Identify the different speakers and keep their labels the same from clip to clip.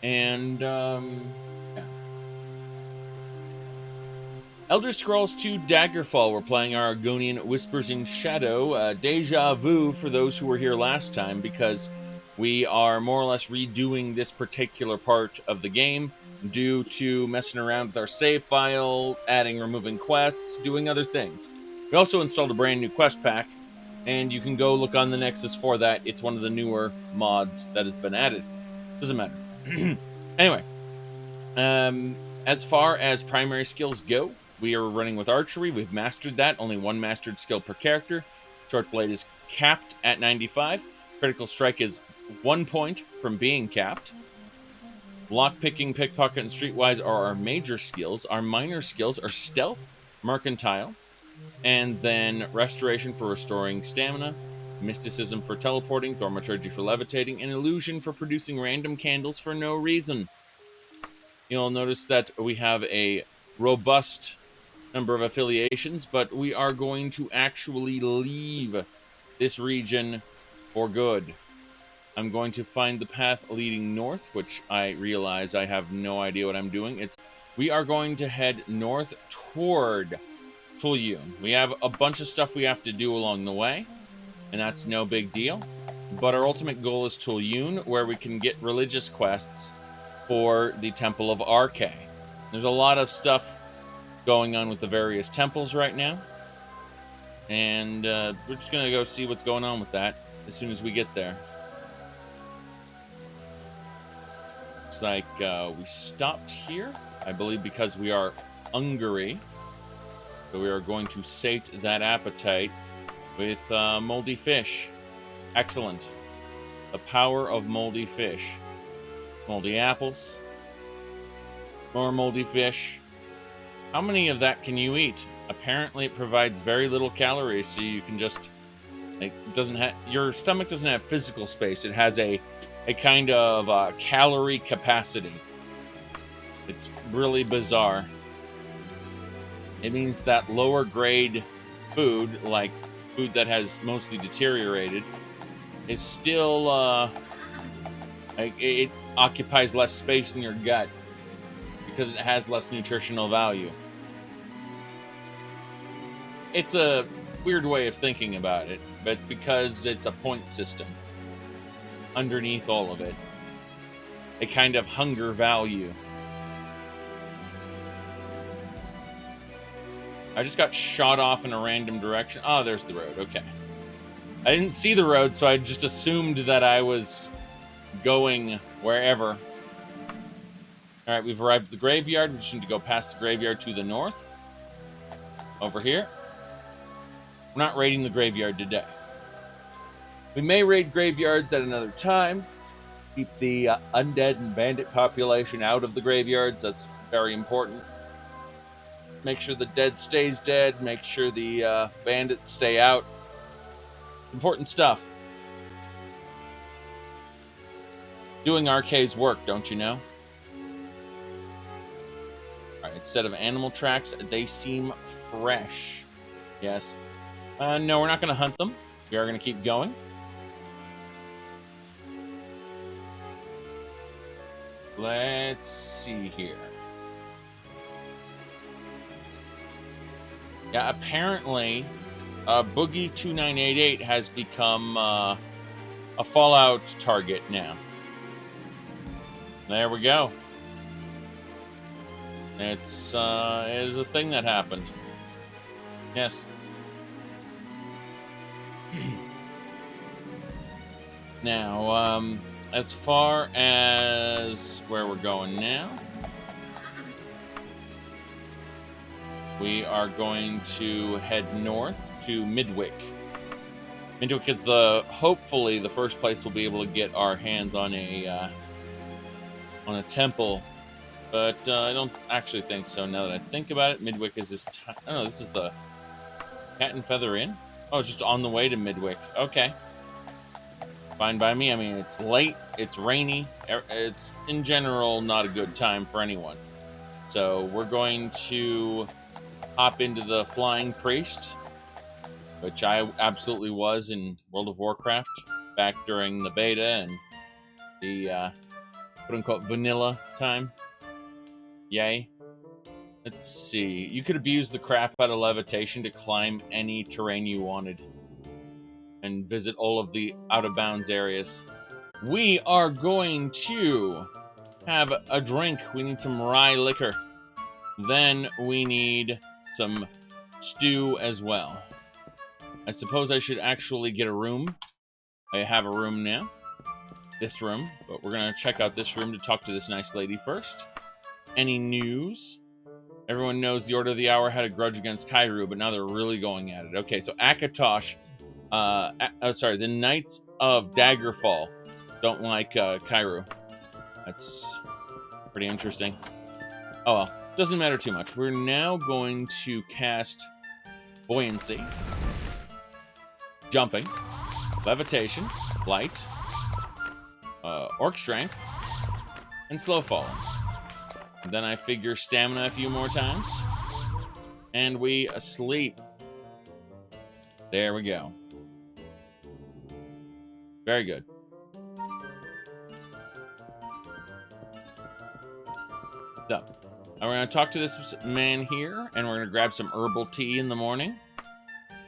Speaker 1: And, yeah. Elder Scrolls 2 Daggerfall. We're playing our Argonian Whispers in Shadow. Deja vu for those who were here last time, because we are more or less redoing this particular part of the game due to messing around with our save file, adding, removing quests, doing other things. We also installed a brand new quest pack, and you can go look on the Nexus for that. It's one of the newer mods that has been added. Doesn't matter. Anyway, as far as primary skills go, we are running with archery. We've mastered that. Only one mastered skill per character. Short blade is capped at 95. Critical strike is 1 point from being capped. Lockpicking, pickpocket, and streetwise are our major skills. Our minor skills are stealth, mercantile, and then restoration for restoring stamina, mysticism for teleporting, thaumaturgy for levitating, and illusion for producing random candles for no reason. You'll notice that we have a robust number of affiliations, but we are going to actually leave this region for good. I'm going to find the path leading north, which I realize I have no idea what I'm doing. We are going to head north toward Tulyun. We have a bunch of stuff we have to do along the way, and that's no big deal. But our ultimate goal is Tulyun, where we can get religious quests for the Temple of Arche. There's a lot of stuff going on with the various temples right now, and we're just going to go see what's going on with that as soon as we get there. Looks like we stopped here, I believe, because we are hungry. So we are going to sate that appetite with moldy fish. Excellent. The power of moldy fish. Moldy apples. More moldy fish. How many of that can you eat? Apparently it provides very little calories, so you can just... your stomach doesn't have physical space. It has a kind of calorie capacity. It's really bizarre. It means that lower grade food, like food that has mostly deteriorated, is still it occupies less space in your gut because it has less nutritional value. It's a weird way of thinking about it, but it's because it's a point system underneath all of it. A kind of hunger value. I just got shot off in a random direction. Oh, there's the road. Okay. I didn't see the road, so I just assumed that I was going wherever. All right, we've arrived at the graveyard. We just need to go past the graveyard to the north. Over here. We're not raiding the graveyard today. We may raid graveyards at another time. Keep the undead and bandit population out of the graveyards. That's very important. Make sure the dead stays dead. Make sure the bandits stay out. Important stuff. Doing Arche's work, don't you know? Alright, instead of animal tracks, they seem fresh. Yes. No, we're not going to hunt them. We are going to keep going. Let's see here. Yeah, apparently, Boogie 2988 has become a Fallout target now. There we go. It is a thing that happened. Yes. Now, as far as where we're going now, we are going to head north to Midwick. Midwick is hopefully the first place we'll be able to get our hands on a temple, but I don't actually think so. Now that I think about it, Midwick is this. Oh, this is the Cat and Feather Inn. Oh, it's just on the way to Midwick. Okay, fine by me. I mean, it's late, it's rainy, it's in general not a good time for anyone. So we're going to hop into the Flying Priest, which I absolutely was in World of Warcraft back during the beta and the quote-unquote vanilla time. Yay. Let's see. You could abuse the crap out of levitation to climb any terrain you wanted and visit all of the out-of-bounds areas. We are going to have a drink. We need some rye liquor. Then we need some stew as well. I suppose I should actually get a room. I have a room now. This room. But we're going to check out this room to talk to this nice lady first. Any news? Everyone knows the Order of the Hour had a grudge against Kairu, but now they're really going at it. Okay, so Akatosh, the Knights of Daggerfall don't like Kairu. That's pretty interesting. Oh well, doesn't matter too much. We're now going to cast Buoyancy, Jumping, Levitation, Light, Orc Strength, and Slow Falling. And then I figure Stamina a few more times. And we asleep. There we go. Very good. So, we're going to talk to this man here, and we're going to grab some herbal tea in the morning.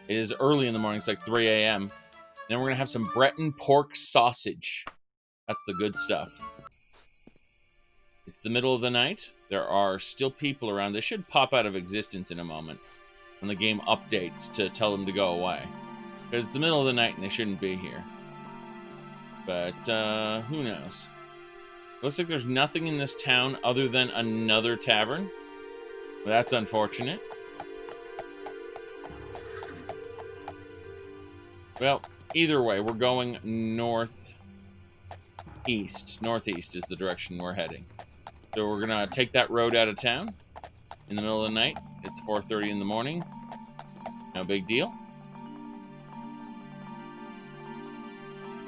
Speaker 1: It is early in the morning. It's like 3 a.m. Then we're going to have some Breton pork sausage. That's the good stuff. It's the middle of the night. There are still people around. They should pop out of existence in a moment when the game updates to tell them to go away. Because it's the middle of the night and they shouldn't be here. But, who knows? Looks like there's nothing in this town other than another tavern. Well, that's unfortunate. Well, either way, we're going northeast. Northeast is the direction we're heading. So we're going to take that road out of town in the middle of the night. It's 4:30 in the morning. No big deal.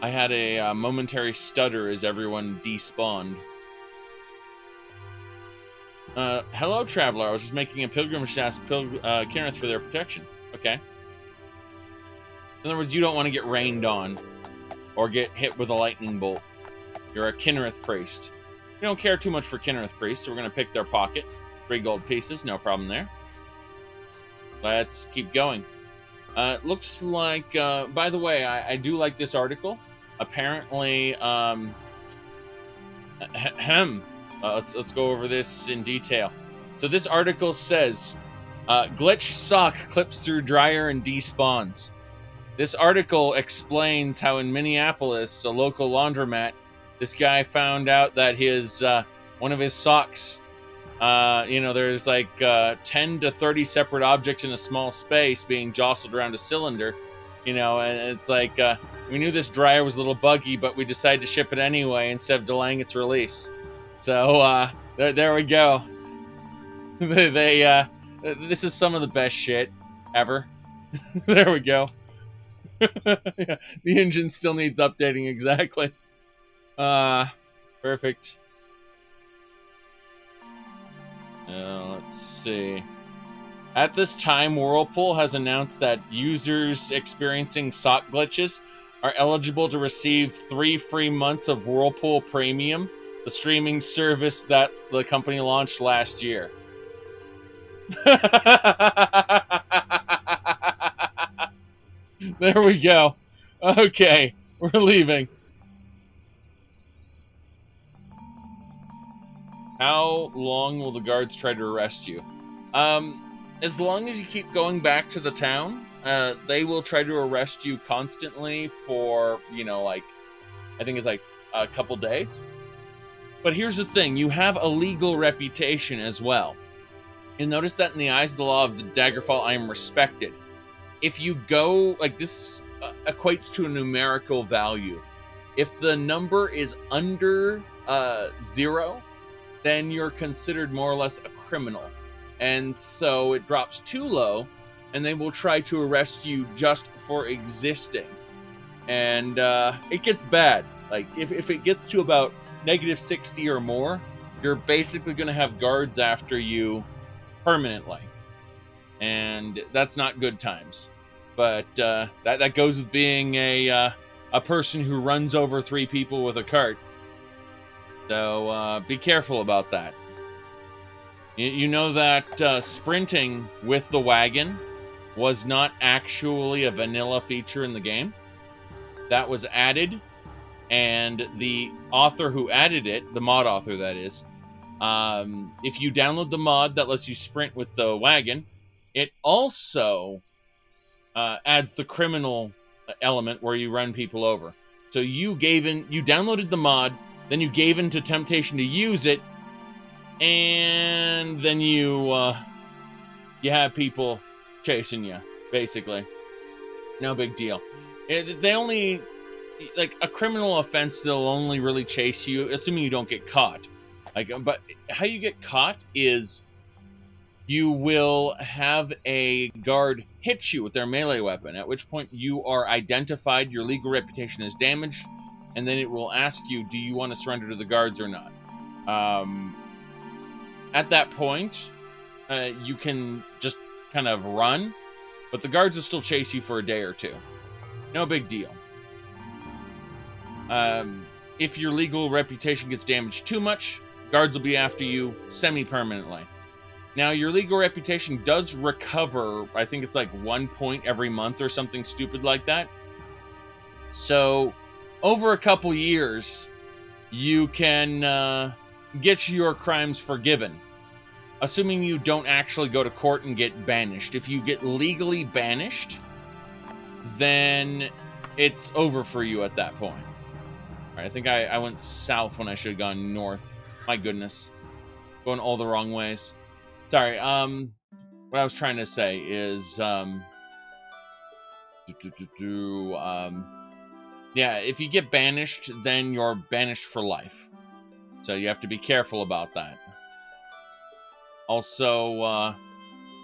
Speaker 1: I had a momentary stutter as everyone despawned. Hello, traveler. I was just making a pilgrimage to ask Kinnereth for their protection. Okay. In other words, you don't want to get rained on or get hit with a lightning bolt. You're a Kinnereth priest. We don't care too much for Kinnereth priests, so we're going to pick their pocket. 3 gold pieces, no problem there. Let's keep going. Looks like, by the way, I do like this article. Apparently, let's go over this in detail. So this article says, glitch sock clips through dryer and despawns. This article explains how in Minneapolis, a local laundromat, this guy found out that his one of his socks, there's like 10 to 30 separate objects in a small space being jostled around a cylinder, and it's like, we knew this dryer was a little buggy, but we decided to ship it anyway instead of delaying its release. So, there we go. This is some of the best shit ever. There we go. Yeah, the engine still needs updating, exactly. Perfect. Let's see. At this time, Whirlpool has announced that users experiencing sock glitches are eligible to receive 3 free months of Whirlpool Premium, the streaming service that the company launched last year. There we go. Okay, we're leaving. How long will the guards try to arrest you? As long as you keep going back to the town, they will try to arrest you constantly for, I think it's like a couple days. But here's the thing, you have a legal reputation as well. You'll notice that in the eyes of the law of the Daggerfall, I am respected. If you go, this equates to a numerical value. If the number is under 0, then you're considered more or less a criminal. And so it drops too low, and they will try to arrest you just for existing. And it gets bad. If it gets to about -60 or more, you're basically going to have guards after you permanently. And that's not good times. But that goes with being a person who runs over 3 people with a cart. So be careful about that. You know that sprinting with the wagon was not actually a vanilla feature in the game. That was added, and the author who added it, the mod author that is, if you download the mod that lets you sprint with the wagon, it also adds the criminal element where you run people over. So you downloaded the mod, then you gave in to temptation to use it, and then you have people chasing you, basically. No big deal. They only, like, a criminal offense, they'll only really chase you, assuming you don't get caught. But how you get caught is you will have a guard hit you with their melee weapon, at which point you are identified, your legal reputation is damaged, and then it will ask you, do you want to surrender to the guards or not? At that point, you can just kind of run, but the guards will still chase you for a day or two. No big deal. If your legal reputation gets damaged too much, guards will be after you semi-permanently. Now, your legal reputation does recover, I think it's like 1 point every month or something stupid like that. So, over a couple years, you can get your crimes forgiven, assuming you don't actually go to court and get banished. If you get legally banished, then it's over for you at that point. All right, I think I went south when I should have gone north. My goodness. Going all the wrong ways. Sorry, what I was trying to say is, yeah, if you get banished, then you're banished for life. So you have to be careful about that. Also,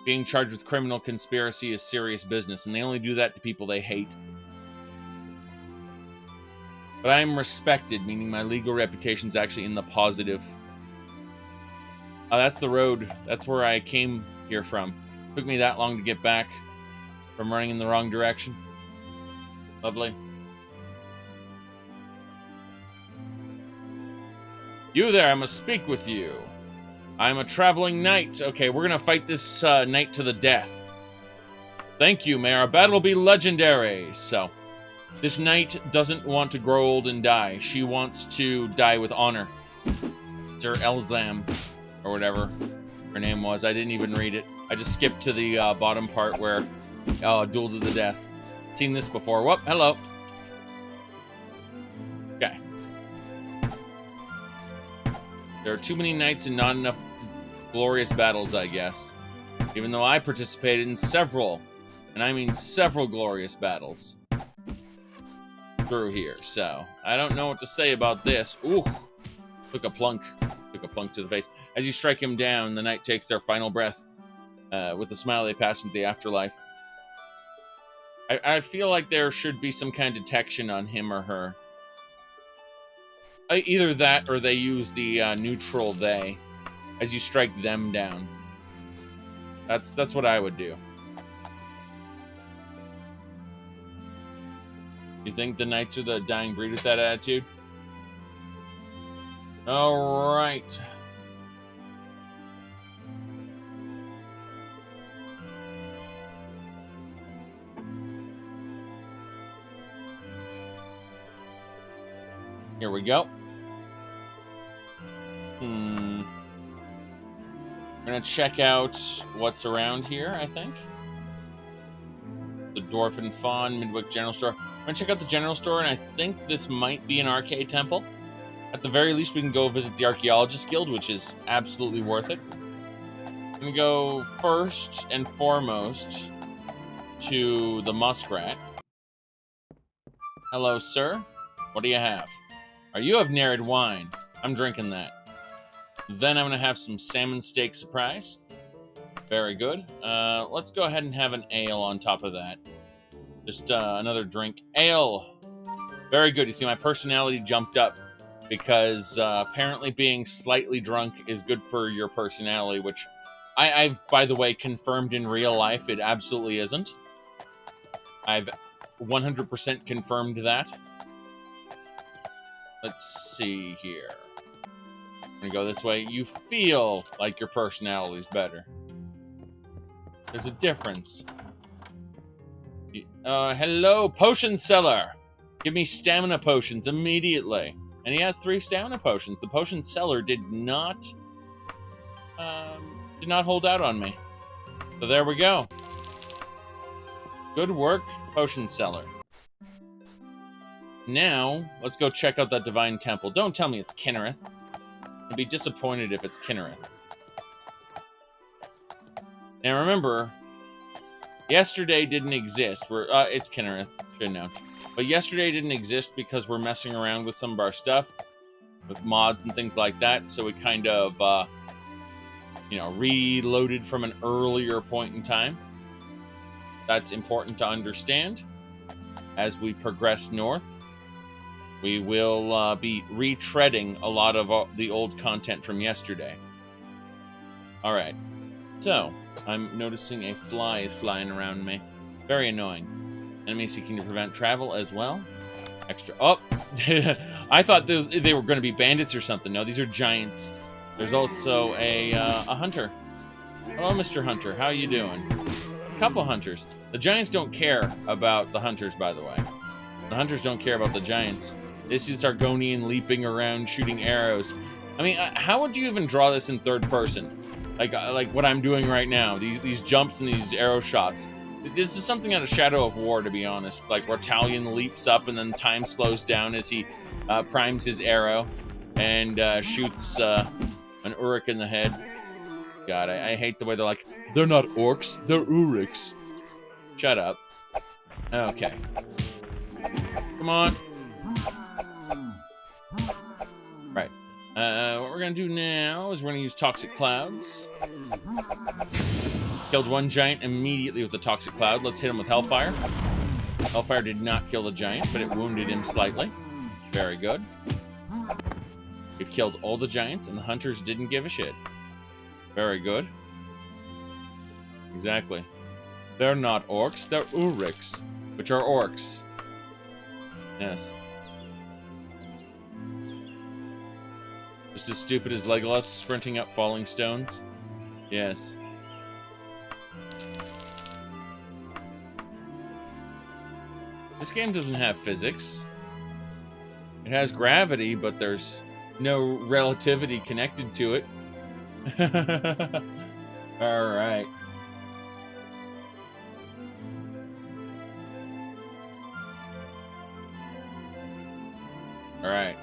Speaker 1: being charged with criminal conspiracy is serious business, and they only do that to people they hate. But I am respected, meaning my legal reputation's actually in the positive. Oh, that's the road. That's where I came here from. Took me that long to get back from running in the wrong direction. Lovely. You there, I must speak with you. I'm a traveling knight. Okay, we're gonna fight this knight to the death. Thank you, may our battle be legendary. So, this knight doesn't want to grow old and die. She wants to die with honor. Sir Elzam, or whatever her name was. I didn't even read it. I just skipped to the bottom part where, duel to the death. Seen this before. Whoop, hello. Okay. There are too many knights and not enough glorious battles, I guess. Even though I participated in several, and I mean several glorious battles through here. So, I don't know what to say about this. Ooh, took a plunk to the face. As you strike him down, the knight takes their final breath. With a smile, they pass into the afterlife. I feel like there should be some kind of detection on him or her. Either that, or they use the neutral they as you strike them down. That's what I would do. You think the knights are the dying breed with that attitude? All right. Here we go. We're gonna check out what's around here, I think. The Dwarf and Fawn, Midwick General Store. I'm gonna check out the General Store, and I think this might be an arcade temple. At the very least, we can go visit the Archaeologist Guild, which is absolutely worth it. I'm gonna go first and foremost to the Muskrat. Hello, sir. What do you have? You have Nerid wine. I'm drinking that. Then I'm going to have some salmon steak surprise. Very good. Let's go ahead and have an ale on top of that. Just another drink. Ale. Very good. You see, my personality jumped up because apparently being slightly drunk is good for your personality, which I've, by the way, confirmed in real life it absolutely isn't. I've 100% confirmed that. Let's see here. I'm gonna go this way. You feel like your personality's better. There's a difference. Hello, potion seller. Give me stamina potions immediately. And he has 3 stamina potions. The potion seller did not hold out on me. So there we go. Good work, potion seller. Now, let's go check out that divine temple. Don't tell me it's Kinnereth. I'd be disappointed if it's Kinnereth. Now remember, yesterday didn't exist. It's Kinnereth, should know. But yesterday didn't exist because we're messing around with some of our stuff, with mods and things like that. So we kind of, reloaded from an earlier point in time. That's important to understand. As we progress north, we will be retreading a lot of the old content from yesterday. All right. So, I'm noticing a fly is flying around me. Very annoying. Enemies seeking to prevent travel as well. Extra. Oh! I thought they were going to be bandits or something. No, these are giants. There's also a hunter. Hello, Mr. Hunter. How you doing? A couple hunters. The giants don't care about the hunters, by the way. The hunters don't care about the giants. This is Argonian leaping around, shooting arrows. I mean, how would you even draw this in third person? Like what I'm doing right now. These jumps and these arrow shots. This is something out of Shadow of War, to be honest. Like, where Talion leaps up and then time slows down as he primes his arrow and shoots an Uruk in the head. God, I hate the way they're like, they're not orcs, they're Uruks. Shut up. Okay. Come on. Right. What we're going to do now is we're going to use Toxic Clouds. Killed one giant immediately with the Toxic Cloud. Let's hit him with Hellfire. Hellfire did not kill the giant, but it wounded him slightly. Very good. We've killed all the giants, and the hunters didn't give a shit. Very good. Exactly. They're not orcs, they're Uruks, which are orcs. Yes. Just as stupid as Legolas sprinting up falling stones? Yes. This game doesn't have physics. It has gravity, but there's no relativity connected to it. Alright. Alright.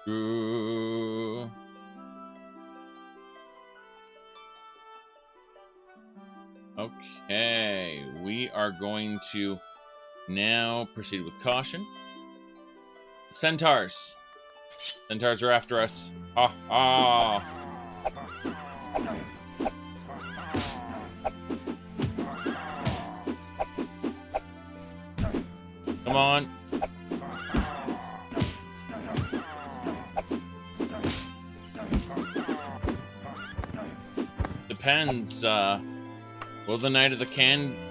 Speaker 1: Ooh. Okay, we are going to now proceed with caution. Centaurs. Centaurs are after us. Ha ha. Come on. Depends, will the Knight of the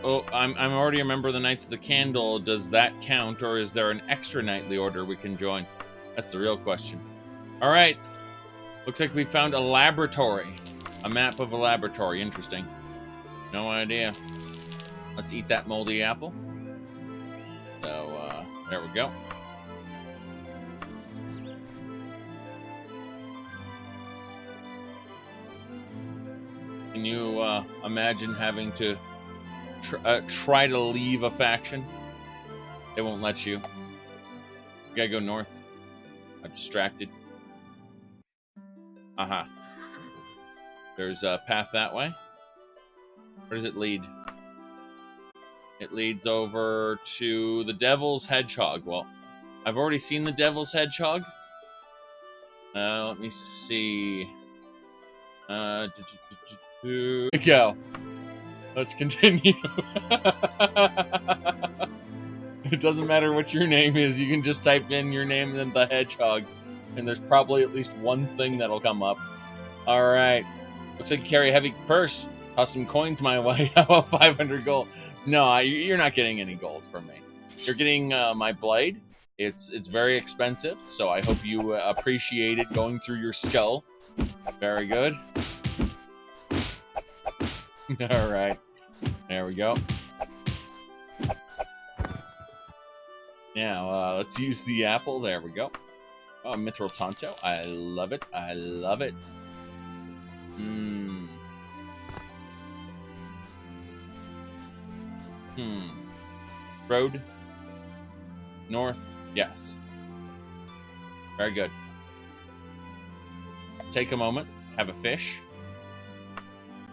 Speaker 1: Oh, I'm already a member of the Knights of the Candle. Does that count, or is there an extra knightly order we can join? That's the real question. Alright. Looks like we found a laboratory. A map of a laboratory. Interesting. No idea. Let's eat that moldy apple. So, there we go. Can you imagine having to try to leave a faction? They won't let you. You gotta go north. I'm distracted. Aha. There's a path that way. Where does it lead? It leads over to the Devil's Hedgehog. Well, I've already seen the Devil's Hedgehog. Let me see. There we go. Let's continue. It doesn't matter what your name is. You can just type in your name and then the hedgehog, and there's probably at least one thing that'll come up. All right. Looks like you carry a heavy purse. Toss some coins my way. How about 500 gold? No, you're not getting any gold from me. You're getting my blade. It's very expensive, so I hope you appreciate it going through your skull. Very good. All right. There we go. Now, let's use the apple. There we go. Oh, Mithril Tonto. I love it. I love it. Road. North. Yes. Very good. Take a moment. Have a fish.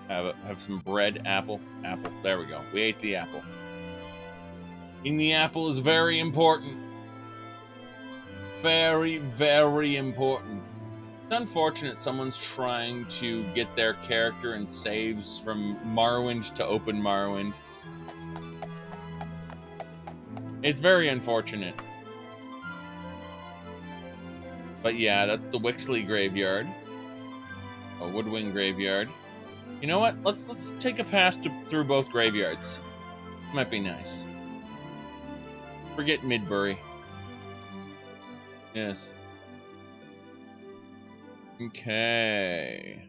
Speaker 1: Have some bread. Apple. Apple. There we go. We ate the apple. Eating the apple is very important. Very, very important. It's unfortunate someone's trying to get their character in saves from Morrowind to open Morrowind. It's very unfortunate. But yeah, that's the Wixley graveyard. A Woodwing graveyard. You know what? Let's take a pass through both graveyards. Might be nice. Forget Midbury. Yes. Okay.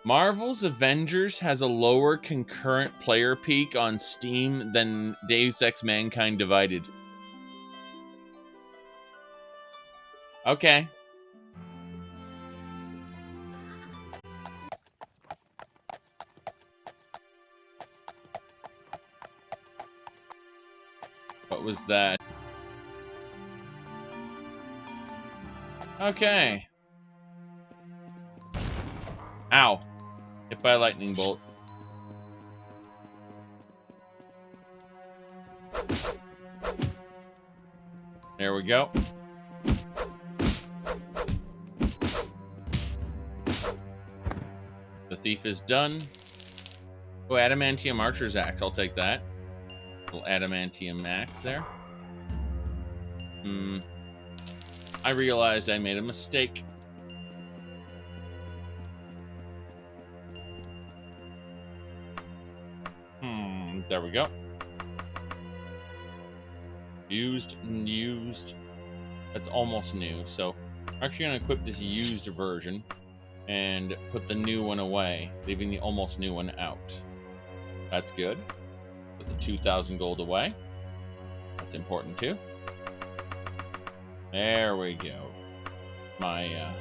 Speaker 1: Marvel's Avengers has a lower concurrent player peak on Steam than Deus Ex Mankind Divided. Okay. What was that? Okay. Ow. Hit by a lightning bolt. There we go. The thief is done. Oh, adamantium archer's axe. I'll take that. Little adamantium axe there. I realized I made a mistake. There we go. Used. That's almost new. So I'm actually going to equip this used version and put the new one away, leaving the almost new one out. That's good. Put the 2,000 gold away. That's important too. There we go. My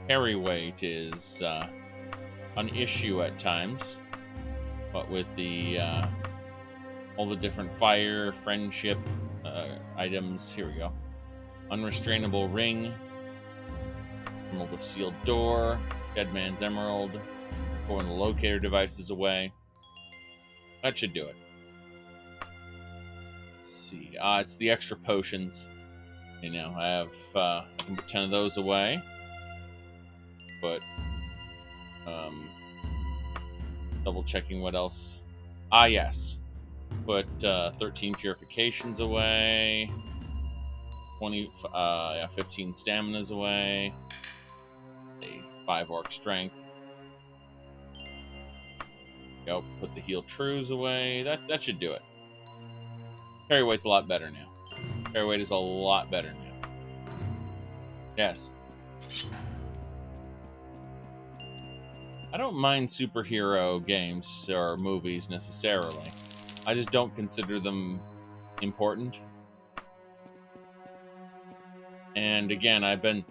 Speaker 1: carry weight is an issue at times. But with the all the different fire, friendship items, here we go. Unrestrainable ring, Emerald of Sealed Door, Dead Man's Emerald, pulling the locator devices away. That should do it. Let's see. It's the extra potions. You know, I have I can put 10 of those away. But double checking what else. Yes. Put 13 purifications away. 15 staminas away. 5 orc strength. Go. Put the heal trues away. That should do it. Carry weight's a lot better now. Carry weight is a lot better now. Yes. I don't mind superhero games or movies necessarily. I just don't consider them important. And again, I've been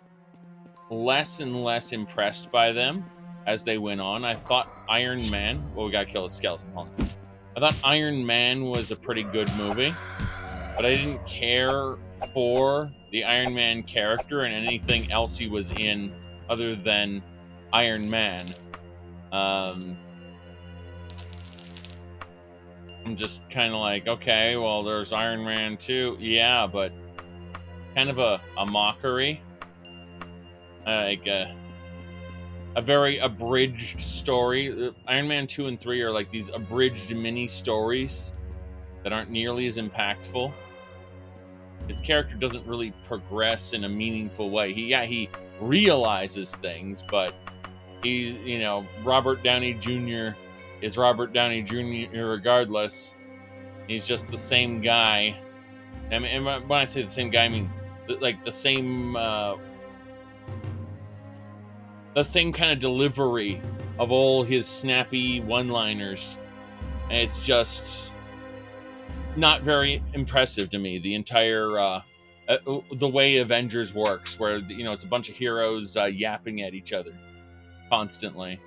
Speaker 1: less and less impressed by them as they went on. I thought Iron Man... Well, we gotta kill a skeleton. Hold on. I thought Iron Man was a pretty good movie, but I didn't care for the Iron Man character and anything else he was in other than Iron Man. I'm just kind of like, okay, well, there's Iron Man 2. Yeah, but kind of a mockery. Like a very abridged story. Iron Man 2 and 3 are like these abridged mini stories that aren't nearly as impactful. his character doesn't really progress in a meaningful way. He realizes things, but Robert Downey Jr. is Robert Downey Jr. regardless. He's just the same guy. I mean, and when I say the same guy, I mean like the same kind of delivery of all his snappy one-liners. And it's just not very impressive to me. The entire the way Avengers works, where it's a bunch of heroes yapping at each other constantly.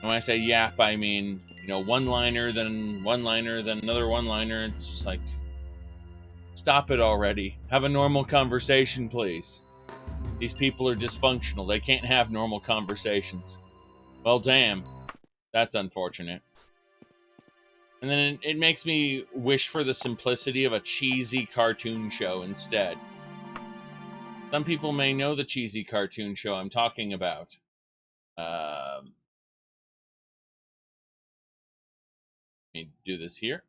Speaker 1: And when I say yap, I mean one-liner, then one-liner, then another one-liner. It's just like, stop it already. Have a normal conversation, please. These people are dysfunctional. They can't have normal conversations. Well, damn. That's unfortunate. And then it makes me wish for the simplicity of a cheesy cartoon show instead. Some people may know the cheesy cartoon show I'm talking about. Let me do this here.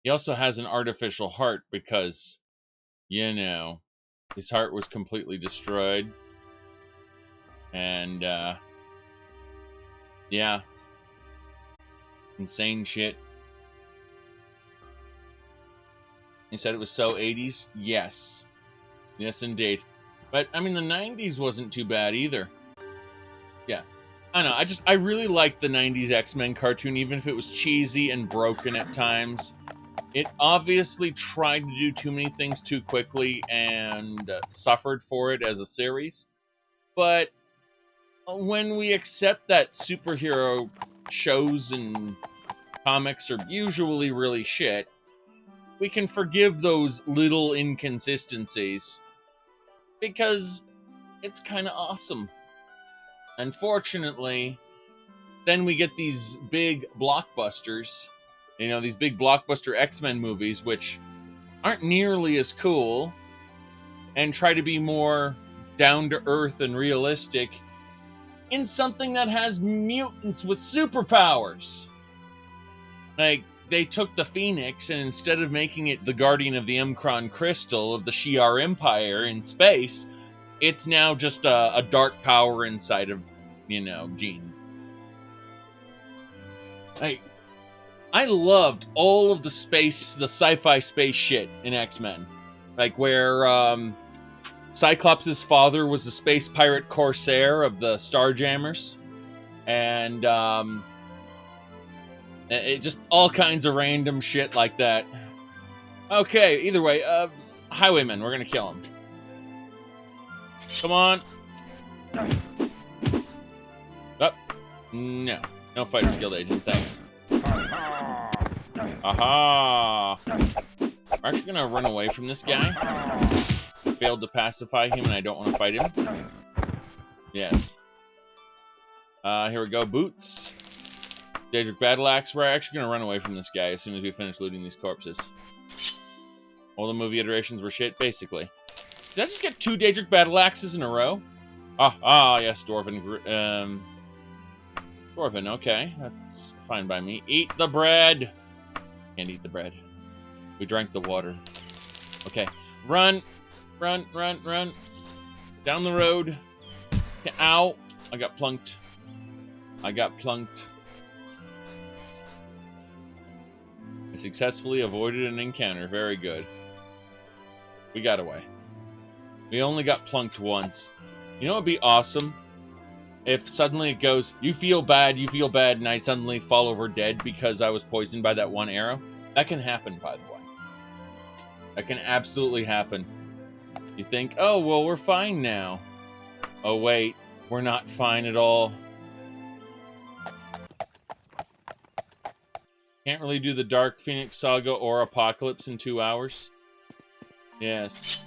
Speaker 1: He also has an artificial heart because, his heart was completely destroyed. And, yeah. Insane shit. He said it was so 80s? Yes. Yes, indeed. But, I mean, the 90s wasn't too bad either. Yeah. I don't know, I really liked the 90s X-Men cartoon, even if it was cheesy and broken at times. It obviously tried to do too many things too quickly and suffered for it as a series. But when we accept that superhero shows and comics are usually really shit, we can forgive those little inconsistencies because it's kind of awesome. Unfortunately, then we get these big blockbusters. These big blockbuster X-Men movies, which aren't nearly as cool and try to be more down-to-earth and realistic in something that has mutants with superpowers. Like, they took the Phoenix, and instead of making it the guardian of the M'Kraan crystal of the Shi'ar Empire in space, it's now just a dark power inside of, Jean. I loved all of the sci-fi space shit in X-Men. Like where Cyclops' father was the space pirate corsair of the Starjammers. And it just all kinds of random shit like that. Okay, either way, Highwayman, we're gonna kill him. Come on. Oh, no. No Fighters Guild agent, thanks. Aha! We're actually gonna run away from this guy. I failed to pacify him and I don't want to fight him. Yes. Here we go, boots. Daedric Battle Axe. We're actually gonna run away from this guy as soon as we finish looting these corpses. All the movie iterations were shit, basically. Did I just get 2 Daedric Battle Axes in a row? Yes, Dwarven. Dwarven, okay. That's fine by me. Eat the bread! Can't eat the bread. We drank the water. Okay. Run! Run, run, run. Down the road. Ow! I got plunked. I successfully avoided an encounter. Very good. We got away. We only got plunked once. You know what would be awesome? If suddenly it goes, you feel bad, and I suddenly fall over dead because I was poisoned by that one arrow. That can happen, by the way. That can absolutely happen. You think, oh, well, we're fine now. Oh, wait, we're not fine at all. Can't really do the Dark Phoenix Saga or Apocalypse in 2 hours. Yes.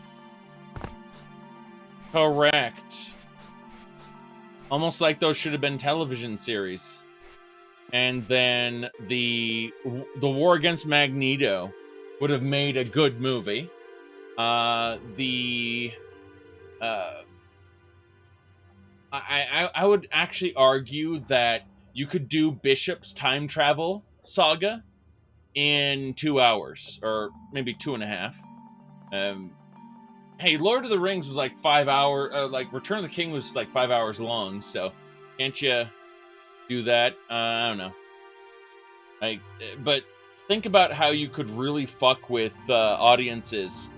Speaker 1: Correct. Almost like those should have been television series. And then the War Against Magneto would have made a good movie. I would actually argue that you could do Bishop's time travel saga in 2 hours, or maybe 2.5. Hey, Lord of the Rings was like 5 hours. Like Return of the King was like 5 hours long. So can't you do that? I don't know. But think about how you could really fuck with audiences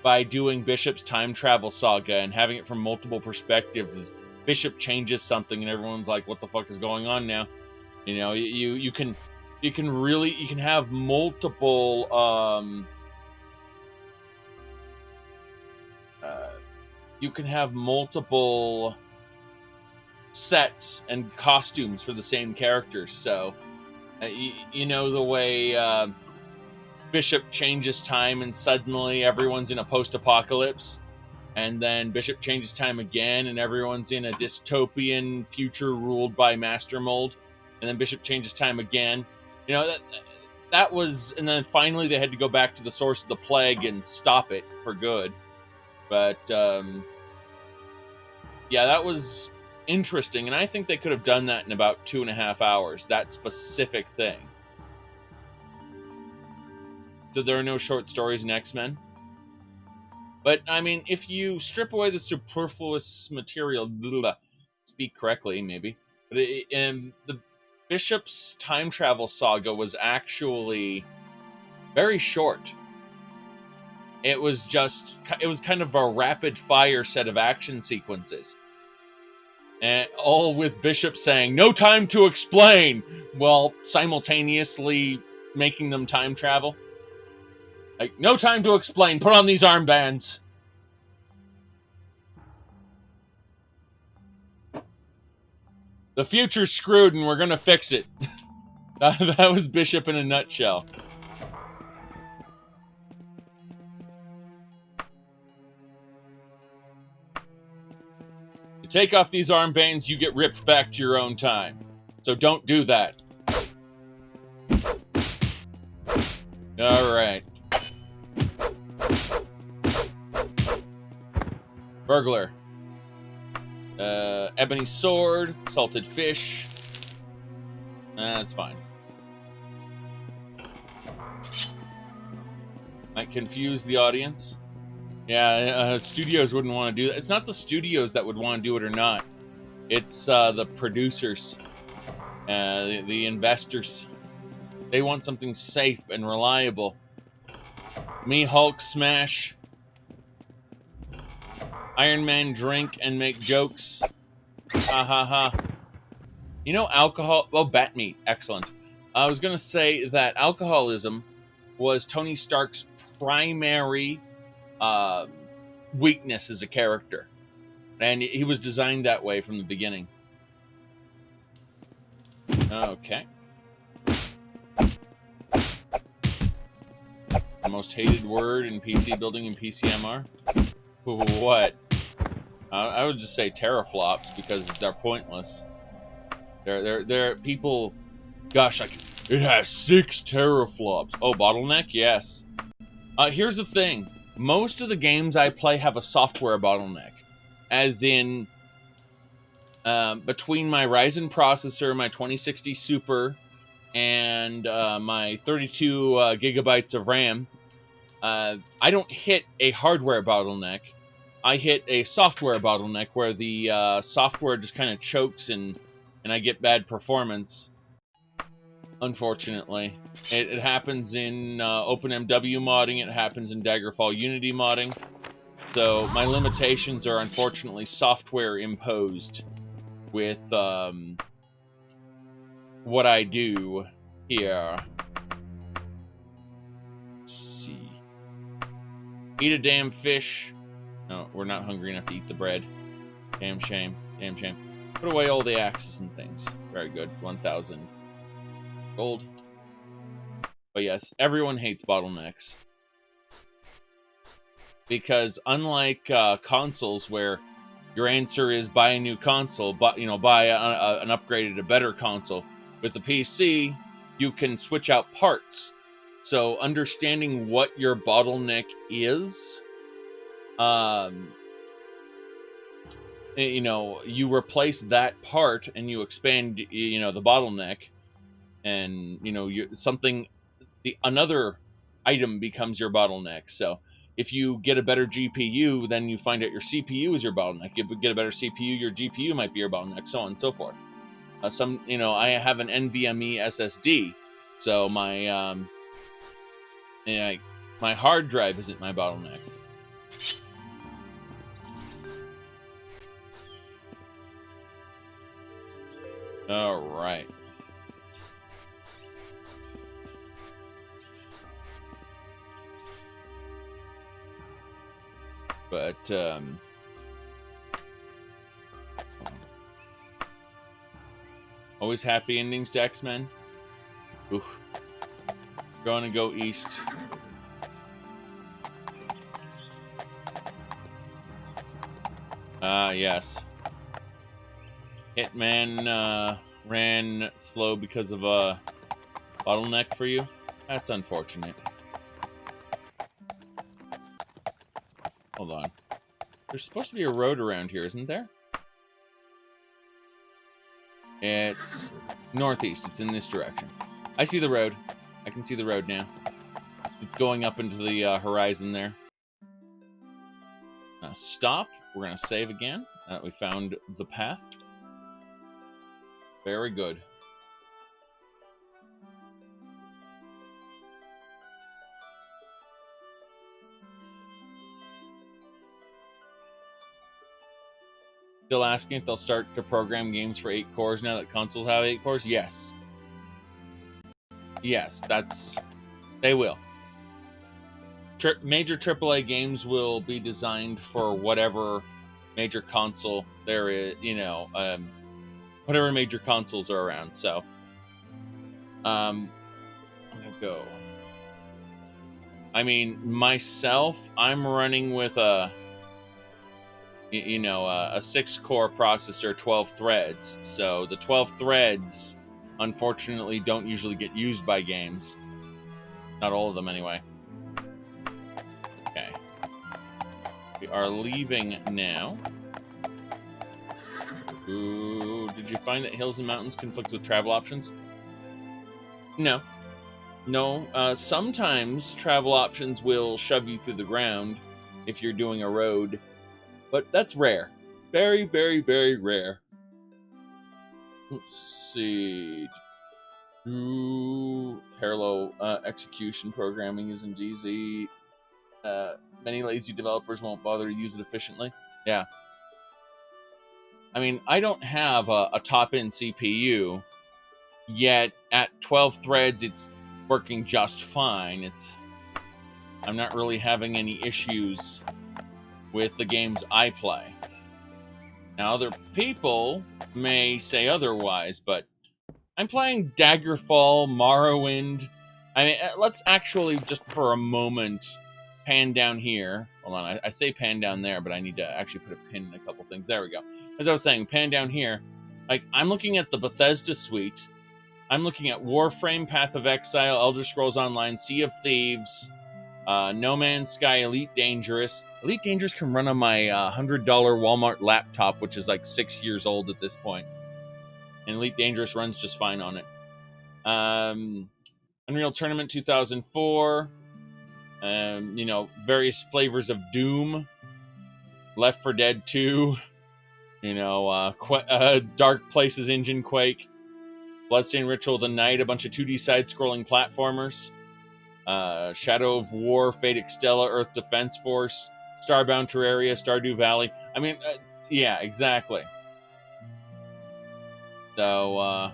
Speaker 1: by doing Bishop's time travel saga and having it from multiple perspectives. As Bishop changes something and everyone's like, "What the fuck is going on now?" You know, you can have multiple sets and costumes for the same characters. So you know the way Bishop changes time and suddenly everyone's in a post-apocalypse, and then Bishop changes time again and everyone's in a dystopian future ruled by Master Mold, and then Bishop changes time again. You know, that was, and then finally they had to go back to the source of the plague and stop it for good. But yeah, that was interesting, and I think they could have done that in about 2.5 hours, that specific thing. So there are no short stories in X-Men. But, I mean, if you strip away the superfluous material, speak correctly, maybe, but the Bishop's time travel saga was actually very short. It was kind of a rapid-fire set of action sequences. And all with Bishop saying, "No time to explain," while simultaneously making them time travel. Like, "No time to explain, put on these armbands." The future's screwed and we're gonna fix it. That was Bishop in a nutshell. You take off these armbands, you get ripped back to your own time. So don't do that. Alright. Burglar. Ebony sword, salted fish. That's fine. Might confuse the audience. Yeah, studios wouldn't want to do that. It's not the studios that would want to do it or not. It's the producers, the investors. They want something safe and reliable. Me, Hulk, smash. Iron Man, drink and make jokes. Ha ha ha. You know, alcohol... Oh, bat meat. Excellent. I was going to say that alcoholism was Tony Stark's primary weakness as a character. And he was designed that way from the beginning. Okay. The most hated word in PC building and PCMR? What? I would just say teraflops because they're pointless. They're people. Gosh, it has 6 teraflops. Oh, bottleneck? Yes. Here's the thing. Most of the games I play have a software bottleneck. As in, between my Ryzen processor, my 2060 Super, and my 32 gigabytes of RAM, I don't hit a hardware bottleneck. I hit a software bottleneck where the software just kind of chokes and I get bad performance. Unfortunately. It happens in OpenMW modding, it happens in Daggerfall Unity modding. So my limitations are unfortunately software imposed with what I do here. Let's see. Eat a damn fish. No, we're not hungry enough to eat the bread. Damn shame. Damn shame. Put away all the axes and things. Very good. 1,000 gold. But yes, everyone hates bottlenecks. Because unlike consoles where your answer is buy a new console, but buy an upgraded, a better console, with the PC, you can switch out parts. So understanding what your bottleneck is, you replace that part and you expand, the bottleneck, and another item becomes your bottleneck. So if you get a better GPU, then you find out your CPU is your bottleneck. You get a better CPU, your GPU might be your bottleneck, so on and so forth. I have an NVMe SSD, so my my hard drive isn't my bottleneck. All right. But always happy endings to X-Men. Oof. Going to go east. Yes. Hitman ran slow because of a bottleneck for you. That's unfortunate. Hold on. There's supposed to be a road around here, isn't there? It's northeast. It's in this direction. I see the road. I can see the road now. It's going up into the horizon there. Stop. We're going to save again. We found the path. Very good. Still asking if they'll start to program games for 8 cores now that consoles have 8 cores? Yes. Yes, they will. Major AAA games will be designed for whatever major console there is, whatever major consoles are around. So, I'm gonna go. I mean, myself, I'm running with a 6-core processor, 12 threads. So the 12 threads, unfortunately, don't usually get used by games. Not all of them, anyway. Okay. We are leaving now. Ooh, did you find that hills and mountains conflict with travel options? No. No. Sometimes travel options will shove you through the ground if you're doing a road. But that's rare. Very, very, very rare. Let's see. Parallel execution programming isn't easy. Many lazy developers won't bother to use it efficiently. Yeah. I mean, I don't have a top-end CPU, yet at 12 threads, it's working just fine. I'm not really having any issues with the games I play. Now, other people may say otherwise, but I'm playing Daggerfall, Morrowind. I mean, let's actually, just for a moment, pan down here. Hold on, I say pan down there, but I need to actually put a pin in a couple things. There we go. As I was saying, pan down here. Like, I'm looking at the Bethesda suite. I'm looking at Warframe, Path of Exile, Elder Scrolls Online, Sea of Thieves, No Man's Sky, Elite Dangerous. Elite Dangerous can run on my $100 Walmart laptop, which is like 6 years old at this point. And Elite Dangerous runs just fine on it. Unreal Tournament 2004. Various flavors of Doom. Left 4 Dead 2. Dark Places Engine Quake. Bloodstained Ritual of the Night. A bunch of 2D side-scrolling platformers. Shadow of War, Fate Extella, Earth Defense Force, Starbound Terraria, Stardew Valley. I mean, yeah, exactly. So,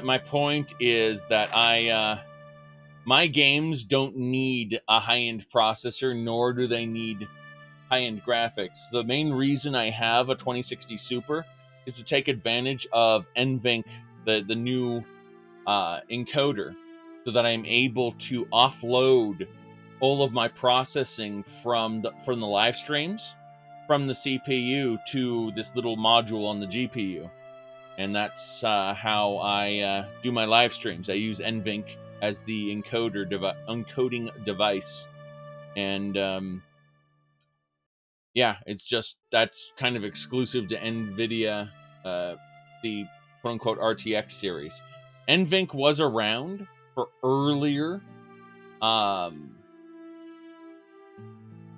Speaker 1: my point is that my games don't need a high-end processor, nor do they need high-end graphics. The main reason I have a 2060 Super is to take advantage of NVENC, the new encoder so that I'm able to offload all of my processing from the live streams from the CPU to this little module on the GPU. And that's how I do my live streams. I use NVENC as the encoding device. And yeah, it's just, that's kind of exclusive to NVIDIA, the quote-unquote RTX series. NVENC was around for earlier,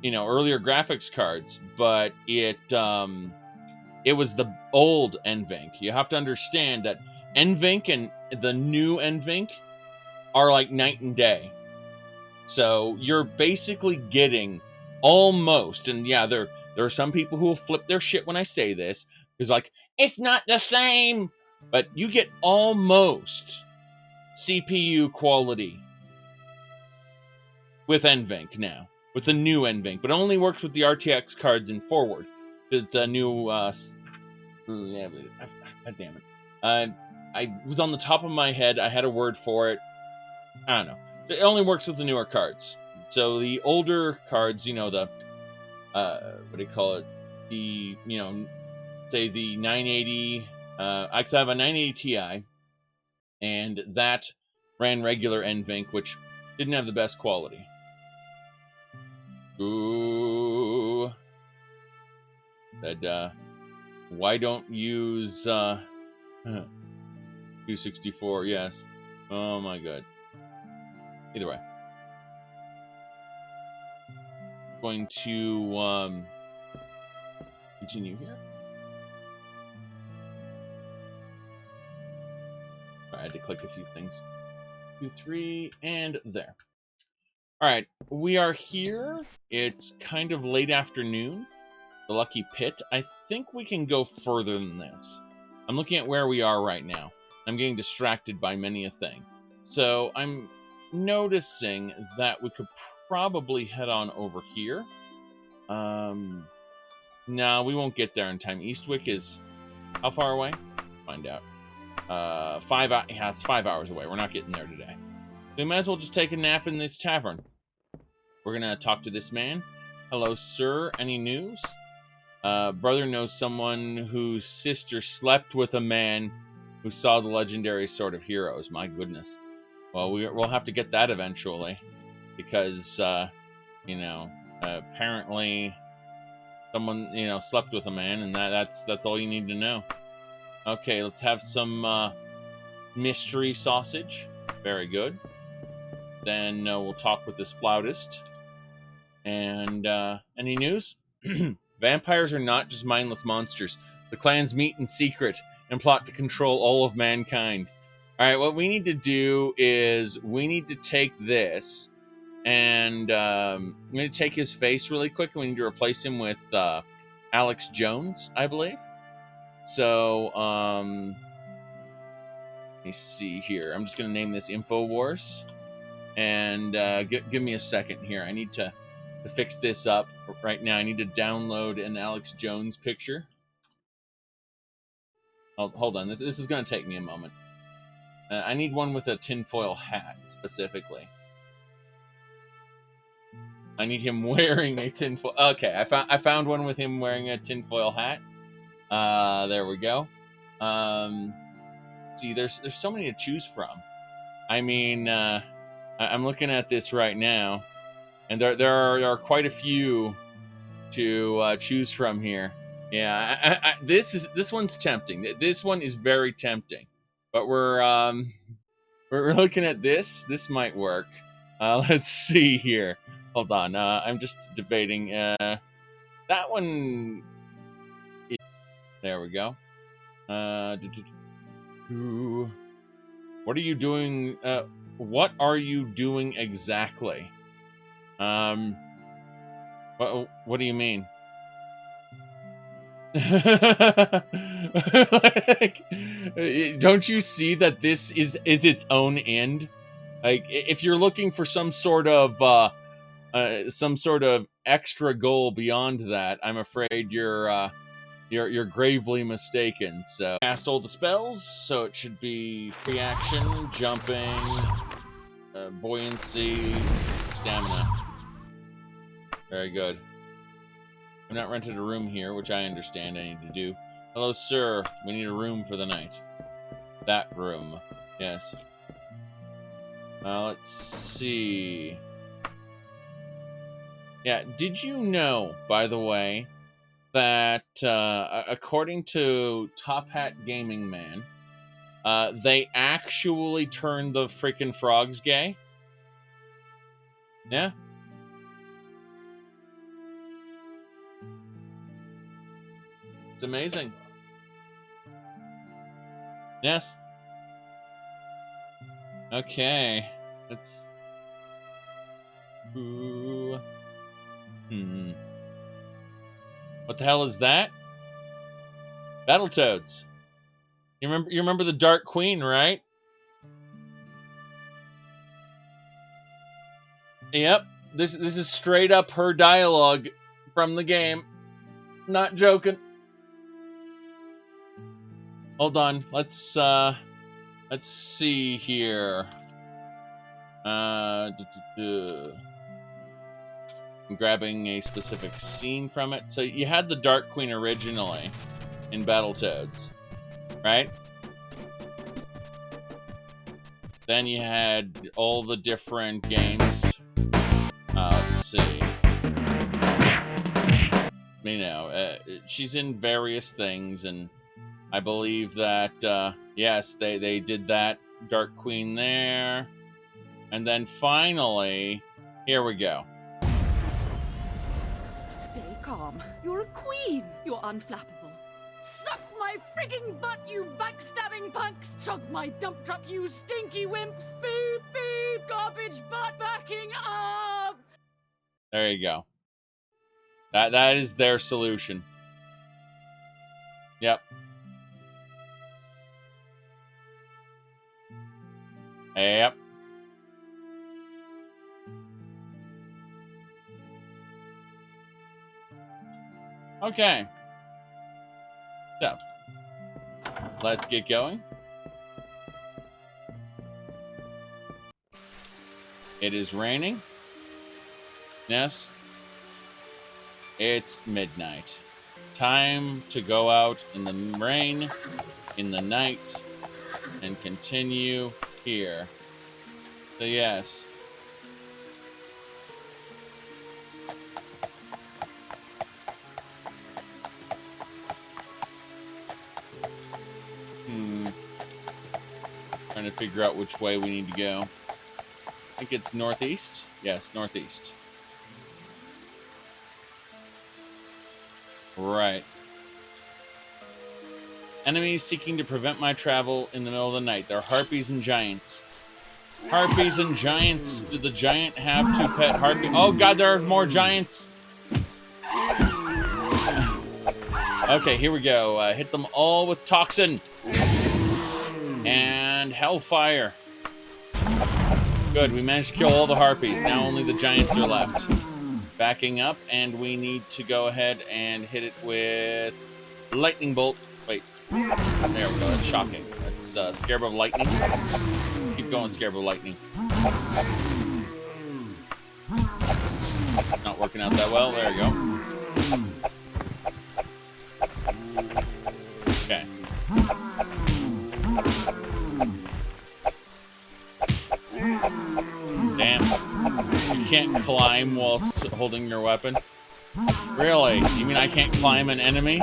Speaker 1: earlier graphics cards, but it was the old NVENC. You have to understand that NVENC and the new NVENC are like night and day. So you're basically getting almost, and yeah, there are some people who will flip their shit when I say this. It's like, it's not the same, but you get almost CPU quality with NVENC now, with the new NVENC, but it only works with the RTX cards in forward. It's a new, God damn it. I was on the top of my head. I had a word for it. I don't know. It only works with the newer cards. So the older cards, the, what do you call it? The, say the 980, I have a 980 Ti, and that ran regular NVENC, which didn't have the best quality. Ooh. Said, why don't use, 264, yes. Oh my god. Either way. Going to continue here. I had to click a few things. 2, 3, and there. Alright, we are here. It's kind of late afternoon. The Lucky Pit. I think we can go further than this. I'm looking at where we are right now. I'm getting distracted by many a thing. So I'm noticing that we could probably head on over here. No, we won't get there in time. Eastwick is how far away? Find out. It's 5 hours away. We're not getting there today. We might as well just take a nap in this tavern. We're gonna talk to this man. Hello, sir. Any news? Brother knows someone whose sister slept with a man who saw the legendary Sword of Heroes. My goodness. Well, we'll have to get that eventually, because apparently someone slept with a man, and that's all you need to know. Okay, let's have some mystery sausage. Very good. Then we'll talk with this flautist. And any news? Vampires are not just mindless monsters. The clans meet in secret and plot to control all of mankind. All right, what we need to do is we need to take this, and I'm going to take his face really quick, and we need to replace him with Alex Jones, I believe. So, let me see here. I'm just going to name this InfoWars, and give me a second here. I need to fix this up right now. I need to download an Alex Jones picture. Oh, hold on. This is going to take me a moment. I need one with a tinfoil hat, specifically. I need him wearing a tinfoil... Okay, I found one with him wearing a tinfoil hat. There we go. See, there's so many to choose from. I mean, I'm looking at this right now, and there are quite a few to choose from here. Yeah, this one's tempting. This one is very tempting. But we're looking at this. This might work. Let's see here. Hold on. I'm just debating. That one. There we go. What are you doing? What are you doing exactly? What do you mean? Like, don't you see that this is its own end? Like, if you're looking for some sort of extra goal beyond that, I'm afraid you're You're gravely mistaken. So cast all the spells, so it should be free action, jumping, buoyancy, stamina. Very good. I've not rented a room here, which I understand I need to do. Hello, sir. We need a room for the night. That room. Yes. Let's see. Yeah, did you know, by the way, that according to Top Hat Gaming Man, they actually turned the freaking frogs gay? Yeah? It's amazing. Yes. Okay. Let's... Ooh. What the hell is that? Battletoads. You remember the Dark Queen, right? Yep. This is straight up her dialogue from the game. Not joking. Hold on. Let's see here. I'm grabbing a specific scene from it. So you had the Dark Queen originally in Battletoads, right? Then you had all the different games. Let's see. You know, she's in various things, and I believe that, yes, they did that Dark Queen there. And then finally, here we go.
Speaker 2: Stay calm. You're a queen. You're unflappable. Suck my frigging butt, you backstabbing punks! Chug my dump truck, you stinky wimps! Beep, beep, garbage butt backing up!
Speaker 1: There you go. That is their solution. Yep. Yep. Okay. So, let's get going. It is raining. Yes. It's midnight. Time to go out in the rain, in the night, and continue here. So yes. Trying to figure out which way we need to go. I think it's northeast. Yes, northeast. Right. Enemies seeking to prevent my travel in the middle of the night. They're harpies and giants. Harpies and giants. Did the giant have to pet harpy? Oh god, there are more giants. Okay, here we go. Hit them all with toxin. And hellfire. Good, we managed to kill all the harpies. Now only the giants are left. Backing up, and we need to go ahead and hit it with lightning bolt. Wait, there we go. That's shocking. That's Scarab of Lightning. Keep going, Scarab of Lightning. Not working out that well. There we go. Okay. Damn. You can't climb whilst holding your weapon? Really? You mean I can't climb an enemy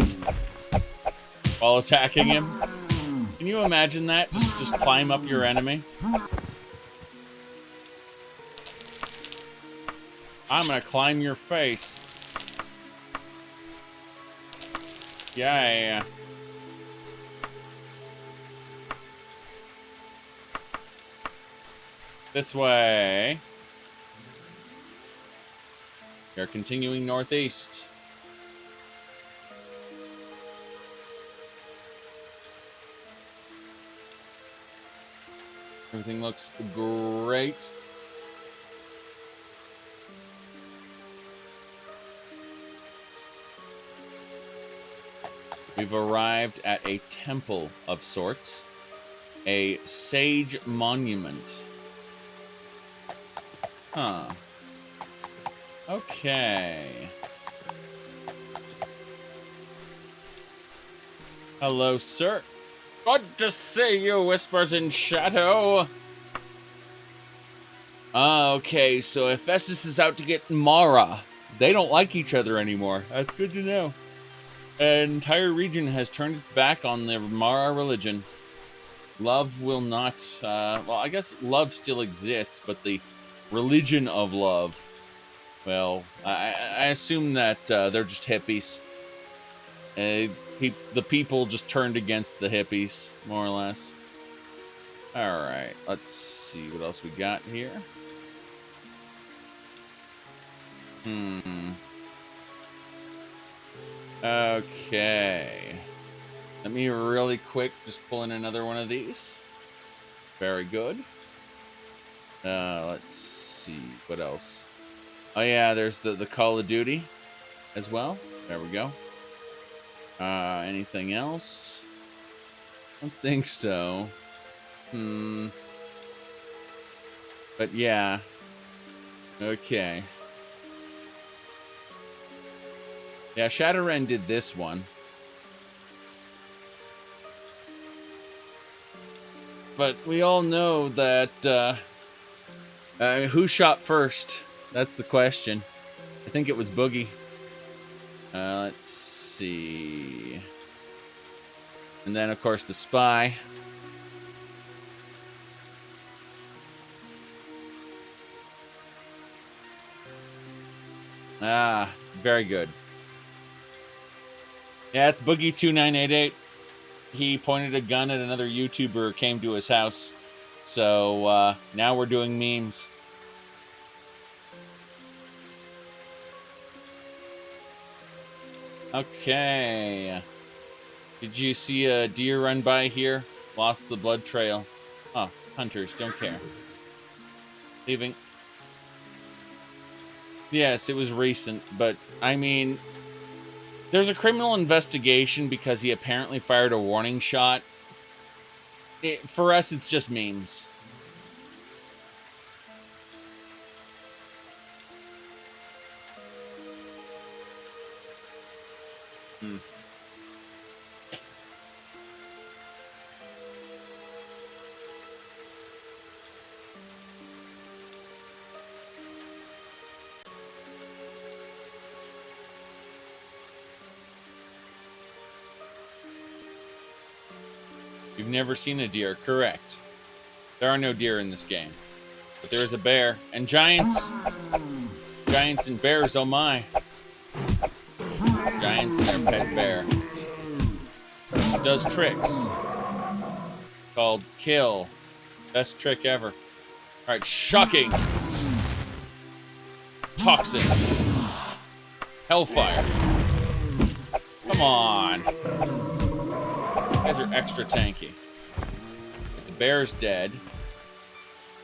Speaker 1: while attacking him? Can you imagine that? Just climb up your enemy? I'm gonna climb your face. Yeah. This way. We are continuing northeast. Everything looks great. We've arrived at a temple of sorts. A sage monument. Huh. Okay. Hello, sir. Good to see you, Whispers in Shadow. Okay, so Hephaestus is out to get Mara. They don't like each other anymore. That's good to know. An entire region has turned its back on the Mara religion. Love will not, well, I guess love still exists, but the religion of love, well, I assume that they're just hippies. The people just turned against the hippies, more or less. All right, let's see what else we got here. Okay. Let me really quick just pull in another one of these. Very good. Let's see what else. Oh yeah, there's the Call of Duty as well. There we go. Anything else? I don't think so. But yeah. Okay. Yeah, Zhakaron did this one. But we all know that, who shot first? That's the question. I think it was Boogie. Let's see. And then, of course, the spy. Ah, very good. Yeah, it's Boogie2988. He pointed a gun at another YouTuber who came to his house. So, now we're doing memes. Okay. Did you see a deer run by here? Lost the blood trail. Oh, hunters, don't care. Leaving. Yes, it was recent, but, I mean... There's a criminal investigation because he apparently fired a warning shot. For us, it's just memes. You've never seen a deer, correct. There are no deer in this game. But there is a bear. And giants. Giants and bears, oh my. Giants and their pet bear. It does tricks. Called kill. Best trick ever. Alright, shocking. Toxin. Hellfire. Come on. You guys are extra tanky. If the bear's dead,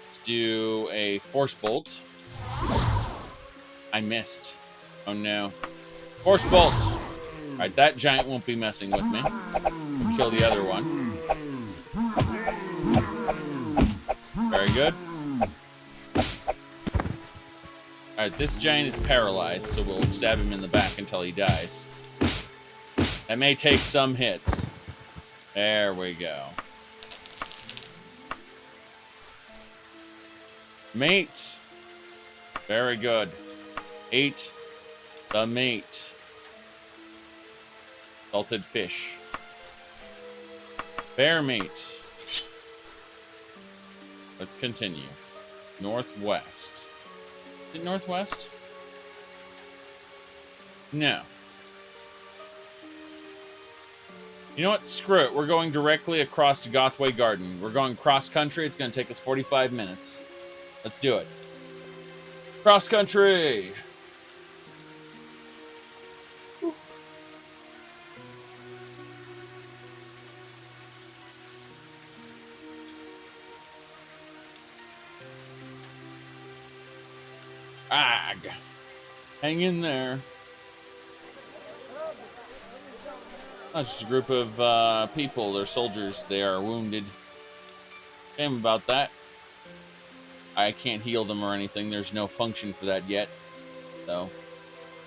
Speaker 1: let's do a force bolt. I missed. Oh no. Force bolt! Alright, that giant won't be messing with me. Kill the other one. Very good. Alright, this giant is paralyzed, so we'll stab him in the back until he dies. That may take some hits. There we go. Mate. Very good. Ate the mate. Salted fish. Bear mate. Let's continue. Northwest. Is it northwest? No. You know what? Screw it. We're going directly across to Gothway Garden. We're going cross-country. It's going to take us 45 minutes. Let's do it. Cross-country! Hang in there. Not just a group of people. They're soldiers. They are wounded. Shame about that. I can't heal them or anything. There's no function for that yet. So,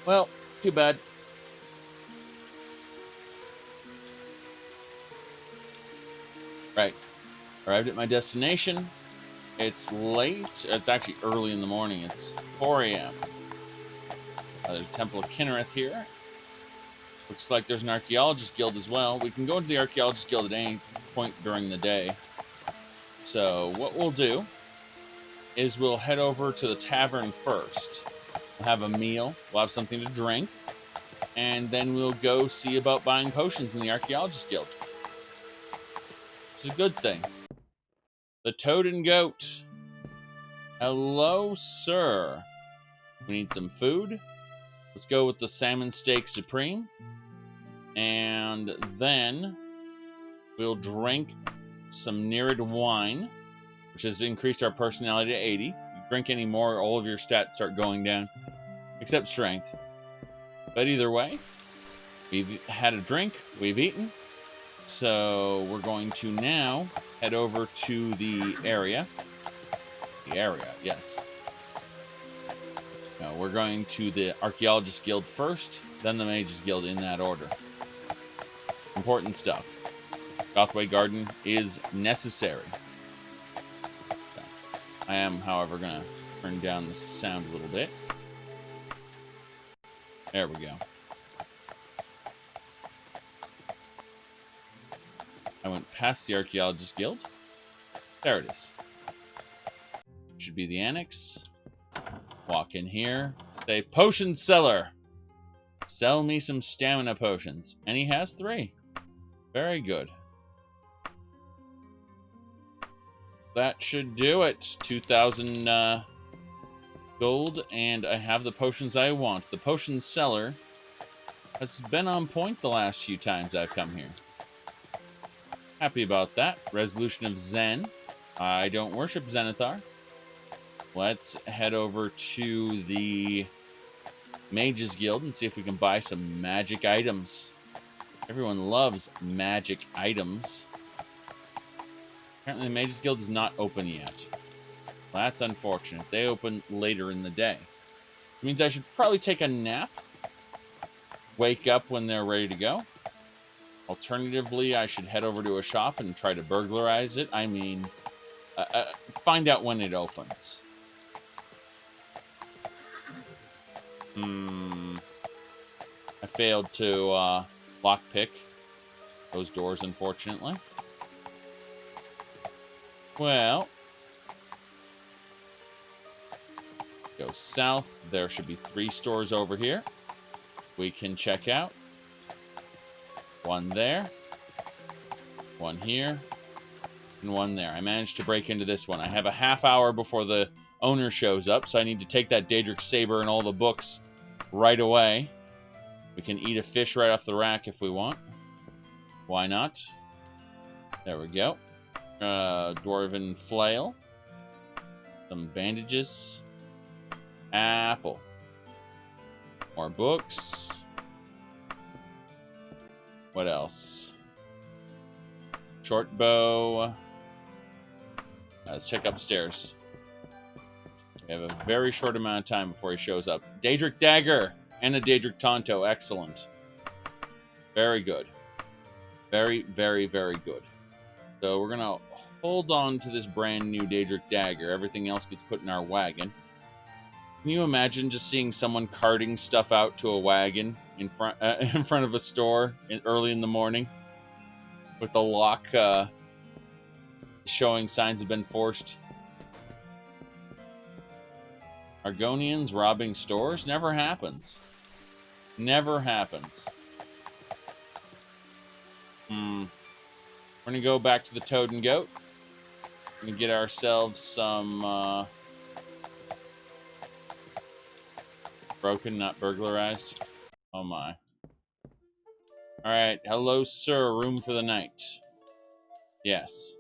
Speaker 1: well, too bad. Right. Arrived at my destination. It's late. It's actually early in the morning. It's 4 a.m. There's a Temple of Kinnereth here. Looks like there's an Archaeologist Guild as well. We can go into the Archaeologist Guild at any point during the day. So what we'll do is we'll head over to the tavern first. We'll have a meal. We'll have something to drink. And then we'll go see about buying potions in the Archaeologist Guild. It's a good thing. The Toad and Goat. Hello, sir. We need some food. Let's go with the Salmon Steak Supreme. And then we'll drink some Nerid wine, which has increased our personality to 80. You drink any more, all of your stats start going down, except strength. But either way, we've had a drink, we've eaten. So we're going to now head over to the area. The area, yes. No, we're going to the Archaeologist Guild first, then the Mages Guild in that order. Important stuff. Gothway Garden is necessary. Okay. I am, however, going to turn down the sound a little bit. There we go. I went past the Archaeologist Guild. There it is. Should be the annex. Walk in here. Say, potion seller. Sell me some stamina potions. And he has 3. Very good. That should do it. 2,000 gold, and I have the potions I want. The potion seller has been on point the last few times I've come here. Happy about that. Resolution of Zen. I don't worship Zenithar. Let's head over to the Mages Guild and see if we can buy some magic items. Everyone loves magic items. Apparently the Mages Guild is not open yet. Well, that's unfortunate. They open later in the day. It means I should probably take a nap. Wake up when they're ready to go. Alternatively, I should head over to a shop and try to burglarize it. I mean, find out when it opens. I failed to lockpick those doors, unfortunately. Well, go south. There should be 3 stores over here we can check out. One there, one here, and one there. I managed to break into this one. I have a half hour before the owner shows up, so I need to take that Daedric Saber and all the books right away. We can eat a fish right off the rack if we want. Why not? There we go. Dwarven flail. Some bandages. Apple. More books. What else? Short bow. Let's check upstairs. We have a very short amount of time before he shows up. Daedric Dagger and a Daedric Tonto. Excellent. Very good. Very, very, very good. So we're going to hold on to this brand new Daedric Dagger. Everything else gets put in our wagon. Can you imagine just seeing someone carting stuff out to a wagon in front of a store early in the morning with the lock showing signs have been forced? Argonians robbing stores? Never happens. Never happens. We're going to go back to the Toad and Goat. We're going to get ourselves some broken, not burglarized. Oh my. Alright, hello sir, room for the night. Yes.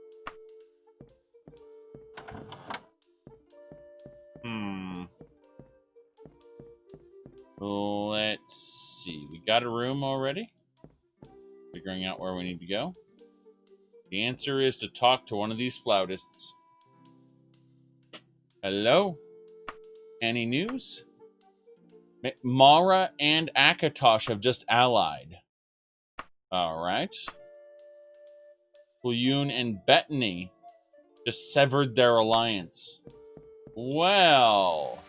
Speaker 1: Let's see. We got a room already? We figuring out where we need to go. The answer is to talk to one of these flautists. Hello? Any news? Mara and Akatosh have just allied. Alright. Huyun and Bettany just severed their alliance. Well.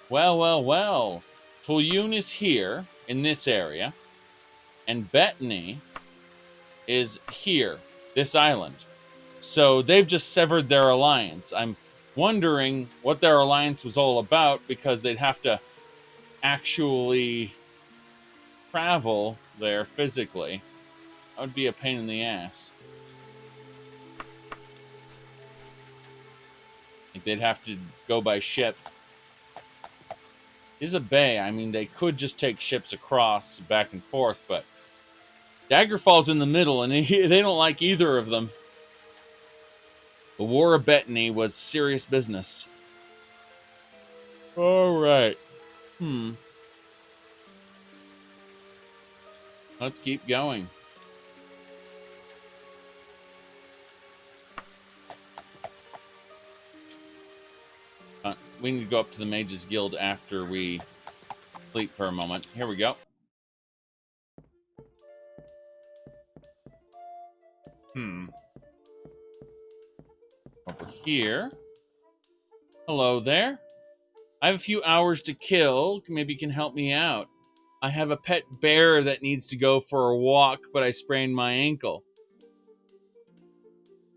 Speaker 1: Well. Huyun is here, in this area. And Bettany is here, this island. So they've just severed their alliance. I'm wondering what their alliance was all about, because they'd have to actually travel there physically. That would be a pain in the ass. Like they'd have to go by ship. This is a bay. I mean, they could just take ships across back and forth, but Daggerfall's in the middle, and they don't like either of them. The War of Bettany was serious business. All right. Let's keep going. We need to go up to the Mages Guild after we sleep for a moment. Here we go. Over here. Hello there. I have a few hours to kill. Maybe you can help me out. I have a pet bear that needs to go for a walk, but I sprained my ankle.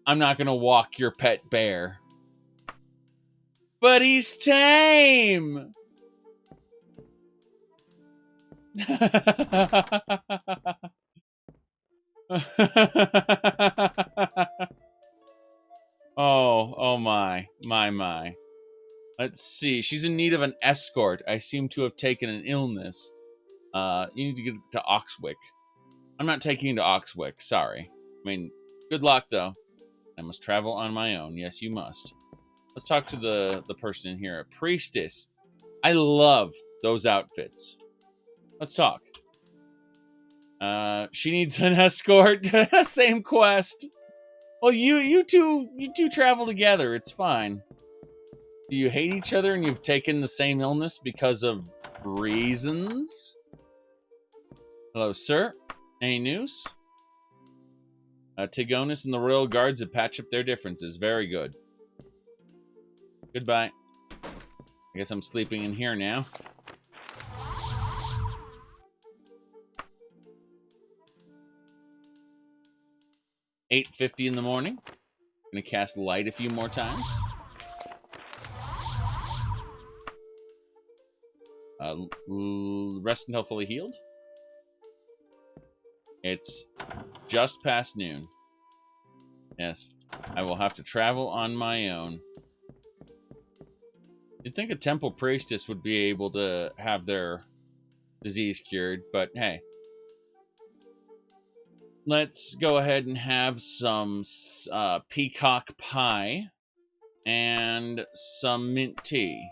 Speaker 1: I'm not going to walk your pet bear. But he's tame! Oh my. Let's see. She's in need of an escort. I seem to have taken an illness. You need to get to Oxwick. I'm not taking you to Oxwick. Sorry. I mean, good luck, though. I must travel on my own. Yes, you must. Let's talk to the person in here. A priestess. I love those outfits. Let's talk. She needs an escort. Same quest. Well, you two travel together. It's fine. Do you hate each other and you've taken the same illness because of reasons? Hello, sir. Any news? Tigonus and the Royal Guards have patched up their differences. Very good. Goodbye. I guess I'm sleeping in here now. $8:50 in the morning. Gonna cast light a few more times. Rest until fully healed. It's just past noon. Yes, I will have to travel on my own. You'd think a temple priestess would be able to have their disease cured, but hey. Let's go ahead and have some peacock pie and some mint tea.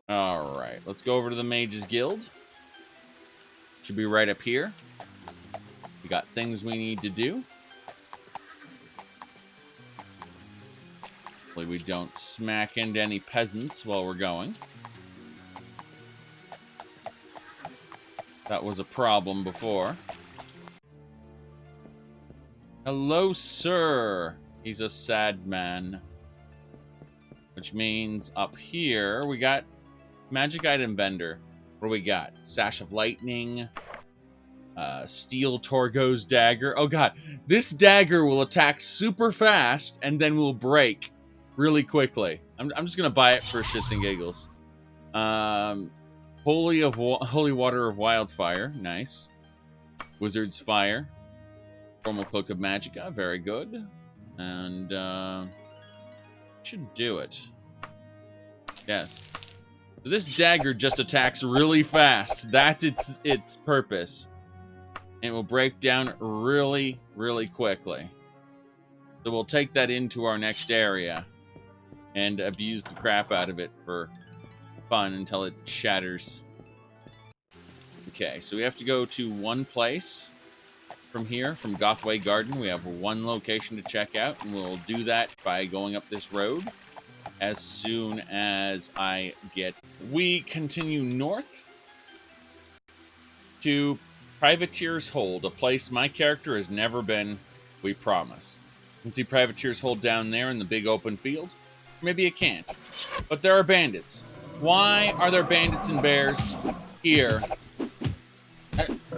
Speaker 1: All right, let's go over to the Mages Guild. Should be right up here. We got things we need to do. Hopefully we don't smack into any peasants while we're going. That was a problem before. Hello, sir. He's a sad man. Which means up here we got magic item vendor. What do we got? Sash of Lightning. Steel Torgo's dagger. Oh god, this dagger will attack super fast and then will break really quickly. I'm just gonna buy it for shits and giggles. Holy Water of Wildfire. Nice. Wizard's Fire. Formal Cloak of Magicka, very good. And, should do it. Yes. This dagger just attacks really fast. That's its purpose. It will break down really, really quickly. So we'll take that into our next area and abuse the crap out of it for fun until it shatters. Okay, so we have to go to one place from here, from Gothway Garden. We have one location to check out, and we'll do that by going up this road as soon as I get... We continue north to Privateer's Hold, a place my character has never been, we promise. You can see Privateer's Hold down there in the big open field. Maybe you can't. But there are bandits. Why are there bandits and bears here?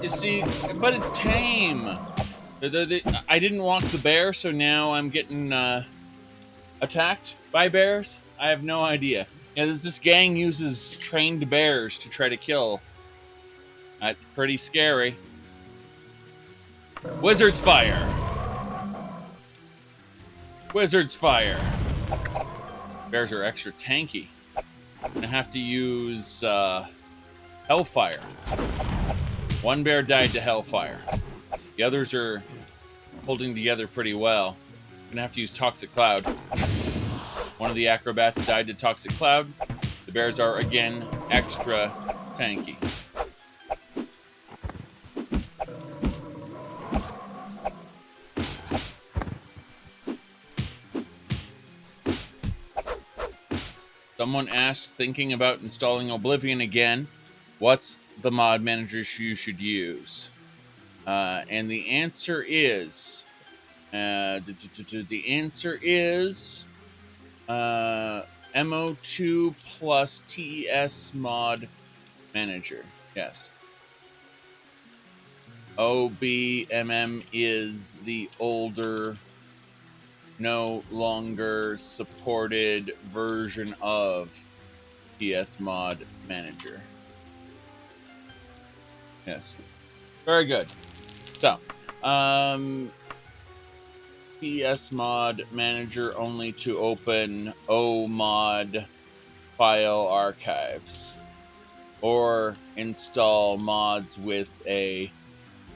Speaker 1: You see, but it's tame. I didn't walk the bear, so now I'm getting attacked by bears? I have no idea. Yeah, this gang uses trained bears to try to kill. That's pretty scary. Wizard's Fire! Wizard's Fire! Bears are extra tanky. I'm gonna have to use Hellfire. One bear died to Hellfire. The others are holding together pretty well. I'm gonna have to use Toxic Cloud. One of the acrobats died to Toxic Cloud. The bears are, again, extra tanky. Someone asked, thinking about installing Oblivion again, what's the mod manager you should use? And the answer is... MO2 plus TES mod manager. Yes. OBMM is the older, no longer supported version of TS mod manager. Yes. Very good. So, PS mod manager only to open OMod file archives or install mods with a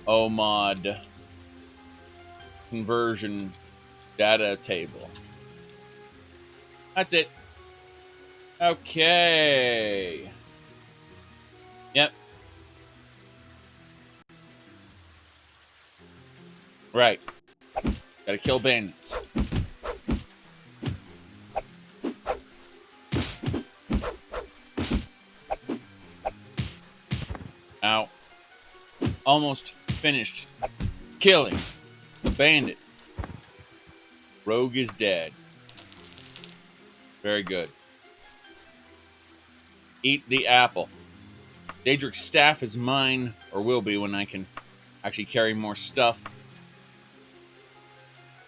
Speaker 1: OMod conversion data table. That's it. Okay. Yep. Right. Gotta kill bandits. Ow. Almost finished killing the bandit. Rogue is dead. Very good. Eat the apple. Daedric's staff is mine, or will be when I can actually carry more stuff.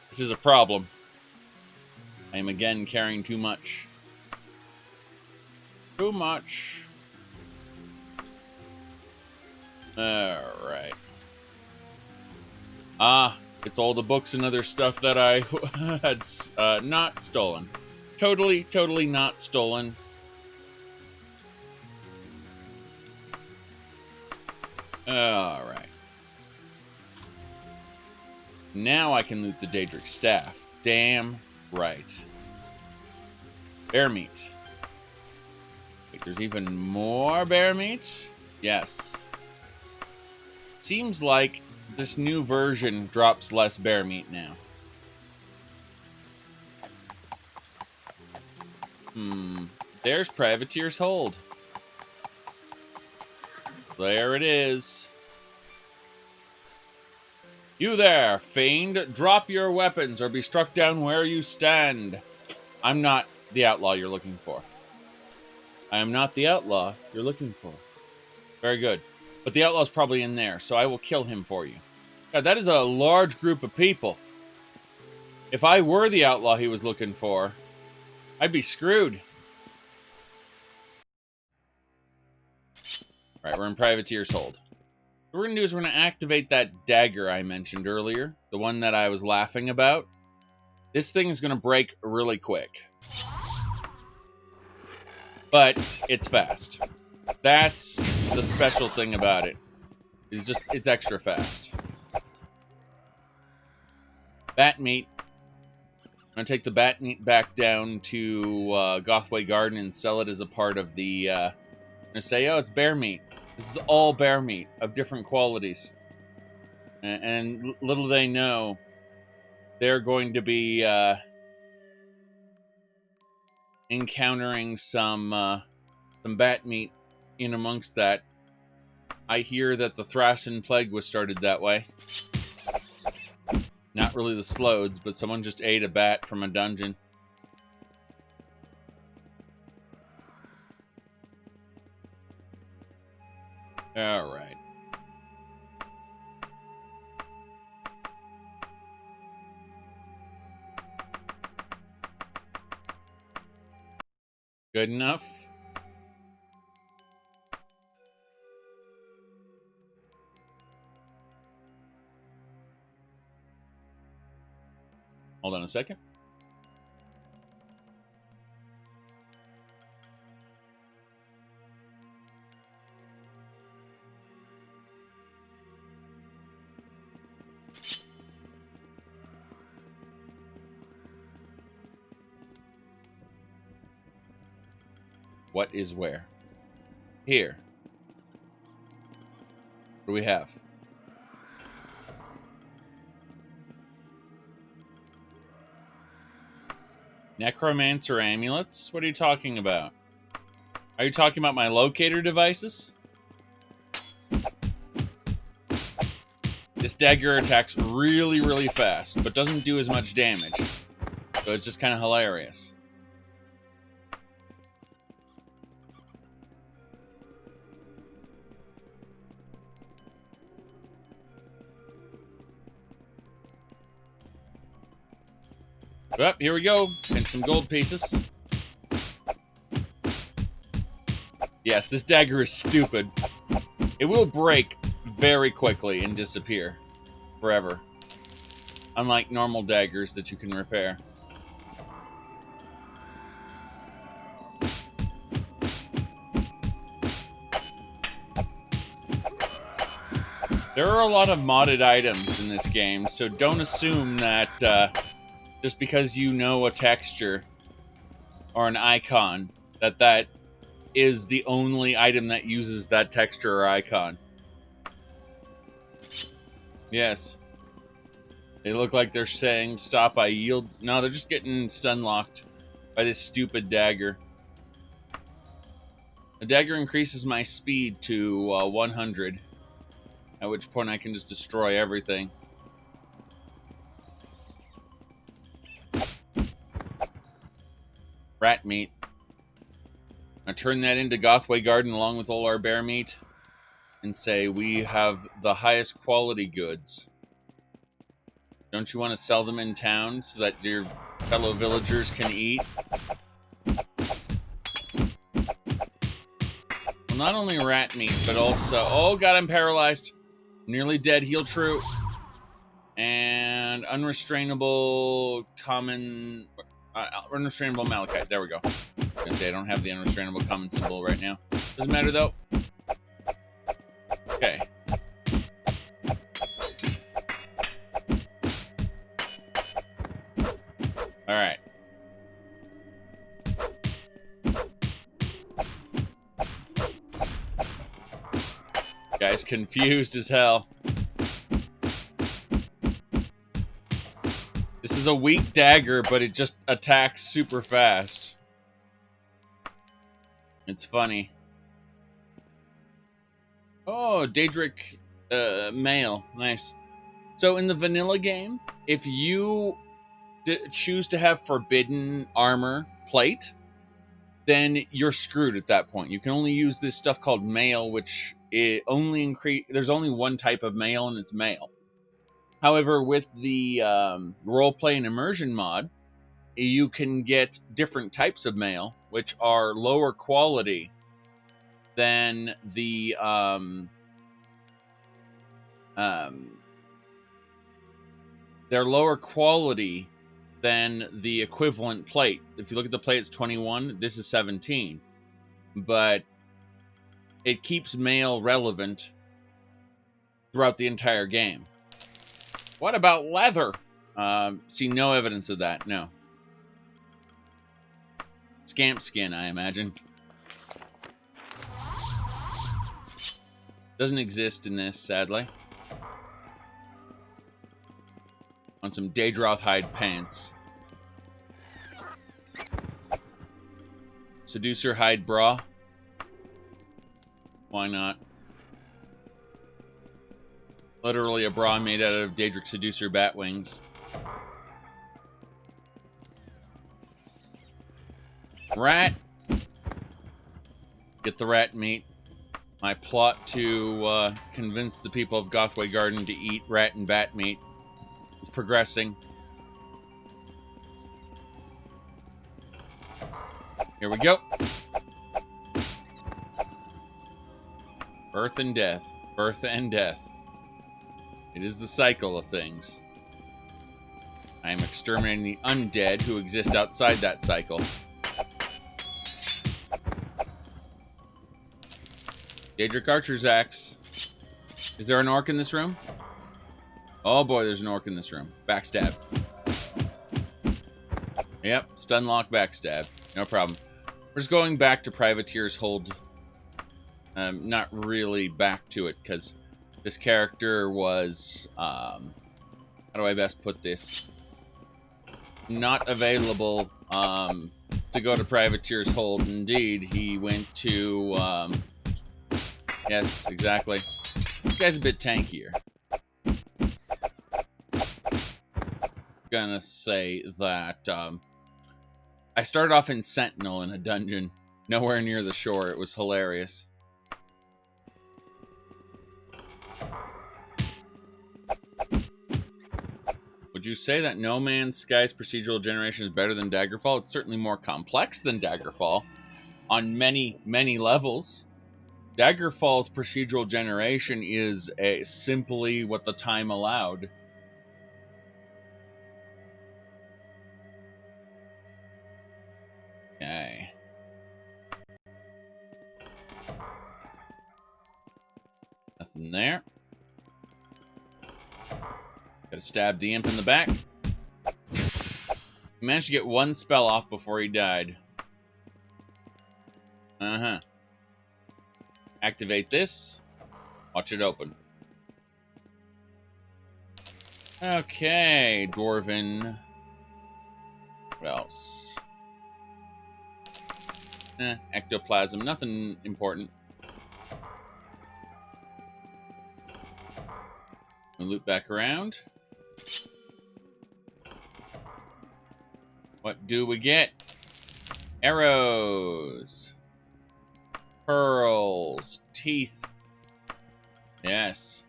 Speaker 1: This is a problem. I am again carrying too much. Too much. Alright. Ah, it's all the books and other stuff that I had not stolen. Totally not stolen. Alright. Now I can loot the Daedric staff. Damn right. Bear meat. Wait, there's even more bear meat? Yes. Seems like this new version drops less bear meat now. There's Privateer's Hold. There it is. You there, fiend, drop your weapons or be struck down where you stand. I'm not the outlaw you're looking for. I am not the outlaw you're looking for. Very good. But the outlaw's probably in there, so I will kill him for you. God, that is a large group of people. If I were the outlaw he was looking for, I'd be screwed. Right, we're in Privateer's Hold. What we're going to do is we're going to activate that dagger I mentioned earlier. The one that I was laughing about. This thing is going to break really quick. But it's fast. That's the special thing about it. It's extra fast. Bat meat. I'm going to take the bat meat back down to Gothway Garden and sell it as a part of the... I'm going to say, oh, it's bear meat. This is all bear meat of different qualities. And little they know, they're going to be encountering some bat meat in amongst that. I hear that the Thracian plague was started that way. Not really the Slodes, but someone just ate a bat from a dungeon. All right. Good enough. Hold on a second. What is where? Here. What do we have? Necromancer amulets? What are you talking about? Are you talking about my locator devices? This dagger attacks really, really fast, but doesn't do as much damage. So it's just kind of hilarious. Well, here we go. And some gold pieces. Yes, this dagger is stupid. It will break very quickly and disappear forever. Unlike normal daggers that you can repair. There are a lot of modded items in this game, so don't assume that just because you know a texture or an icon, that is the only item that uses that texture or icon. Yes. They look like they're saying, stop, I yield. No, they're just getting stun-locked by this stupid dagger. The dagger increases my speed to 100, at which point I can just destroy everything. Rat meat. I turn that into Gothway Garden along with all our bear meat and say we have the highest quality goods. Don't you want to sell them in town so that your fellow villagers can eat? Well, not only rat meat, but also... Oh, God, I'm paralyzed. Nearly dead, heal true. And unrestrainable common... unrestrainable malachite. There we go. I was gonna say I don't have the unrestrainable common symbol right now. Doesn't matter though. Okay. All right. Guy's confused as hell. This is a weak dagger, but it just attacks super fast. It's funny. Oh, Daedric mail. Nice. So in the vanilla game, if you choose to have forbidden armor plate, then you're screwed at that point. You can only use this stuff called mail, which it only there's only one type of mail, and it's mail. However, with the roleplay and immersion mod, you can get different types of mail, which are lower quality than the they're lower quality than the equivalent plate. If you look at the plate, it's 21. This is 17, but it keeps mail relevant throughout the entire game. What about leather? See no evidence of that, no. Scamp skin, I imagine. Doesn't exist in this, sadly. On some Daedroth hide pants. Seducer hide bra. Why not? Literally a bra made out of Daedric Seducer bat wings. Rat. Get the rat meat. My plot to convince the people of Gothway Garden to eat rat and bat meat is progressing. Here we go. Birth and death. Birth and death. It is the cycle of things. I am exterminating the undead who exist outside that cycle. Daedric Archer's Axe. Is there an orc in this room? Oh boy, there's an orc in this room. Backstab. Yep, stun lock backstab. No problem. We're just going back to Privateer's Hold. Not really back to it, because this character was, how do I best put this? Not available to go to Privateer's Hold. Indeed, he went to, yes, exactly. This guy's a bit tankier. Gonna say that, I started off in Sentinel in a dungeon, nowhere near the shore. It was hilarious. Would you say that No Man's Sky's procedural generation is better than Daggerfall? It's certainly more complex than Daggerfall on many, many levels. Daggerfall's procedural generation is simply what the time allowed. Okay. Nothing there. Gotta stab the imp in the back. He managed to get one spell off before he died. Uh-huh. Activate this. Watch it open. Okay, Dwarven. What else? Ectoplasm. Nothing important. We'll loop back around. What do we get? Arrows. Pearls. Teeth. Yes.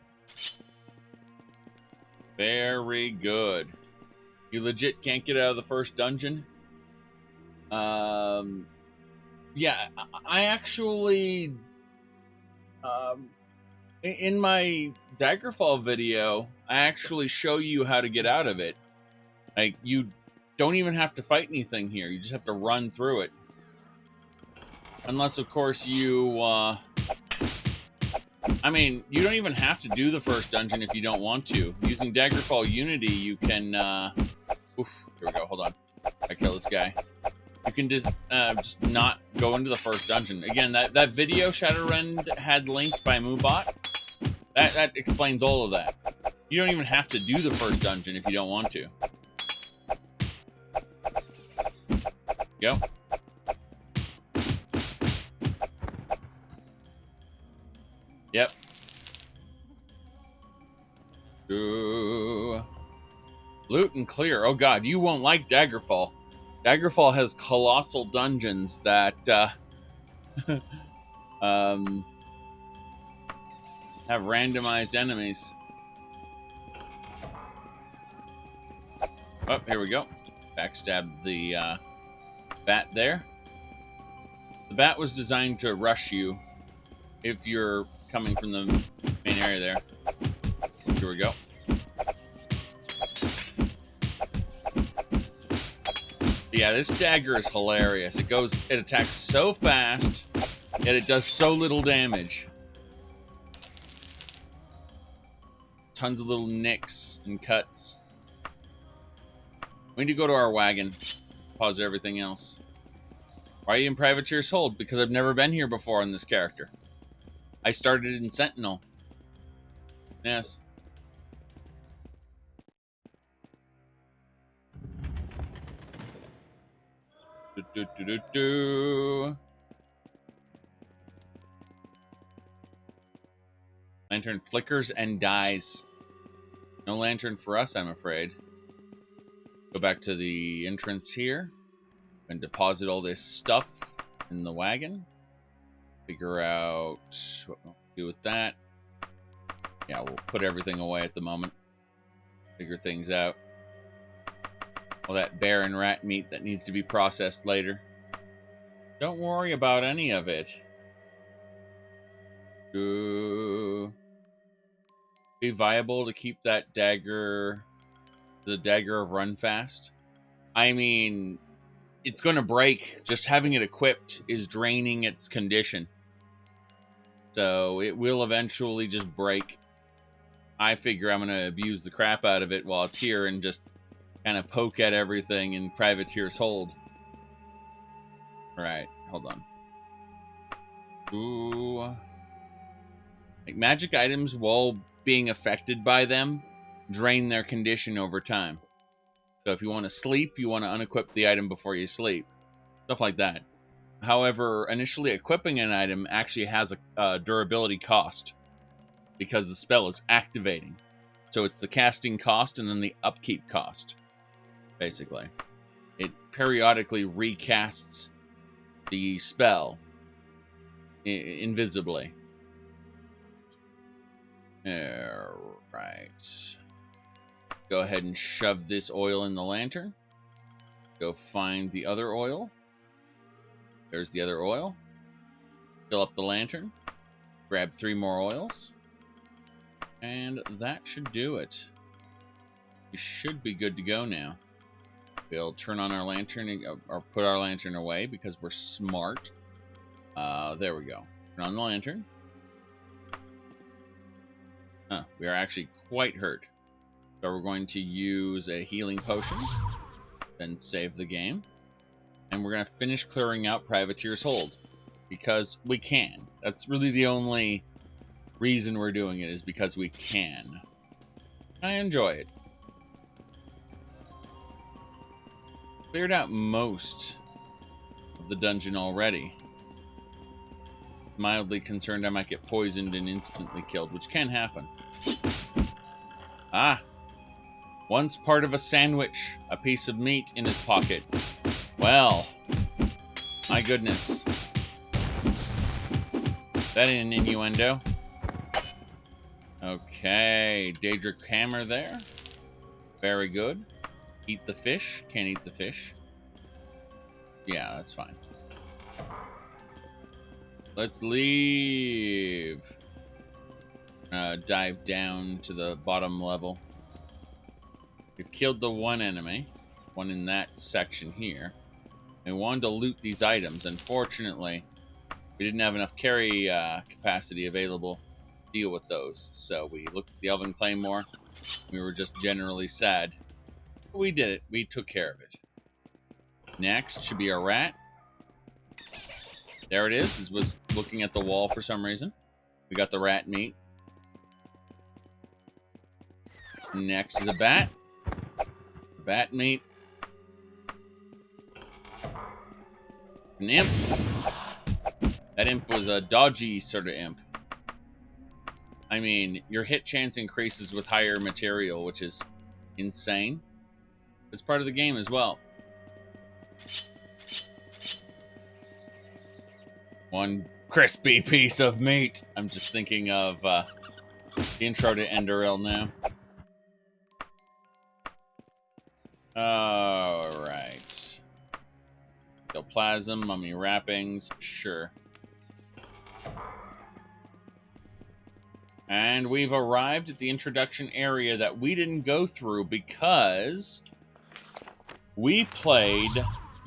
Speaker 1: Very good. You legit can't get out of the first dungeon? Yeah, I actually... in my Daggerfall video, I actually show you how to get out of it. Like, you don't even have to fight anything here. You just have to run through it. Unless, of course, you, I mean, you don't even have to do the first dungeon if you don't want to. Using Daggerfall Unity, you can, oof, here we go, hold on. I kill this guy. You can just not go into the first dungeon. Again, that video Shadowrend had linked by Moobot, that explains all of that. You don't even have to do the first dungeon if you don't want to. Go. Yep. Ooh. Loot and clear. Oh god, you won't like Daggerfall. Daggerfall has colossal dungeons that have randomized enemies. Oh, here we go. Backstab the bat there. The bat was designed to rush you if you're coming from the main area there. Here we go. Yeah, this dagger is hilarious. It attacks so fast, yet it does so little damage. Tons of little nicks and cuts. We need to go to our wagon. Pause everything else. Why are you in Privateer's Hold? Because I've never been here before on this character. I started in Sentinel. Yes. Lantern flickers and dies. No lantern for us, I'm afraid. Go back to the entrance here and deposit all this stuff in the wagon. Figure out what we'll do with that. Yeah, we'll put everything away at the moment. Figure things out. All that bear and rat meat that needs to be processed later. Don't worry about any of it. Be viable to keep that dagger, the dagger of run fast. I mean, it's going to break. Just having it equipped is draining its condition. So it will eventually just break. I figure I'm going to abuse the crap out of it while it's here and just kind of poke at everything in Privateer's Hold. Alright, hold on. Ooh. Like, magic items, while being affected by them, drain their condition over time. So if you want to sleep, you want to unequip the item before you sleep. Stuff like that. However, initially equipping an item actually has a durability cost because the spell is activating. So it's the casting cost and then the upkeep cost, basically. It periodically recasts the spell invisibly. Alright. Go ahead and shove this oil in the lantern. Go find the other oil. There's the other oil. Fill up the lantern. Grab 3 more oils. And that should do it. We should be good to go now. We'll turn on our lantern, or put our lantern away because we're smart. There we go. Turn on the lantern. We are actually quite hurt. So we're going to use a healing potion. Then save the game. And we're going to finish clearing out Privateer's Hold. Because we can. That's really the only reason we're doing it, is because we can. I enjoy it. Cleared out most of the dungeon already. Mildly concerned I might get poisoned and instantly killed, which can happen. Ah! Once part of a sandwich, a piece of meat in his pocket. Well, my goodness. That an innuendo? Okay, Daedric hammer there. Very good. Eat the fish. Can't eat the fish. Yeah, that's fine. Let's leave. Dive down to the bottom level. We've killed the one enemy. One in that section here. And we wanted to loot these items. Unfortunately, we didn't have enough carry capacity available to deal with those. So we looked at the Elven Claymore. We were just generally sad. But we did it. We took care of it. Next should be our rat. There it is. It was looking at the wall for some reason. We got the rat meat. Next is a bat. Bat meat. An imp. That imp was a dodgy sort of imp. I mean, your hit chance increases with higher material, which is insane. It's part of the game as well. One crispy piece of meat. I'm just thinking of the intro to Enderil now. Alright. Ectoplasm, mummy wrappings, sure. And we've arrived at the introduction area that we didn't go through because we played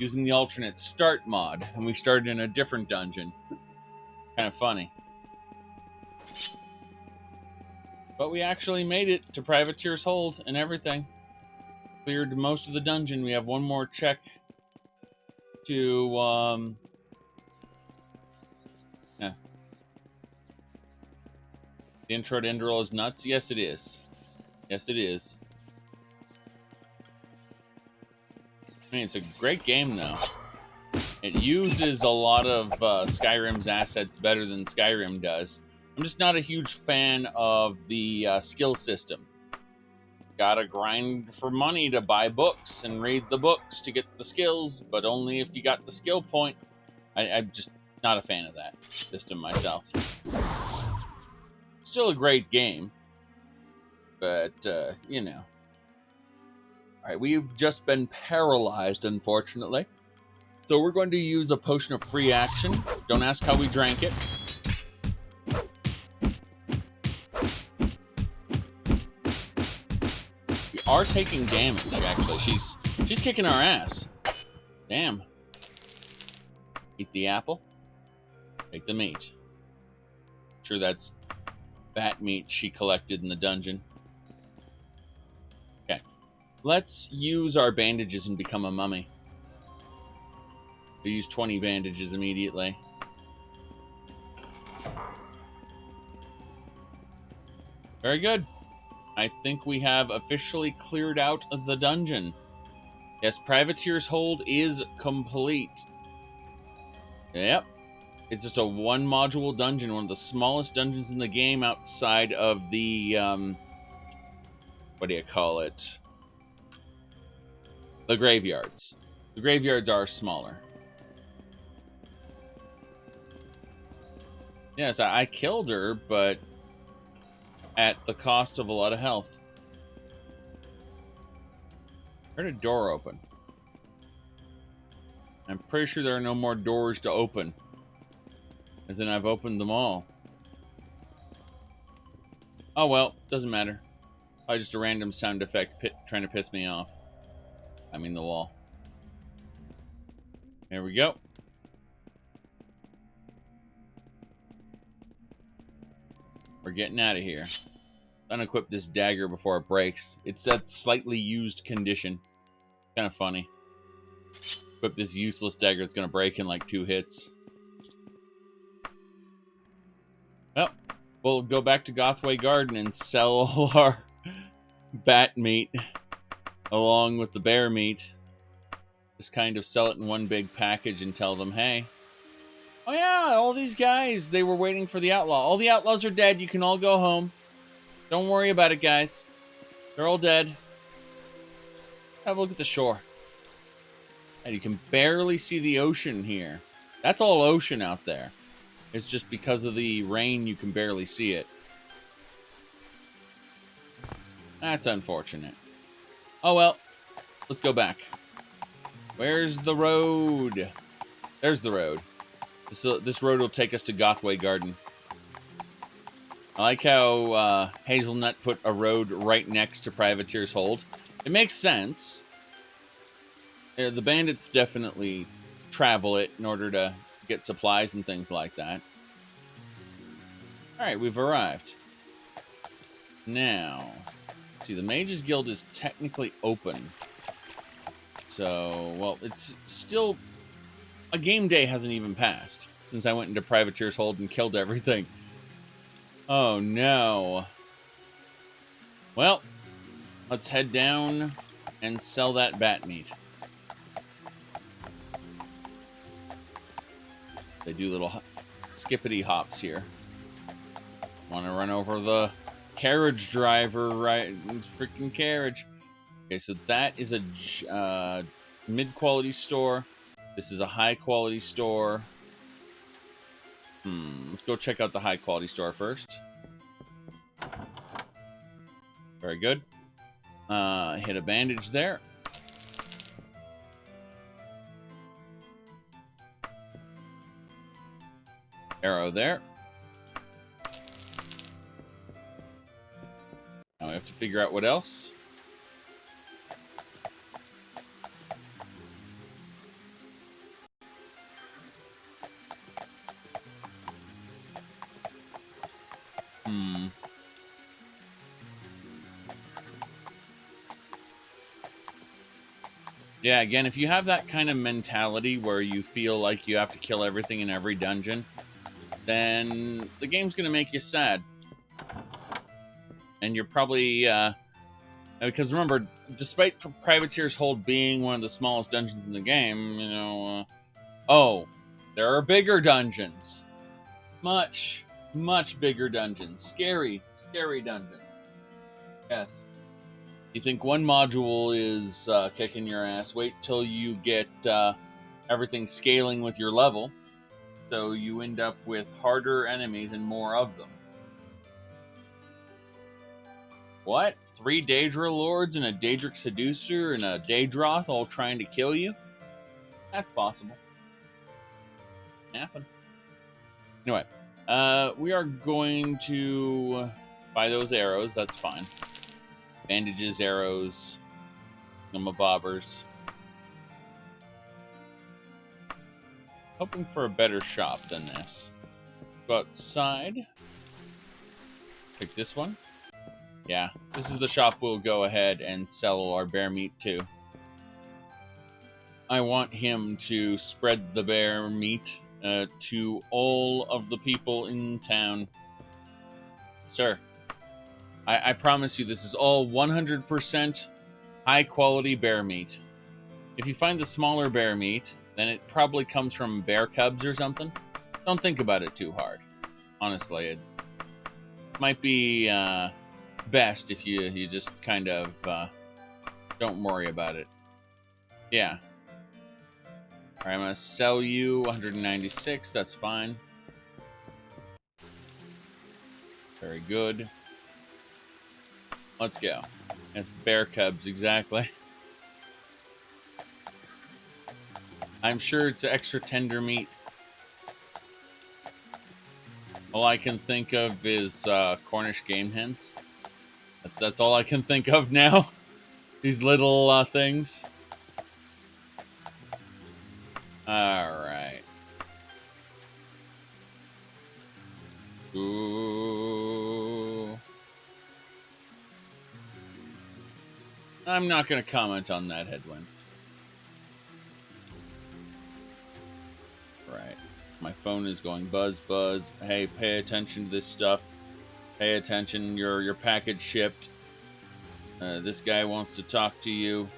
Speaker 1: using the alternate start mod, and we started in a different dungeon. Kind of funny. But we actually made it to Privateer's Hold and everything. Cleared most of the dungeon. We have one more check to, The intro to Enderall is nuts? Yes, it is. Yes, it is. I mean, it's a great game, though. It uses a lot of Skyrim's assets better than Skyrim does. I'm just not a huge fan of the skill system. Gotta grind for money to buy books and read the books to get the skills, but only if you got the skill point. I'm just not a fan of that system myself. Still a great game, but, you know. Alright, we've just been paralyzed, unfortunately. So we're going to use a potion of free action. Don't ask how we drank it. We are taking damage, actually. She's kicking our ass. Damn. Eat the apple. Take the meat. Sure, that's bat meat she collected in the dungeon. Okay. Let's use our bandages and become a mummy. We use 20 bandages immediately. Very good. I think we have officially cleared out of the dungeon. Yes, Privateer's Hold is complete. Yep. It's just a one-module dungeon, one of the smallest dungeons in the game outside of the, what do you call it? The graveyards. The graveyards are smaller. Yes, I killed her, but at the cost of a lot of health. Heard a door open. I'm pretty sure there are no more doors to open. As in, I've opened them all. Oh well, doesn't matter. Probably just a random sound effect trying to piss me off. I mean the wall. There we go. We're getting out of here. Unequip this dagger before it breaks. It's at slightly used condition. Kind of funny. Equip this useless dagger that's going to break in like 2 hits. Well, we'll go back to Gothway Garden and sell all our bat meat along with the bear meat. Just kind of sell it in one big package and tell them, hey, oh yeah, all these guys, they were waiting for the outlaw. All the outlaws are dead. You can all go home. Don't worry about it, guys. They're all dead. Have a look at the shore. And you can barely see the ocean here. That's all ocean out there. It's just because of the rain you can barely see it. That's unfortunate. Oh well. Let's go back. Where's the road? There's the road. This road will take us to Gothway Garden. I like how Hazelnut put a road right next to Privateer's Hold. It makes sense. The bandits definitely travel it in order to get supplies and things like that. Alright, we've arrived. Now, let's see, the Mages Guild is technically open. So, well, it's still... A game day hasn't even passed since I went into Privateer's Hold and killed everything. Oh, no. Well, let's head down and sell that bat meat. They do little skippity hops here. Want to run over the carriage driver, right? Freaking carriage. Okay, so that is a mid-quality store. This is a high-quality store. Let's go check out the high-quality store first. Very good. Hit a bandage there. Arrow there. Now we have to figure out what else. Yeah, again, if you have that kind of mentality where you feel like you have to kill everything in every dungeon, then the game's going to make you sad. And you're probably because remember, despite Privateer's Hold being one of the smallest dungeons in the game, you know, oh, there are bigger dungeons. Much bigger dungeons. Scary dungeons. Yes. You think one module is kicking your ass, wait till you get everything scaling with your level, so you end up with harder enemies and more of them. What? 3 Daedra Lords and a Daedric Seducer and a Daedroth all trying to kill you? That's possible. Happen. Anyway, we are going to buy those arrows. That's fine. Bandages, arrows, bobbers. Hoping for a better shop than this. Go outside. Pick this one. Yeah, this is the shop we'll go ahead and sell our bear meat to. I want him to spread the bear meat to all of the people in town. Sir, I promise you this is all 100% high-quality bear meat. If you find the smaller bear meat, then it probably comes from bear cubs or something. Don't think about it too hard. Honestly, it might be best if you just kind of don't worry about it. Yeah. All right, I'm gonna sell you 196. That's fine. Very good. Let's go. It's bear cubs, exactly. I'm sure it's extra tender meat. All I can think of is Cornish game hens. That's all I can think of now. These little things. Alright. Ooh. I'm not going to comment on that headwind. Right. My phone is going buzz, buzz. Hey, pay attention to this stuff. Pay attention. Your package shipped. This guy wants to talk to you.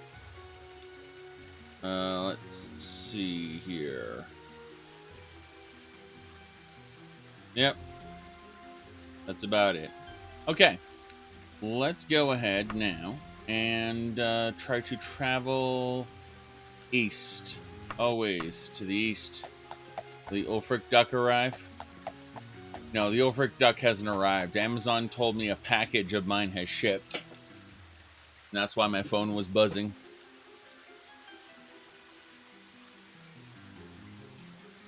Speaker 1: Let's see here. Yep. That's about it. Okay. Let's go ahead now and try to travel east. Always to the east. The Ulfric Duck arrive? No, the Ulfric Duck hasn't arrived. Amazon told me a package of mine has shipped. And that's why my phone was buzzing.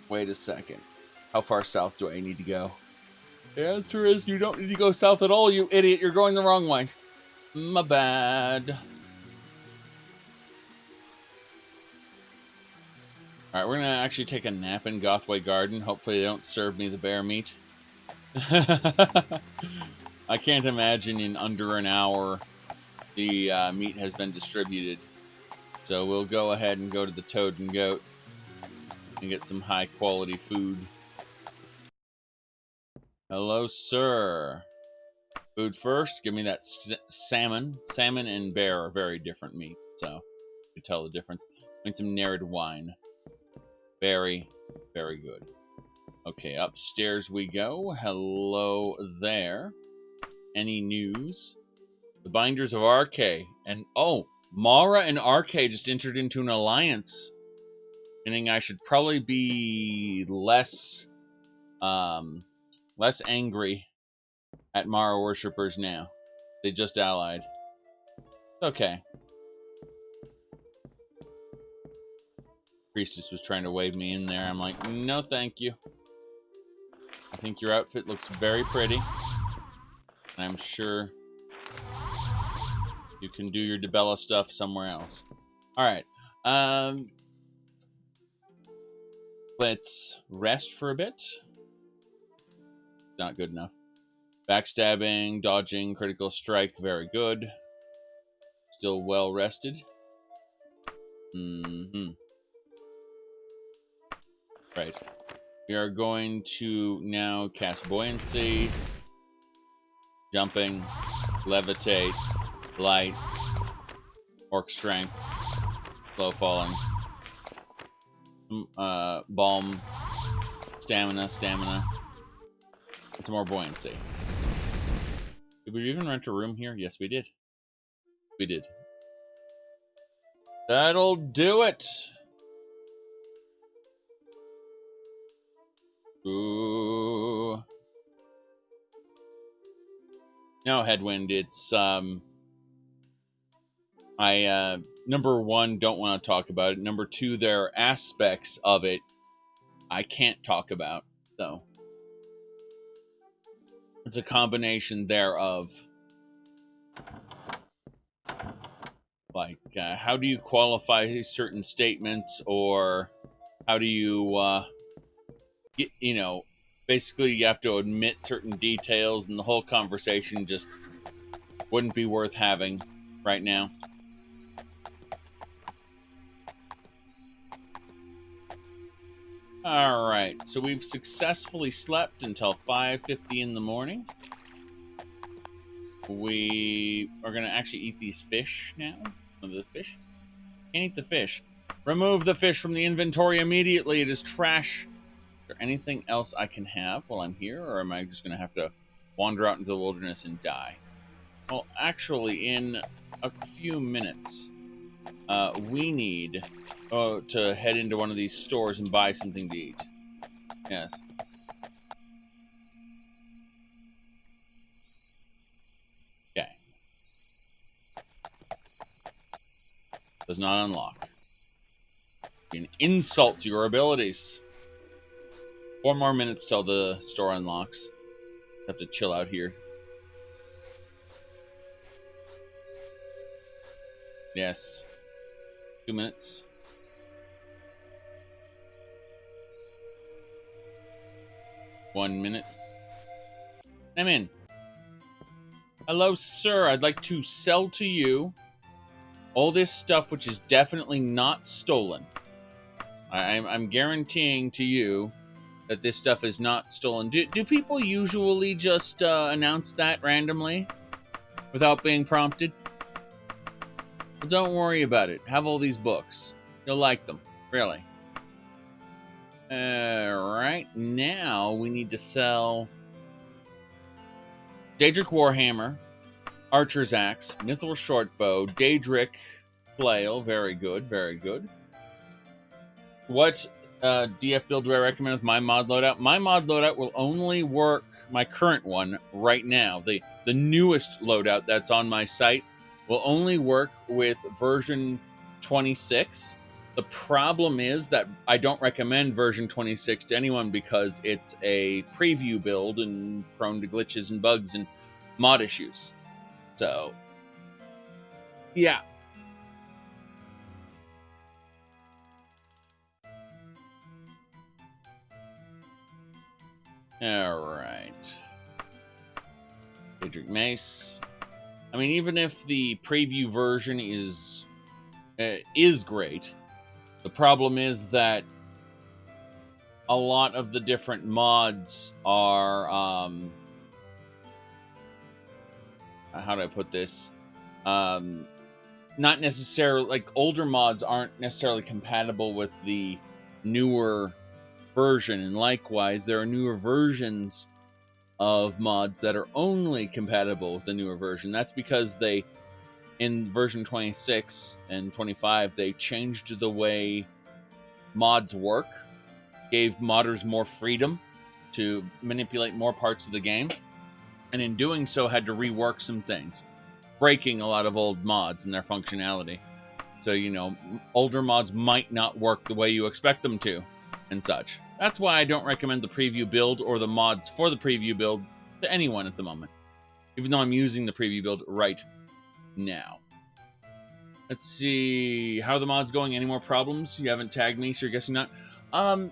Speaker 1: Wait a second. How far south do I need to go? The answer is you don't need to go south at all, you idiot. You're going the wrong way. My bad. Alright, we're going to actually take a nap in Gothway Garden. Hopefully they don't serve me the bear meat. I can't imagine in under an hour the meat has been distributed. So we'll go ahead and go to the Toad and Goat and get some high quality food. Hello, sir. Food first. Give me that salmon. Salmon and bear are very different meat, so you can tell the difference. I need some narrowed wine. Very, very good. Okay, upstairs we go. Hello there. Any news? The Binders of RK. And, oh, Mara and RK just entered into an alliance. Meaning I should probably be less angry at Mara worshippers now. They just allied. Okay. Priestess was trying to wave me in there. I'm like, no thank you. I think your outfit looks very pretty. And I'm sure you can do your Debella stuff somewhere else. Alright. Let's rest for a bit. Not good enough. Backstabbing, dodging, critical strike, very good. Still well rested. Right. We are going to now cast Buoyancy. Jumping, levitate, light, orc strength, slow falling, balm, stamina, and some more buoyancy. Did we even rent a room here? Yes, we did. We did. That'll do it. Ooh. No, Headwind, it's, number one, don't want to talk about it. Number two, there are aspects of it I can't talk about, so. It's a combination thereof. Like, how do you qualify certain statements, or how do you, you know, basically you have to admit certain details, and the whole conversation just wouldn't be worth having right now. Alright, so we've successfully slept until 5:50 in the morning. We are going to actually eat these fish now. The fish? Can't eat the fish. Remove the fish from the inventory immediately. It is trash. Is there anything else I can have while I'm here, or am I just going to have to wander out into the wilderness and die? Well, actually, in a few minutes, we need to head into one of these stores and buy something to eat. Yes. Okay. Does not unlock. An insult to your abilities. 4 more minutes till the store unlocks. Have to chill out here. Yes. 2 minutes. One minute. I'm in. Hello, sir. I'd like to sell to you all this stuff which is definitely not stolen. I'm guaranteeing to you that this stuff is not stolen. Do people usually just announce that randomly without being prompted? Well, don't worry about it. Have all these books. You'll like them. Really. Alright. Now we need to sell Daedric Warhammer, Archer's Axe, Mithril Shortbow, Daedric Flail. Very good, very good. What DF build do I recommend with my mod loadout? My mod loadout will only work, my current one right now, the newest loadout that's on my site, will only work with version 26. The problem is that I don't recommend version 26 to anyone because it's a preview build and prone to glitches and bugs and mod issues. So, yeah. Alright. Daedric Mace. I mean, even if the preview version is great, the problem is that a lot of the different mods are, how do I put this? Not necessarily, like, older mods aren't necessarily compatible with the newer version, and likewise, there are newer versions of mods that are only compatible with the newer version. That's because they, in version 26 and 25, they changed the way mods work, gave modders more freedom to manipulate more parts of the game, and in doing so had to rework some things, breaking a lot of old mods and their functionality. So, you know, older mods might not work the way you expect them to, and such. That's why I don't recommend the preview build or the mods for the preview build to anyone at the moment, even though I'm using the preview build right now. Let's see. How are the mods going? Any more problems? You haven't tagged me, so you're guessing not. I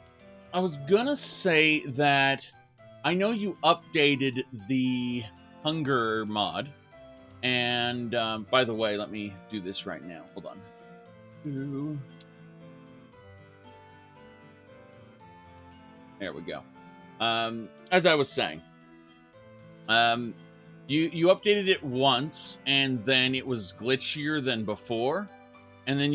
Speaker 1: was gonna say that I know you updated the hunger mod, and by the way, let me do this right now. Hold on. There we go. As I was saying, You updated it once, and then it was glitchier than before, and then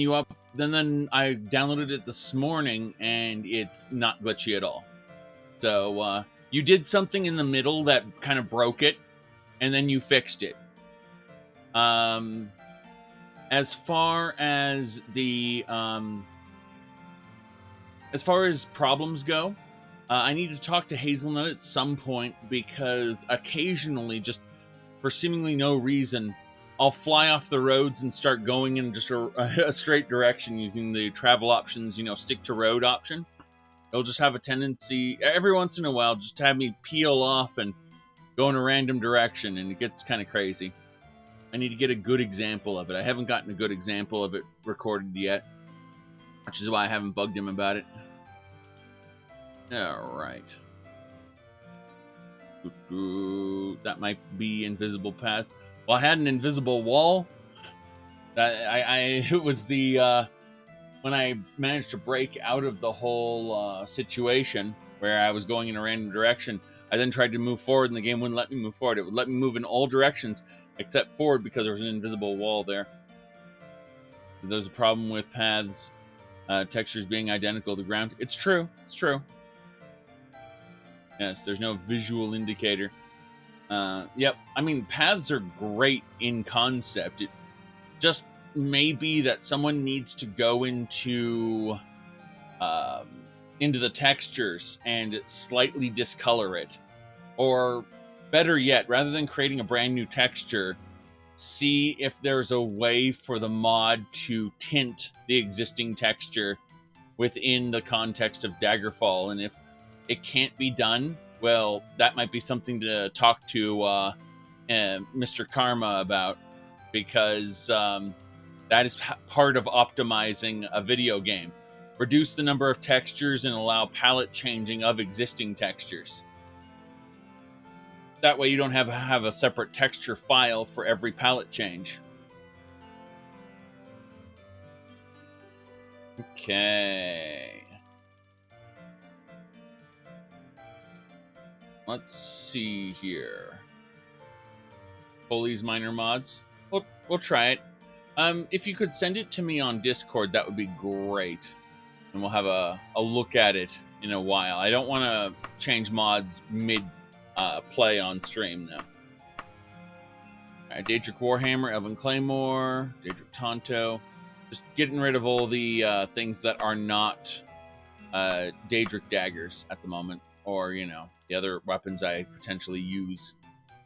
Speaker 1: then I downloaded it this morning, and it's not glitchy at all. So you did something in the middle that kind of broke it, and then you fixed it. As far as problems go, I need to talk to Hazelnut at some point, because occasionally, just for seemingly no reason, I'll fly off the roads and start going in just a straight direction using the travel options, stick to road option. It'll just have a tendency every once in a while just to have me peel off and go in a random direction, and it gets kind of crazy. I need to get a good example of it. I haven't gotten a good example of it recorded yet, which is why I haven't bugged him about it. All right. That might be invisible paths. Well, I had an invisible wall. It was the when I managed to break out of the whole situation where I was going in a random direction. I then tried to move forward, and the game wouldn't let me move forward. It would let me move in all directions except forward because there was an invisible wall there. There's a problem with paths, textures being identical to the ground. It's true. It's true. Yes, there's no visual indicator. Yep. I mean, paths are great in concept. It just may be that someone needs to go into the textures and slightly discolor it. Or better yet, rather than creating a brand new texture, see if there's a way for the mod to tint the existing texture within the context of Daggerfall. And if it can't be done, well, that might be something to talk to Mr. Karma about, because that is part of optimizing a video game. Reduce the number of textures and allow palette changing of existing textures. That way you don't have a separate texture file for every palette change. Okay. Let's see here. Foley's minor mods. We'll try it. If you could send it to me on Discord, that would be great. And we'll have a look at it in a while. I don't want to change mods mid play on stream now. Alright, Daedric Warhammer, Elven Claymore, Daedric Tonto. Just getting rid of all the things that are not Daedric daggers at the moment. Or, the other weapons I potentially use.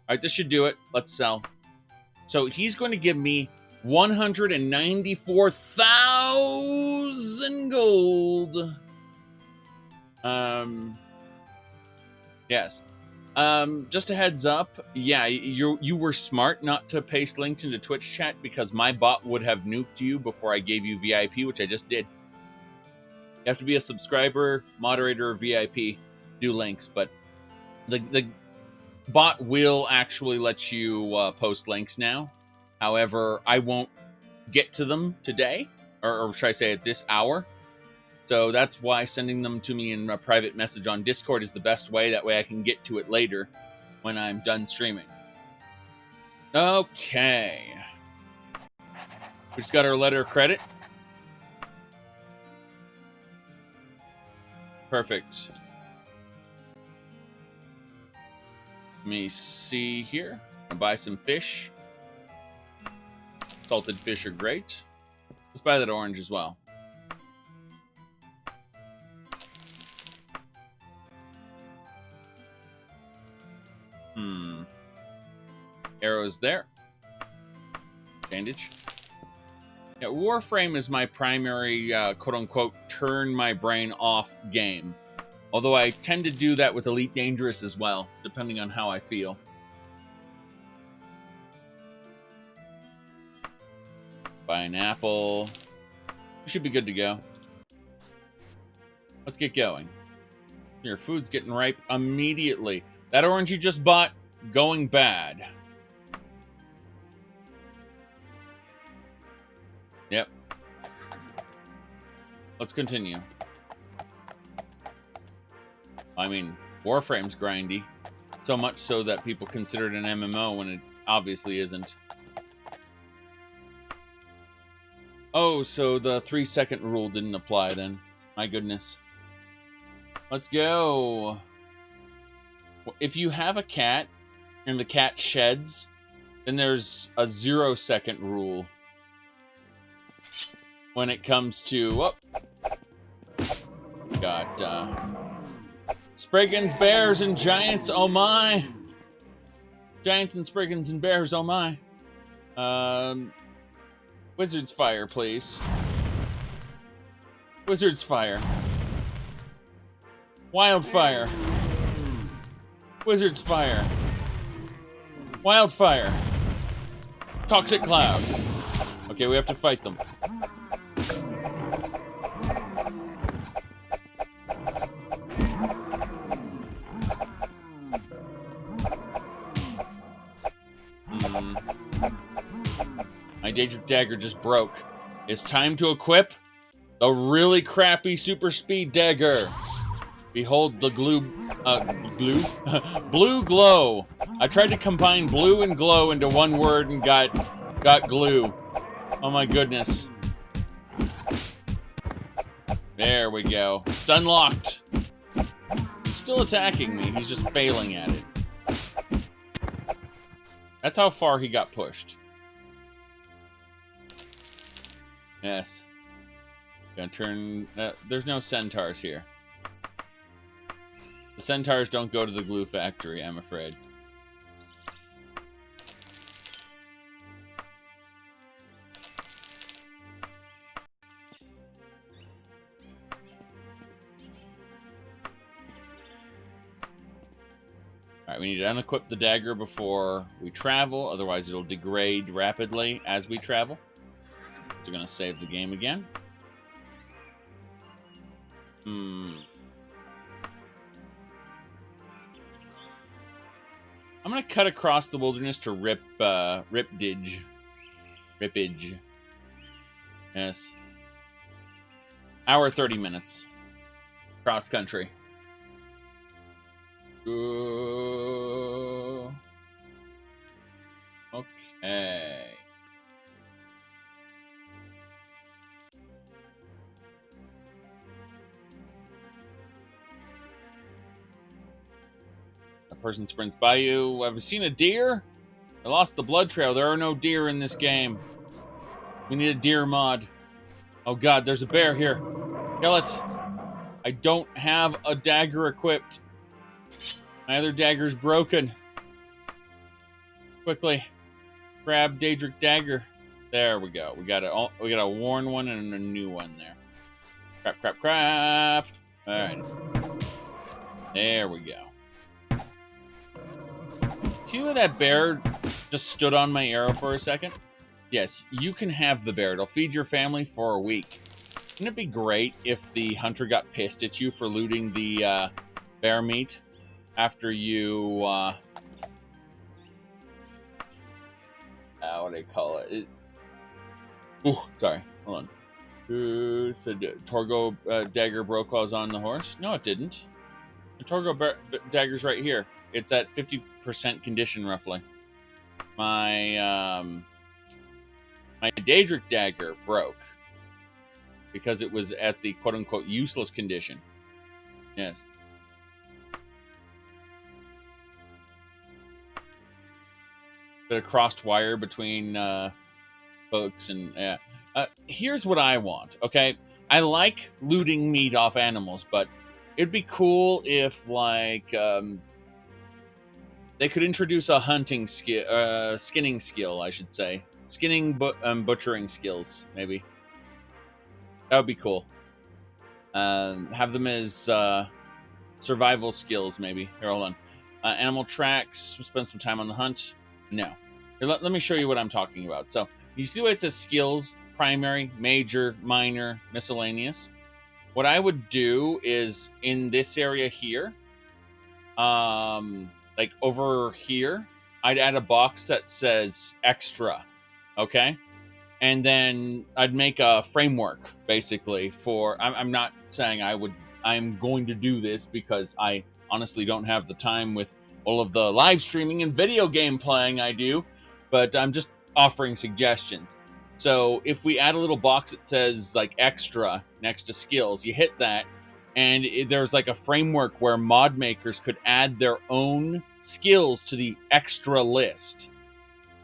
Speaker 1: Alright, this should do it. Let's sell. So he's going to give me 194,000 gold. Yes. Just a heads up. Yeah, you were smart not to paste links into Twitch chat, because my bot would have nuked you before I gave you VIP, which I just did. You have to be a subscriber, moderator, or VIP. Do links, but the bot will actually let you post links now. However, I won't get to them today, or should I say at this hour. So that's why sending them to me in a private message on Discord is the best way. That way I can get to it later when I'm done streaming. Okay. We just got our letter of credit. Perfect. Let me see here. I'll buy some fish. Salted fish are great. Let's buy that orange as well. Arrows there. Bandage. Yeah, Warframe is my primary, quote-unquote, turn my brain off game. Although I tend to do that with Elite Dangerous as well, depending on how I feel. Buy an apple. We should be good to go. Let's get going. Your food's getting ripe immediately. That orange you just bought, going bad. Yep. Let's continue. I mean, Warframe's grindy. So much so that people consider it an MMO when it obviously isn't. Oh, so the 3-second rule didn't apply then. My goodness. Let's go. If you have a cat and the cat sheds, then there's a 0-second rule when it comes to... Oh, got Spriggans, bears, and giants, oh my. Giants and Spriggans and bears, oh my. Wizard's fire, please. Wizard's fire. Wildfire. Wizard's fire. Wildfire. Toxic cloud. Okay, we have to fight them. My Daedric dagger just broke. It's time to equip the really crappy super speed dagger. Behold the blue glow. I tried to combine blue and glow into one word and got glue. Oh my goodness. There we go. Stun locked. He's still attacking me. He's just failing at it. That's how far he got pushed. Yes. Gonna turn... there's no centaurs here. The centaurs don't go to the glue factory, I'm afraid. Alright, we need to unequip the dagger before we travel, otherwise it'll degrade rapidly as we travel. So we're gonna save the game again. I'm gonna cut across the wilderness to Ripage. Yes. Hour 30 minutes. Cross country. Okay. A person sprints by you. Have you seen a deer? I lost the blood trail. There are no deer in this game. We need a deer mod. Oh god, there's a bear here. Kill it. I don't have a dagger equipped. My other dagger's broken. Quickly. Grab Daedric dagger. There we go. We got a worn one and a new one there. Crap, crap, crap. Alright. There we go. See where that bear just stood on my arrow for a second? Yes, you can have the bear. It'll feed your family for a week. Wouldn't it be great if the hunter got pissed at you for looting the bear meat after you, what do they call it? Ooh, sorry. Hold on. Who said Torgo dagger broke while I was on the horse? No, it didn't. The Torgo dagger's right here. It's at 50% condition, roughly. My my Daedric dagger broke because it was at the quote-unquote useless condition. Yes. Bit of crossed wire between folks and yeah. Here's what I want. Okay, I like looting meat off animals, but it'd be cool if like they could introduce a hunting skill, skinning skill, I should say. Skinning, butchering skills, maybe. That would be cool. Have them as survival skills, maybe. Here, hold on. Animal tracks. Spend some time on the hunt. No. Here, let me show you what I'm talking about. So, you see the way it says skills? Primary, major, minor, miscellaneous. What I would do is, in this area here, like over here, I'd add a box that says extra, okay? And then I'd make a framework, basically, for... I'm not saying I'm going to do this because I honestly don't have the time with all of the live streaming and video game playing I do, but I'm just offering suggestions. So if we add a little box that says like extra next to skills, you hit that, and there's like a framework where mod makers could add their own skills to the extra list.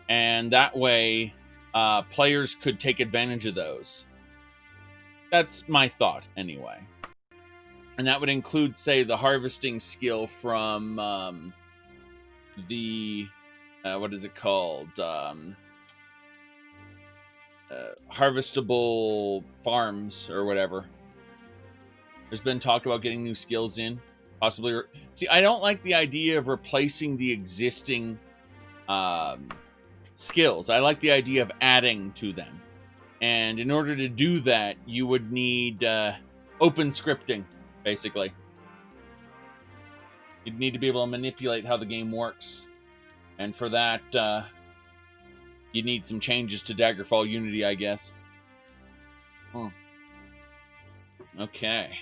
Speaker 1: And that way, players could take advantage of those. That's my thought, anyway. And that would include, say, the harvesting skill from what is it called? Harvestable farms or whatever. There's been talk about getting new skills in. Possibly. See, I don't like the idea of replacing the existing skills. I like the idea of adding to them. And in order to do that, you would need open scripting, basically. You'd need to be able to manipulate how the game works. And for that, you need some changes to Daggerfall Unity, I guess. Okay.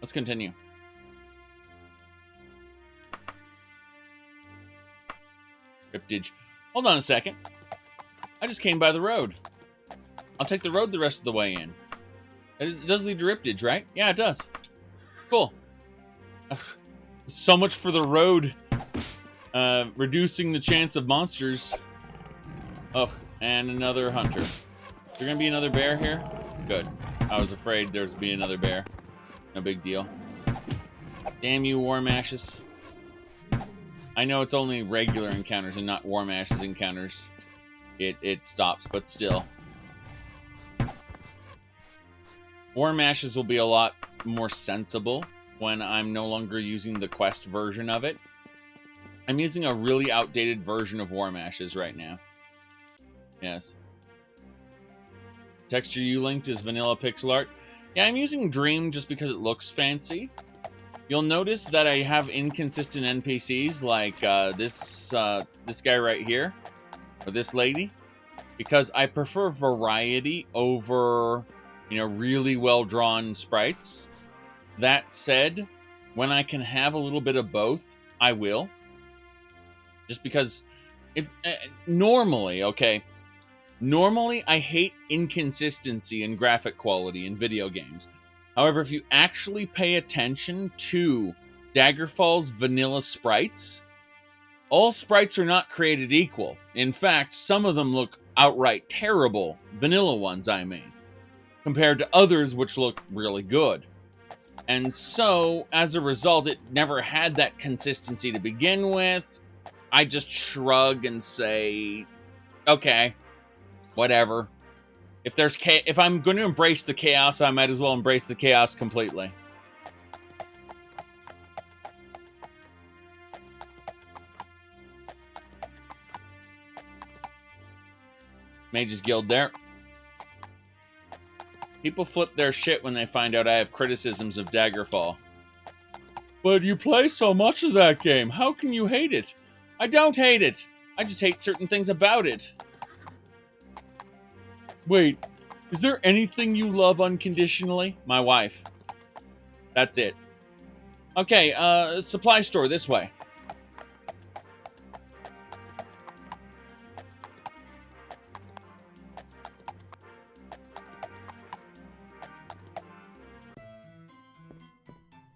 Speaker 1: Let's continue. Cryptage. Hold on a second. I just came by the road. I'll take the road the rest of the way in. It does lead to Riptidge, right? Yeah, it does. Cool. So much for the road reducing the chance of monsters. Ugh, and another hunter. Is there gonna be another bear here? Good. I was afraid there's gonna be another bear. No big deal. Damn you, Warm Ashes. I know it's only regular encounters and not Warm Ashes encounters. It stops, but still. Warm Ashes will be a lot more sensible when I'm no longer using the quest version of it. I'm using a really outdated version of Warm Ashes right now. Yes. Texture you linked is vanilla pixel art. Yeah, I'm using Dream just because it looks fancy. You'll notice that I have inconsistent NPCs like this guy right here, or this lady, because I prefer variety over, really well-drawn sprites. That said, when I can have a little bit of both, I will. Just because normally I hate inconsistency in graphic quality in video games. However, if you actually pay attention to Daggerfall's vanilla sprites, all sprites are not created equal. In fact, some of them look outright terrible, vanilla ones I mean, compared to others which look really good. And so, as a result, it never had that consistency to begin with. I just shrug and say, okay, whatever. If I'm going to embrace the chaos, I might as well embrace the chaos completely. Mage's Guild there. People flip their shit when they find out I have criticisms of Daggerfall. But you play so much of that game. How can you hate it? I don't hate it. I just hate certain things about it. Wait, is there anything you love unconditionally? My wife. That's it. Okay, supply store this way.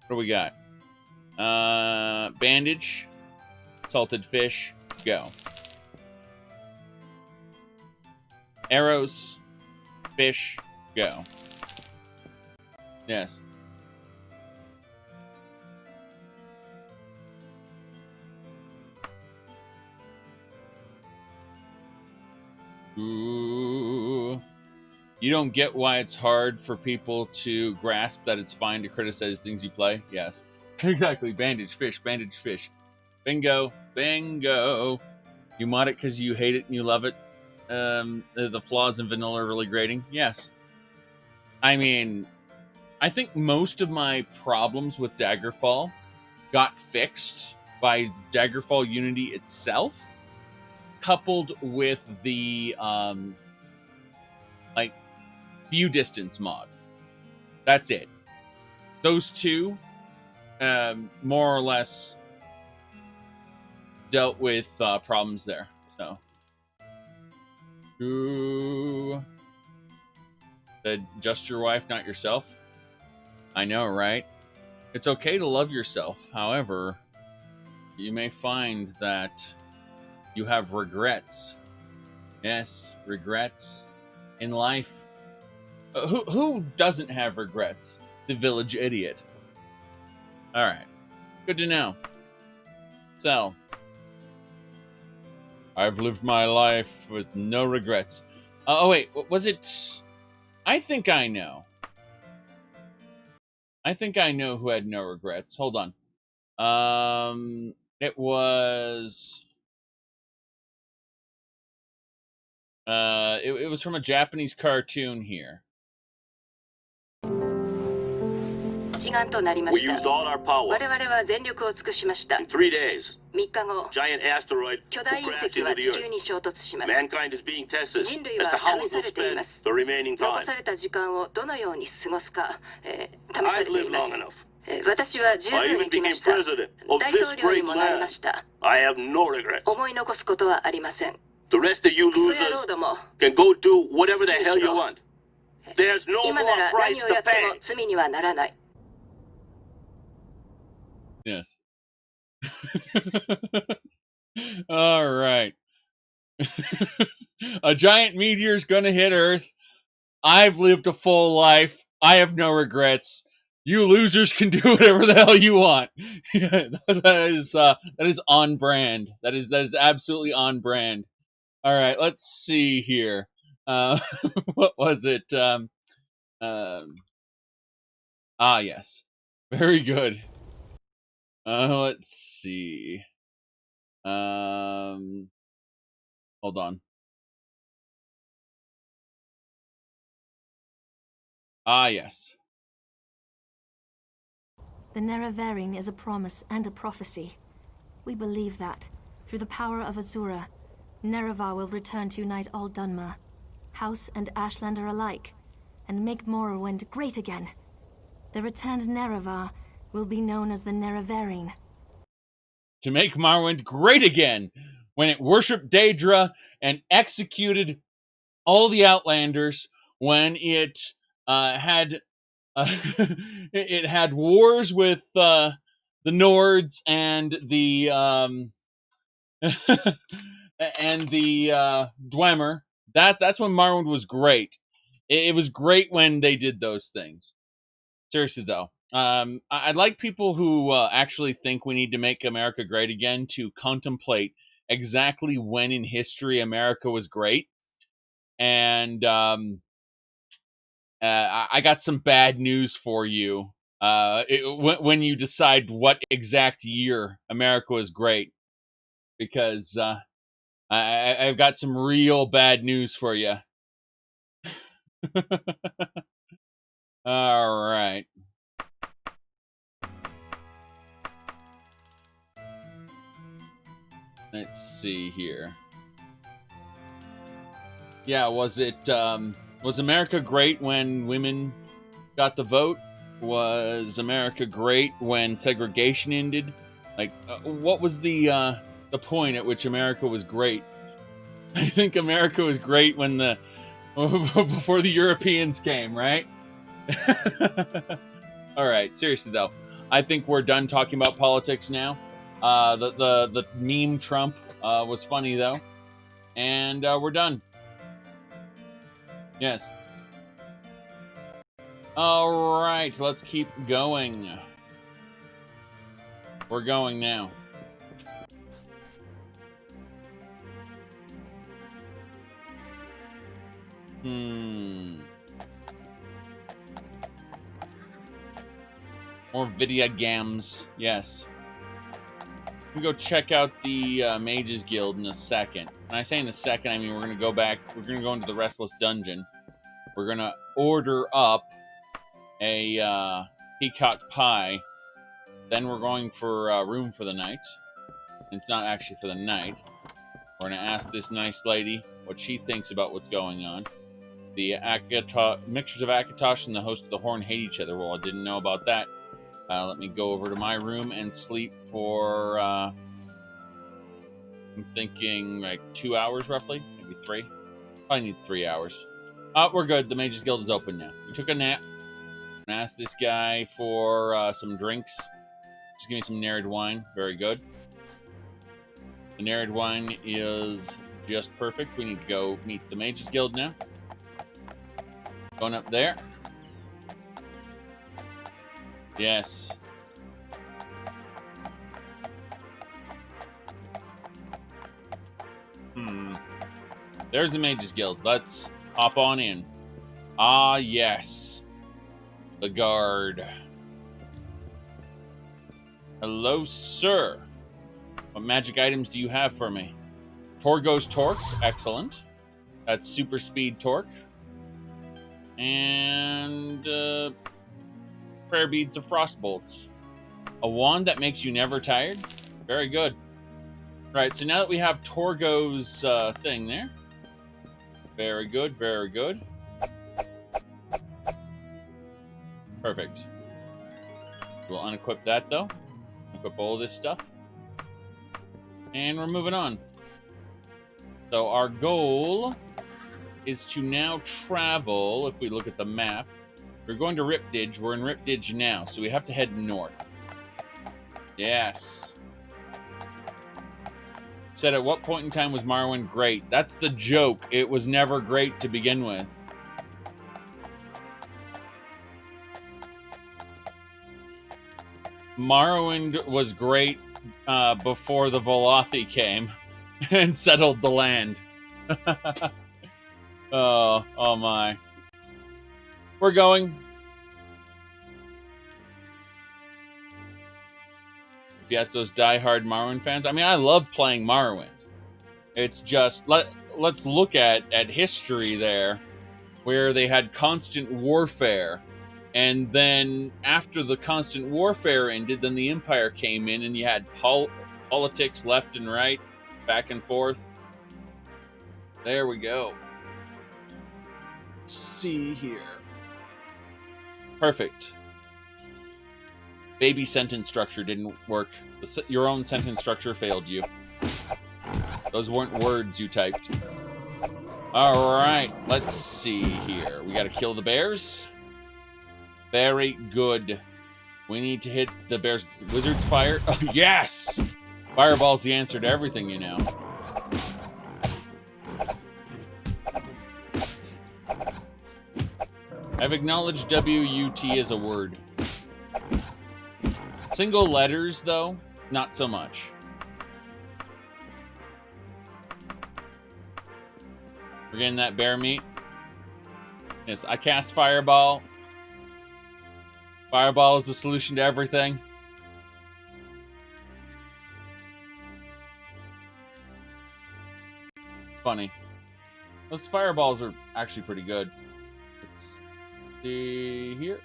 Speaker 1: What do we got? Bandage, salted fish, go. Arrows, fish, go. Yes. Ooh. You don't get why it's hard for people to grasp that it's fine to criticize things you play? Yes. Exactly. Bandage, fish, bandage, fish. Bingo. Bingo. You mod it because you hate it and you love it. The flaws in vanilla are really grating. Yes. I mean, I think most of my problems with Daggerfall got fixed by Daggerfall Unity itself, coupled with the view distance mod. That's it. Those two more or less dealt with problems there. So, who said just your wife, not yourself? I know, right? It's okay to love yourself. However, you may find that you have regrets. Yes, regrets in life. Who doesn't have regrets? The village idiot. All right. Good to know. So, I've lived my life with no regrets. Oh, wait. Was it... I think I know. I think I know who had no regrets. Hold on. It was... it was from a Japanese cartoon here.
Speaker 3: We used all our power. In 3 days, giant asteroid will crash into the Earth. Mankind is being tested as to how it will spend the remaining time. I've lived long enough. I even became president of this great land. I have no regrets. The rest of you losers can go do whatever the hell you want. There's no more price to pay.
Speaker 1: Yes. All right. A giant meteor's gonna hit Earth. I've lived a full life. I have no regrets. You losers can do whatever the hell you want. that is on brand. That is absolutely on brand. All right, let's see here. What was it? Yes. Very good. Let's see. Hold on. Yes.
Speaker 4: The Nerevarine is a promise and a prophecy. We believe that, through the power of Azura, Nerevar will return to unite all Dunmer, House and Ashlander alike, and make Morrowind great again. The returned Nerevar will be known as the Nerevarine.
Speaker 1: To make Morrowind great again, when it worshipped Daedra and executed all the Outlanders, when it had it had wars with the Nords and the and the Dwemer. That's when Morrowind was great. It was great when they did those things. Seriously, though. I'd like people who actually think we need to make America great again to contemplate exactly when in history America was great. And I got some bad news for you. When you decide what exact year America was great, because I've got some real bad news for you. All right. Let's see here. Yeah, was America great when women got the vote? Was America great when segregation ended? Like, what was the point at which America was great? I think America was great when before the Europeans came, right? All right, seriously though, I think we're done talking about politics now. The meme Trump was funny though, and we're done. Yes. All right, let's keep going. We're going now. More video games. Yes. We go check out the Mages Guild in a second. And I say in a second, I mean we're gonna go back. We're gonna go into the Restless Dungeon. We're gonna order up a peacock pie. Then we're going for a room for the night. It's not actually for the night. We're gonna ask this nice lady what she thinks about what's going on. The mixtures of Akatosh and the host of the Horn hate each other. Well, I didn't know about that. Let me go over to my room and sleep for I'm thinking like 2 hours roughly, maybe 3. Probably need 3 hours. We're good. The Mages Guild is open now. We took a nap. And asked this guy for some drinks. Just give me some narrowed wine. Very good. The narrowed wine is just perfect. We need to go meet the Mages Guild now. Going up there. Yes. There's the Mages Guild. Let's hop on in. Ah, yes. The guard. Hello, sir. What magic items do you have for me? Torgo's Torque. Excellent. That's super speed torque. And prayer beads of frost bolts. A wand that makes you never tired. Very good. Right, so now that we have Torgo's thing there. Very good, very good. Perfect. We'll unequip that, though. Equip all this stuff. And we're moving on. So our goal is to now travel, if we look at the map. We're going to Riptidge. We're in Riptidge now, so we have to head north. Yes. Said at what point in time was Morrowind great? That's the joke. It was never great to begin with. Morrowind was great before the Velothi came and settled the land. Oh my. We're going. If you ask those diehard Morrowind fans, I mean, I love playing Morrowind. It's just, let's look at history there, where they had constant warfare. And then after the constant warfare ended, then the Empire came in and you had politics left and right, back and forth. There we go. Let's see here. Perfect. Baby sentence structure didn't work. Your own sentence structure failed you. Those weren't words you typed. All right, let's see here. We got to kill the bears. Very good. We need to hit the bear's wizard's fire. Oh, yes! Fireball's the answer to everything, you know. I've acknowledged WUT as a word. Single letters, though, not so much. We're getting that bear meat. Yes, I cast Fireball. Fireball is the solution to everything. Funny. Those fireballs are actually pretty good. Let's see here.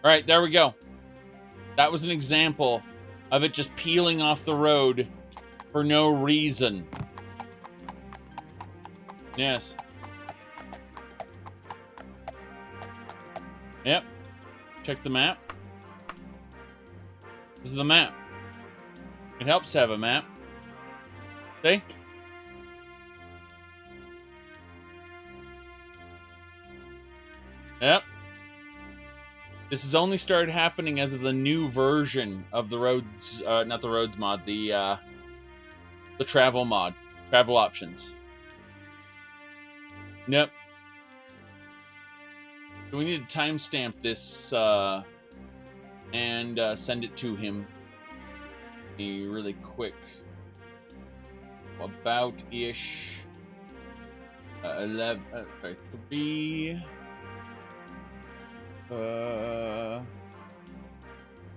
Speaker 1: Alright, there we go. That was an example of it just peeling off the road for no reason. Yes. Yep. Check the map. This is the map. It helps to have a map. See? Yep. This has only started happening as of the new version of the roads, not the roads mod, the travel mod, travel options. Nope. So we need to timestamp this and send it to him. Be really quick. About-ish. 3.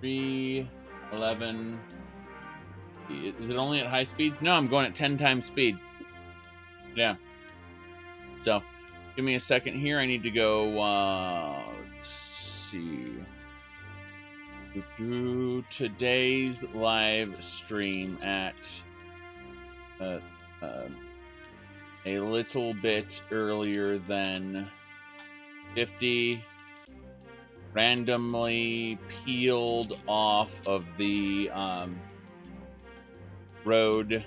Speaker 1: 3, 11. Is it only at high speeds? No, I'm going at 10 times speed. Yeah. So, give me a second here. I need to go, let's see. Do today's live stream at a little bit earlier than 50. randomly peeled off of the road.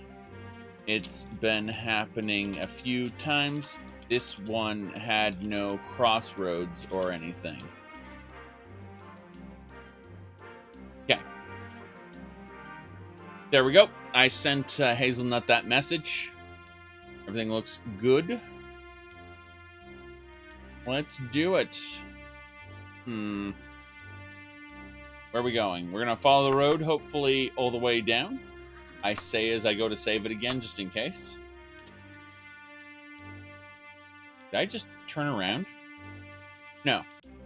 Speaker 1: It's been happening a few times. This one had no crossroads or anything. Okay. There we go. I sent Hazelnut that message. Everything looks good. Let's do it. Where are we going? We're going to follow the road, hopefully all the way down. I say as I go to save it again, just in case. Did I just turn around? No.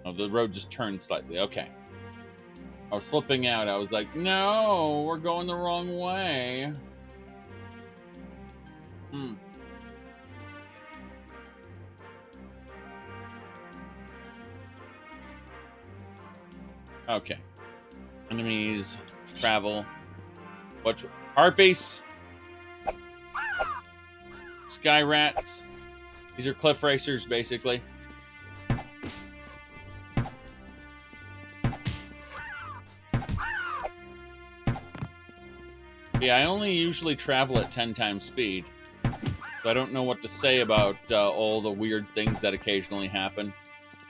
Speaker 1: Oh, the road just turned slightly. Okay. I was flipping out. I was like, no, we're going the wrong way. Okay. Enemies, travel. Watch. Harpies. Sky rats. These are cliff racers, basically. Yeah, I only usually travel at 10 times speed. So I don't know what to say about all the weird things that occasionally happen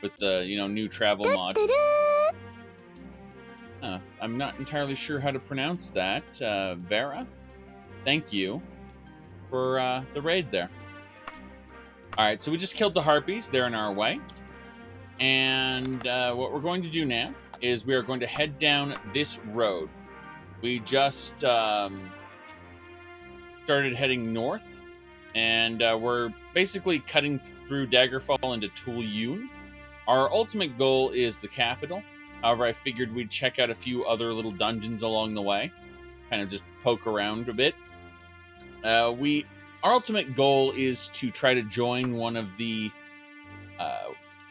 Speaker 1: with the, new travel mod. I'm not entirely sure how to pronounce that. Vera, thank you for the raid there. All right, so we just killed the harpies. They're in our way. And what we're going to do now is we are going to head down this road. We just started heading north, and we're basically cutting through Daggerfall into Tulyun. Our ultimate goal is the capital. However, I figured we'd check out a few other little dungeons along the way, kind of just poke around a bit. Our ultimate goal is to try to join one of the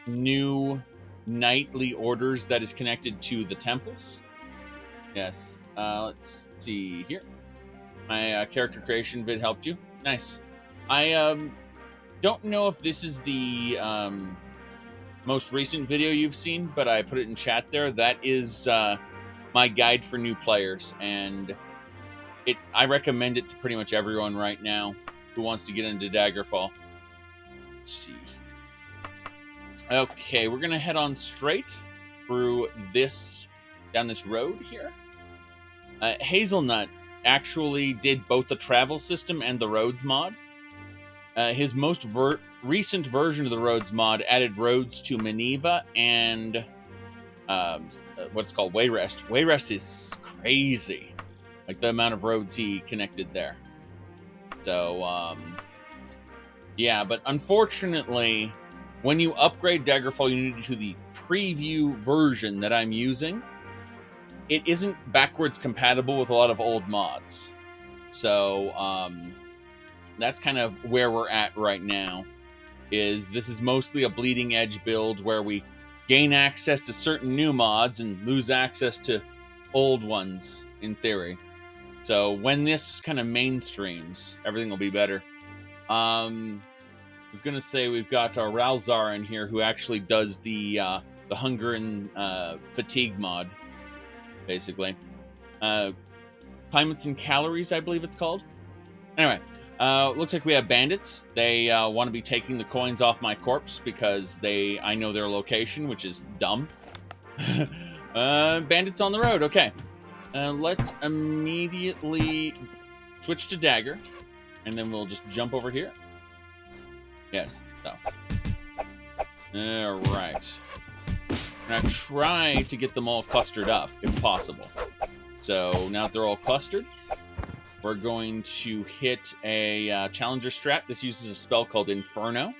Speaker 1: new knightly orders that is connected to the temples. Yes. Let's see here. My character creation vid helped you. Nice. I don't know if this is the most recent video you've seen, but I put it in chat there. That is my guide for new players, and I recommend it to pretty much everyone right now who wants to get into Daggerfall. Let's see. Okay, we're gonna head on straight through down this road here. Hazelnut actually did both the travel system and the roads mod. His most recent version of the roads mod added roads to Minerva and what's called Wayrest. Wayrest is crazy, like the amount of roads he connected there. So yeah, but unfortunately, when you upgrade Daggerfall Unity to the preview version that I'm using, it isn't backwards compatible with a lot of old mods. So that's kind of where we're at right now. This is mostly a bleeding edge build where we gain access to certain new mods and lose access to old ones, in theory. So when this kind of mainstreams, everything will be better. I was going to say we've got our Ralzar in here who actually does the hunger and fatigue mod, basically. Climates and calories, I believe it's called. Anyway, looks like we have bandits. They want to be taking the coins off my corpse because I know their location, which is dumb. Bandits on the road. Okay. Let's immediately switch to dagger, and then we'll just jump over here. Yes, so. All right. Now try to get them all clustered up, if possible. So now that they're all clustered, we're going to hit a challenger strap. This uses a spell called Inferno.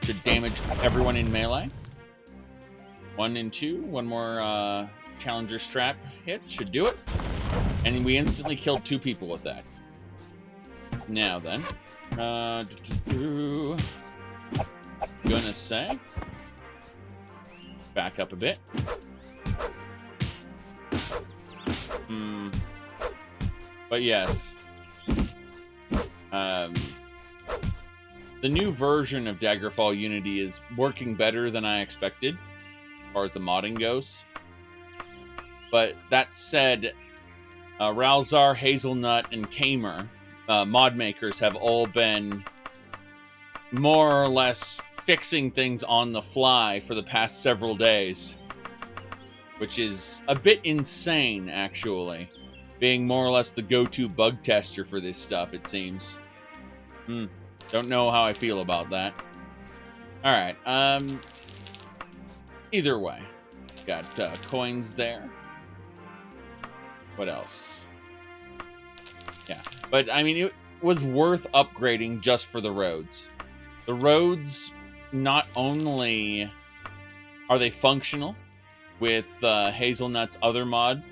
Speaker 1: Should damage everyone in melee. 1 and 2. One more challenger strap hit. Should do it. And we instantly killed 2 people with that. Now then. Gonna say. Back up a bit. But yes. The new version of Daggerfall Unity is working better than I expected. far as the modding goes. But that said, Ralzar, Hazelnut, and Kamer, mod makers, have all been more or less fixing things on the fly for the past several days, which is a bit insane, actually, being more or less the go-to bug tester for this stuff, it seems. Don't know how I feel about that. Alright, either way, got coins there. What else? Yeah, but I mean, it was worth upgrading just for the roads. The roads, not only are they functional with Hazelnut's other mod,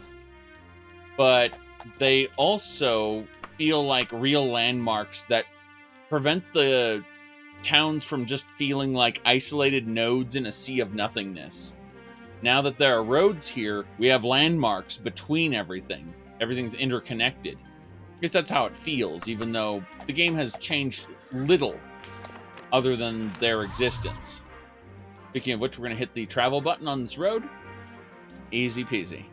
Speaker 1: but they also feel like real landmarks that prevent the towns from just feeling like isolated nodes in a sea of nothingness. Now that there are roads here, we have landmarks between everything. Everything's interconnected. I guess that's how it feels, even though the game has changed little other than their existence. Speaking of which, we're going to hit the travel button on this road. Easy peasy.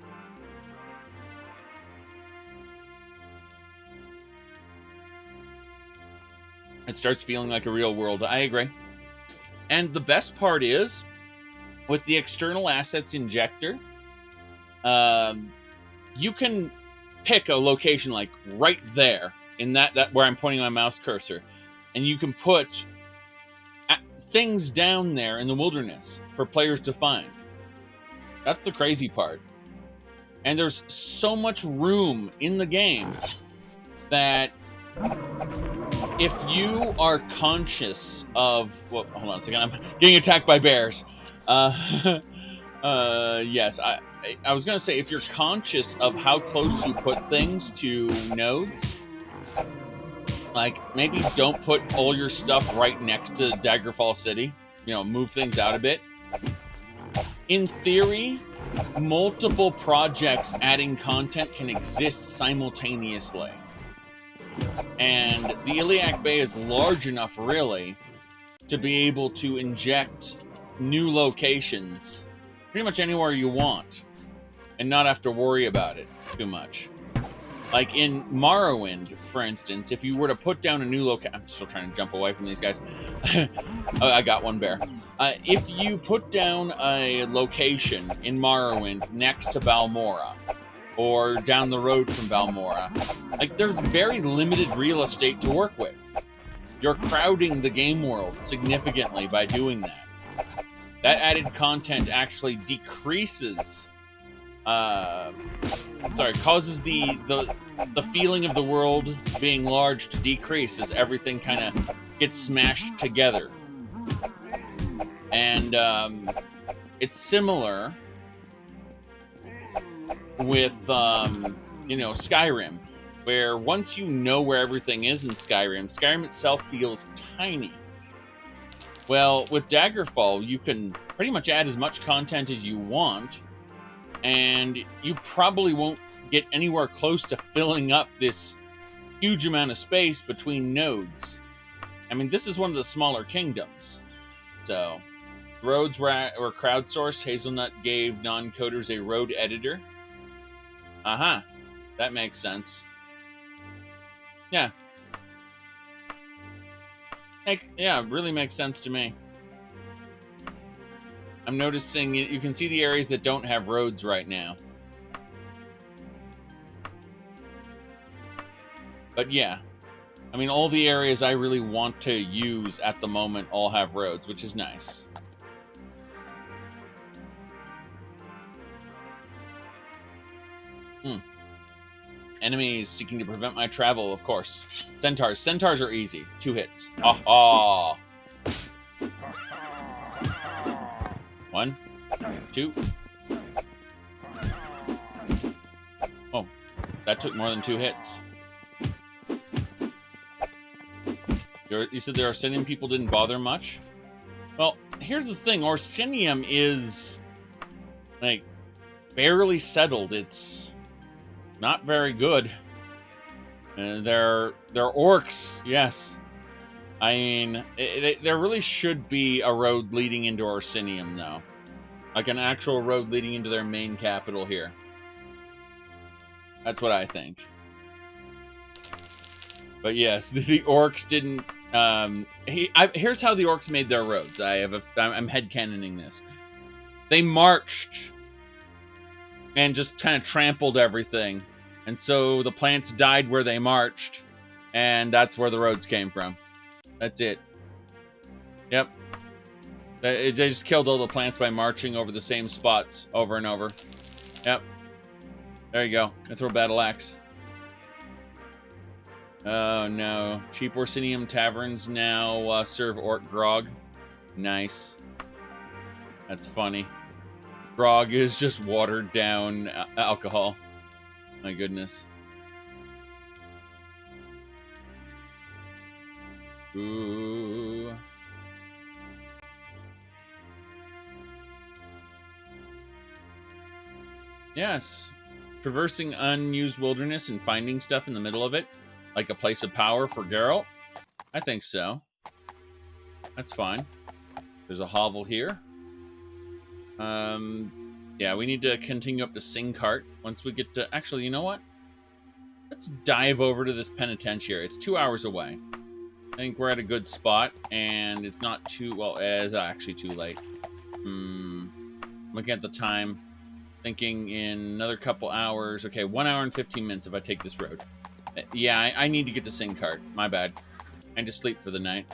Speaker 1: It starts feeling like a real world. I agree. And the best part is, with the external assets injector, you can pick a location like right there in that where I'm pointing my mouse cursor, and you can put things down there in the wilderness for players to find. That's the crazy part. And there's so much room in the game that if you are conscious of... Well, hold on a second. I'm getting attacked by bears. Yes, I was going to say, if you're conscious of how close you put things to nodes, like, maybe don't put all your stuff right next to Daggerfall City. You know, move things out a bit. In theory, multiple projects adding content can exist simultaneously. And the Iliac Bay is large enough, really, to be able to inject new locations pretty much anywhere you want and not have to worry about it too much. Like in Morrowind, for instance, if you were to put down a new location... I'm still trying to jump away from these guys. Oh, I got one bear. If you put down a location in Morrowind next to Balmora, or down the road from Balmora, like, there's very limited real estate to work with. You're crowding the game world significantly by doing that. That added content actually decreases... causes the feeling of the world being large to decrease as everything kind of gets smashed together. And it's similar with, Skyrim, where once you know where everything is in Skyrim, Skyrim itself feels tiny. Well, with Daggerfall, you can pretty much add as much content as you want, and you probably won't get anywhere close to filling up this huge amount of space between nodes. I mean, this is one of the smaller kingdoms. So, roads were crowdsourced. Hazelnut gave non-coders a road editor. Uh-huh. That makes sense. Yeah. Yeah, it really makes sense to me. I'm noticing you can see the areas that don't have roads right now. But yeah, I mean, all the areas I really want to use at the moment all have roads, which is nice. Enemies seeking to prevent my travel, of course. Centaurs. Centaurs are easy. 2 hits. Ah. 1, 2. Oh, that took more than 2 hits. You said the Orsinian people didn't bother much? Well, here's the thing. Orsinium is, like, barely settled. It's not very good. They're orcs, yes. I mean, there really should be a road leading into Orsinium, though. Like an actual road leading into their main capital here. That's what I think. But yes, the orcs didn't... here's how the orcs made their roads. I'm headcanoning this. They marched and just kind of trampled everything. And so the plants died where they marched. And that's where the roads came from. That's it. Yep. They just killed all the plants by marching over the same spots over and over. Yep. There you go. Mithril Battle Axe. Oh, no. Cheap Orsinium taverns now serve orc grog. Nice. That's funny. Grog is just watered down alcohol. My goodness. Ooh. Yes. Traversing unused wilderness and finding stuff in the middle of it. Like a place of power for Geralt? I think so. That's fine. There's a hovel here. Yeah, we need to continue up to Singcart once we get to... Actually, you know what? Let's dive over to this penitentiary. It's 2 hours away. I think we're at a good spot, and it's not too... Well, it's actually too late. Looking at the time, thinking in another couple hours. Okay, 1 hour and 15 minutes if I take this road. Yeah, I need to get to Singcart. My bad. I need to sleep for the night.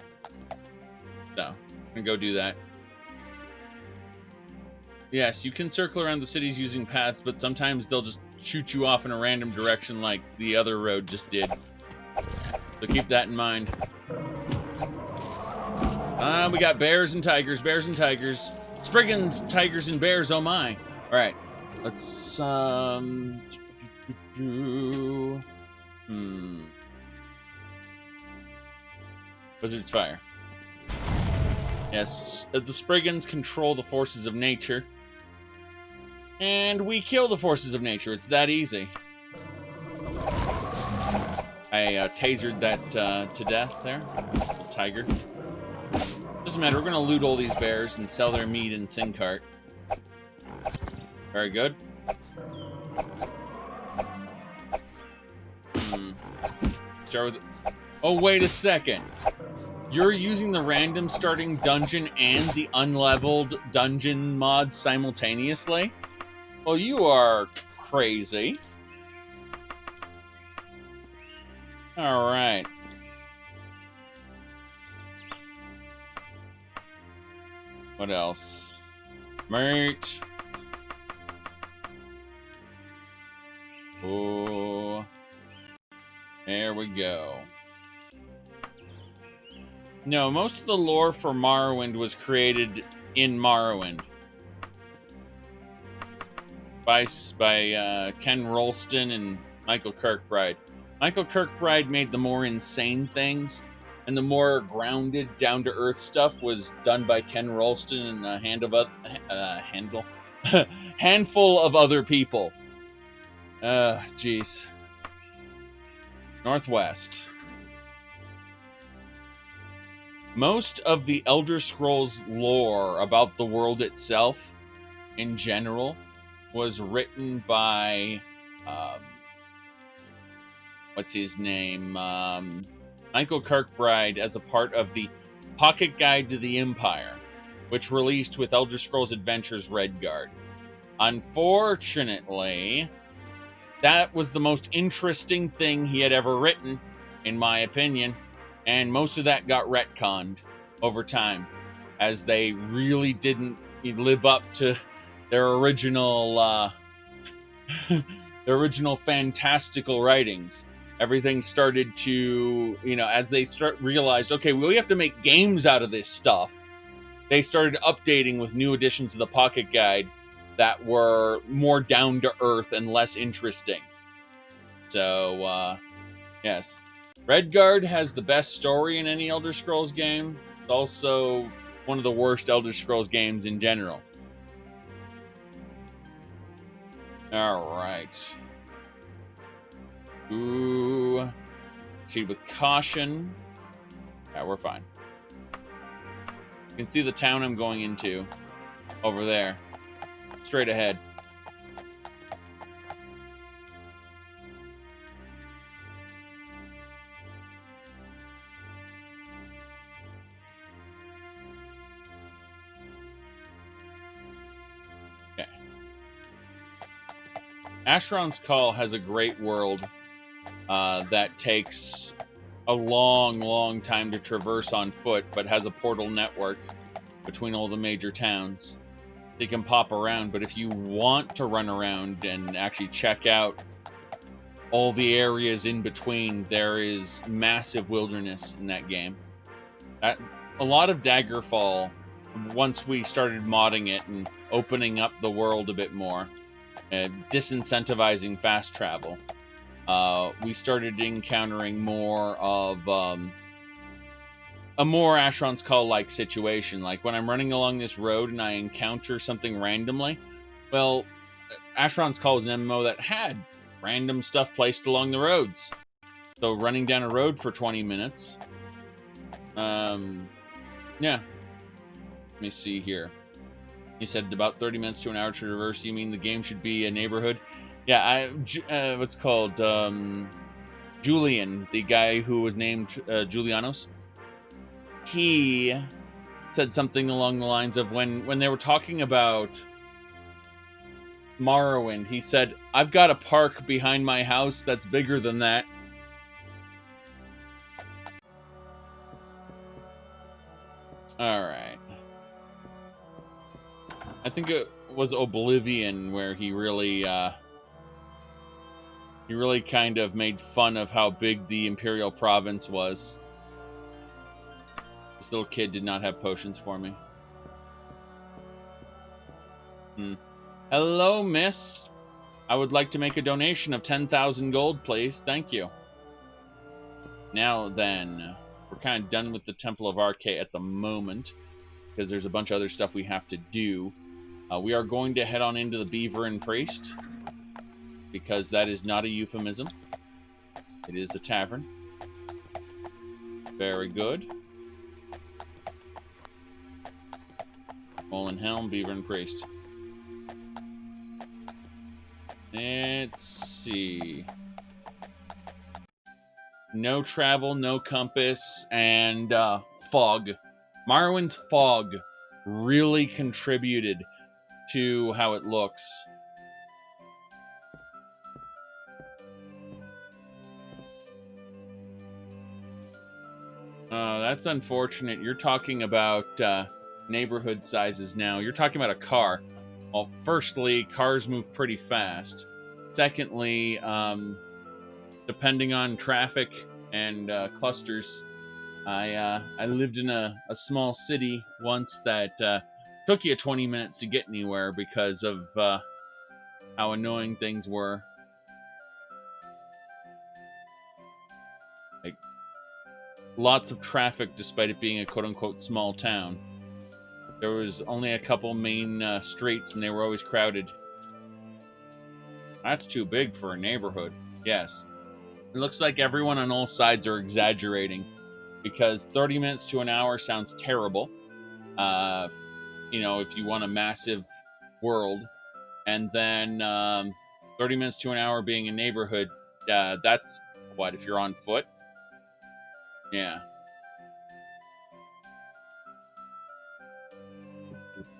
Speaker 1: So, I'm gonna go do that. Yes, you can circle around the cities using paths, but sometimes they'll just shoot you off in a random direction like the other road just did. So keep that in mind. We got bears and tigers, Spriggans, tigers, and bears, oh my. Alright, let's, Wizard's Fire. Yes, the Spriggans control the forces of nature. And we kill the forces of nature. It's that easy. I tasered that to death there. The tiger. Doesn't matter. We're going to loot all these bears and sell their meat in Singcart. Very good. Start with... Oh, wait a second. You're using the random starting dungeon and the unleveled dungeon mods simultaneously? Well, you are crazy. All right. What else? Meat. Oh. There we go. No, most of the lore for Morrowind was created in Morrowind. By Ken Rolston and Michael Kirkbride. Michael Kirkbride made the more insane things, and the more grounded, down-to-earth stuff was done by Ken Rolston and a handful of other people. Jeez. Northwest. Most of the Elder Scrolls lore about the world itself, in general, was written by, what's his name? Michael Kirkbride as a part of the Pocket Guide to the Empire, which released with Elder Scrolls Adventures Redguard. Unfortunately, that was the most interesting thing he had ever written, in my opinion, and most of that got retconned over time, as they really didn't live up to their original, their original fantastical writings. Everything started to, as they realized, okay, we have to make games out of this stuff. They started updating with new additions to the Pocket Guide that were more down to earth and less interesting. So, yes. Redguard has the best story in any Elder Scrolls game. It's also one of the worst Elder Scrolls games in general. Alright. Ooh. Proceed with caution. Yeah, we're fine. You can see the town I'm going into over there. straight ahead. Okay. Asheron's Call has a great world that takes a long time to traverse on foot, but has a portal network between all the major towns. They can pop around, but if you want to run around and actually check out all the areas in between, there is massive wilderness in that game. A lot of Daggerfall, once we started modding it and opening up the world a bit more, disincentivizing fast travel, we started encountering more of a more Asheron's Call-like situation. Like when I'm running along this road and I encounter something randomly, well, Asheron's Call was an MMO that had random stuff placed along the roads. So running down a road for 20 minutes. Yeah. Let me see here. You said about 30 minutes to an hour to traverse. You mean the game should be a neighborhood? Yeah, what's called Julian, the guy who was named Julianos. He said something along the lines of when they were talking about Morrowind, he said, "I've got a park behind my house that's bigger than that." All right. I think it was Oblivion where he really kind of made fun of how big the Imperial Province was. This little kid did not have potions for me. Hello, miss. I would like to make a donation of 10,000 gold, please. Thank you. Now then, we're kind of done with the Temple of Arche at the moment, because there's a bunch of other stuff we have to do. We are going to head on into the Beaver and Priest, because that is not a euphemism. It is a tavern. Very good. Molen Helm, Beaver and Priest. Let's see. No travel, no compass, and fog. Morrowind's fog really contributed to how it looks. That's unfortunate. You're talking about neighborhood sizes now. You're talking about a car. Well, firstly, cars move pretty fast. Secondly, depending on traffic and clusters, I lived in a small city once that took you 20 minutes to get anywhere because of how annoying things were. Like, lots of traffic despite it being a quote-unquote small town. There was only a couple main streets, and they were always crowded. That's too big for a neighborhood. Yes. It looks like everyone on all sides are exaggerating, because 30 minutes to an hour sounds terrible. You know, if you want a massive world. And then 30 minutes to an hour being a neighborhood, that's, what, if you're on foot? Yeah.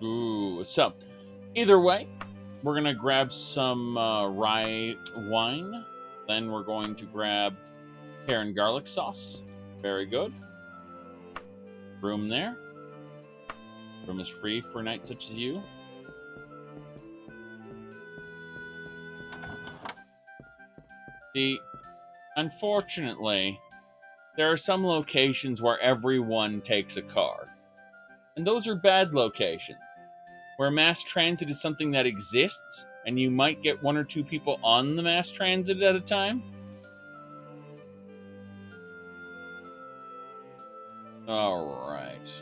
Speaker 1: Ooh, so, either way, we're going to grab some rye wine. Then we're going to grab pear and garlic sauce. Very good. Room there. Room is free for a night such as you. See, unfortunately, there are some locations where everyone takes a car. And those are bad locations. Where mass transit is something that exists, and you might get one or two people on the mass transit at a time. Alright.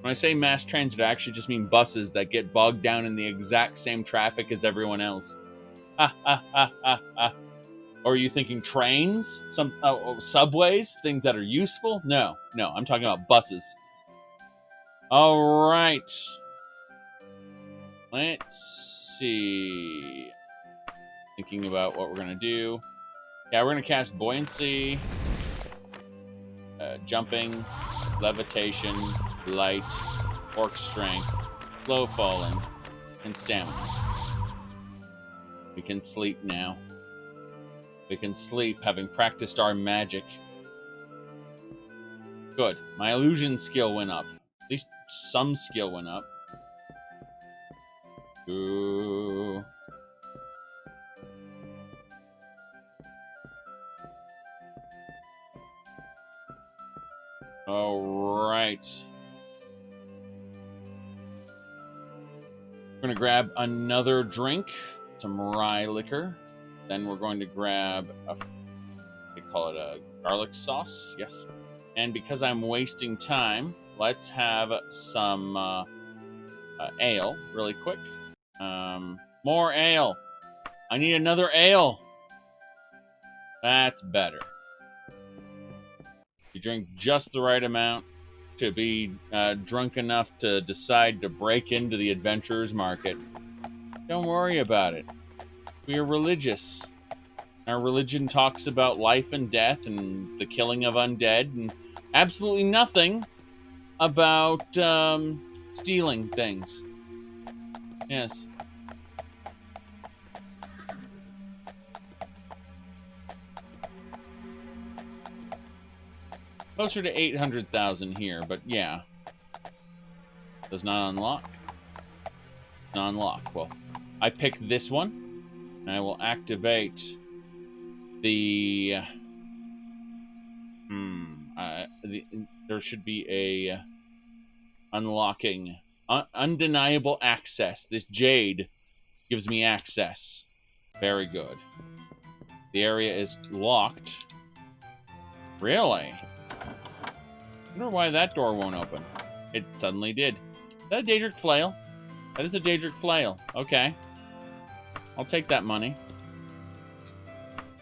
Speaker 1: When I say mass transit, I actually just mean buses that get bogged down in the exact same traffic as everyone else. Ha ha ha ha ha. Or are you thinking trains? Some subways? Things that are useful? No, I'm talking about buses. Alright. Let's see. Thinking about what we're going to do. Yeah, we're going to cast Buoyancy, Jumping, Levitation, Light, Orc Strength, Slow Falling, and Stamina. We can sleep now. We can sleep, having practiced our magic. Good. My illusion skill went up. At least some skill went up. Ooh. All right. We're going to grab another drink, some rye liquor. Then we're going to grab they call it a garlic sauce, yes. And because I'm wasting time, let's have some ale really quick. More ale. I need another ale. That's better. You drink just the right amount to be drunk enough to decide to break into the adventurer's market. Don't worry about it. We are religious. Our religion talks about life and death and the killing of undead, and absolutely nothing about stealing things. Yes. Closer to 800,000 here, but yeah. Does not unlock. Not unlock. Well, I picked this one, and I will activate the... there should be a unlocking. Undeniable access. This jade gives me access. Very good. The area is locked. Really? I wonder why that door won't open. It suddenly did. Is that a Daedric Flail? That is a Daedric Flail. Okay. I'll take that money.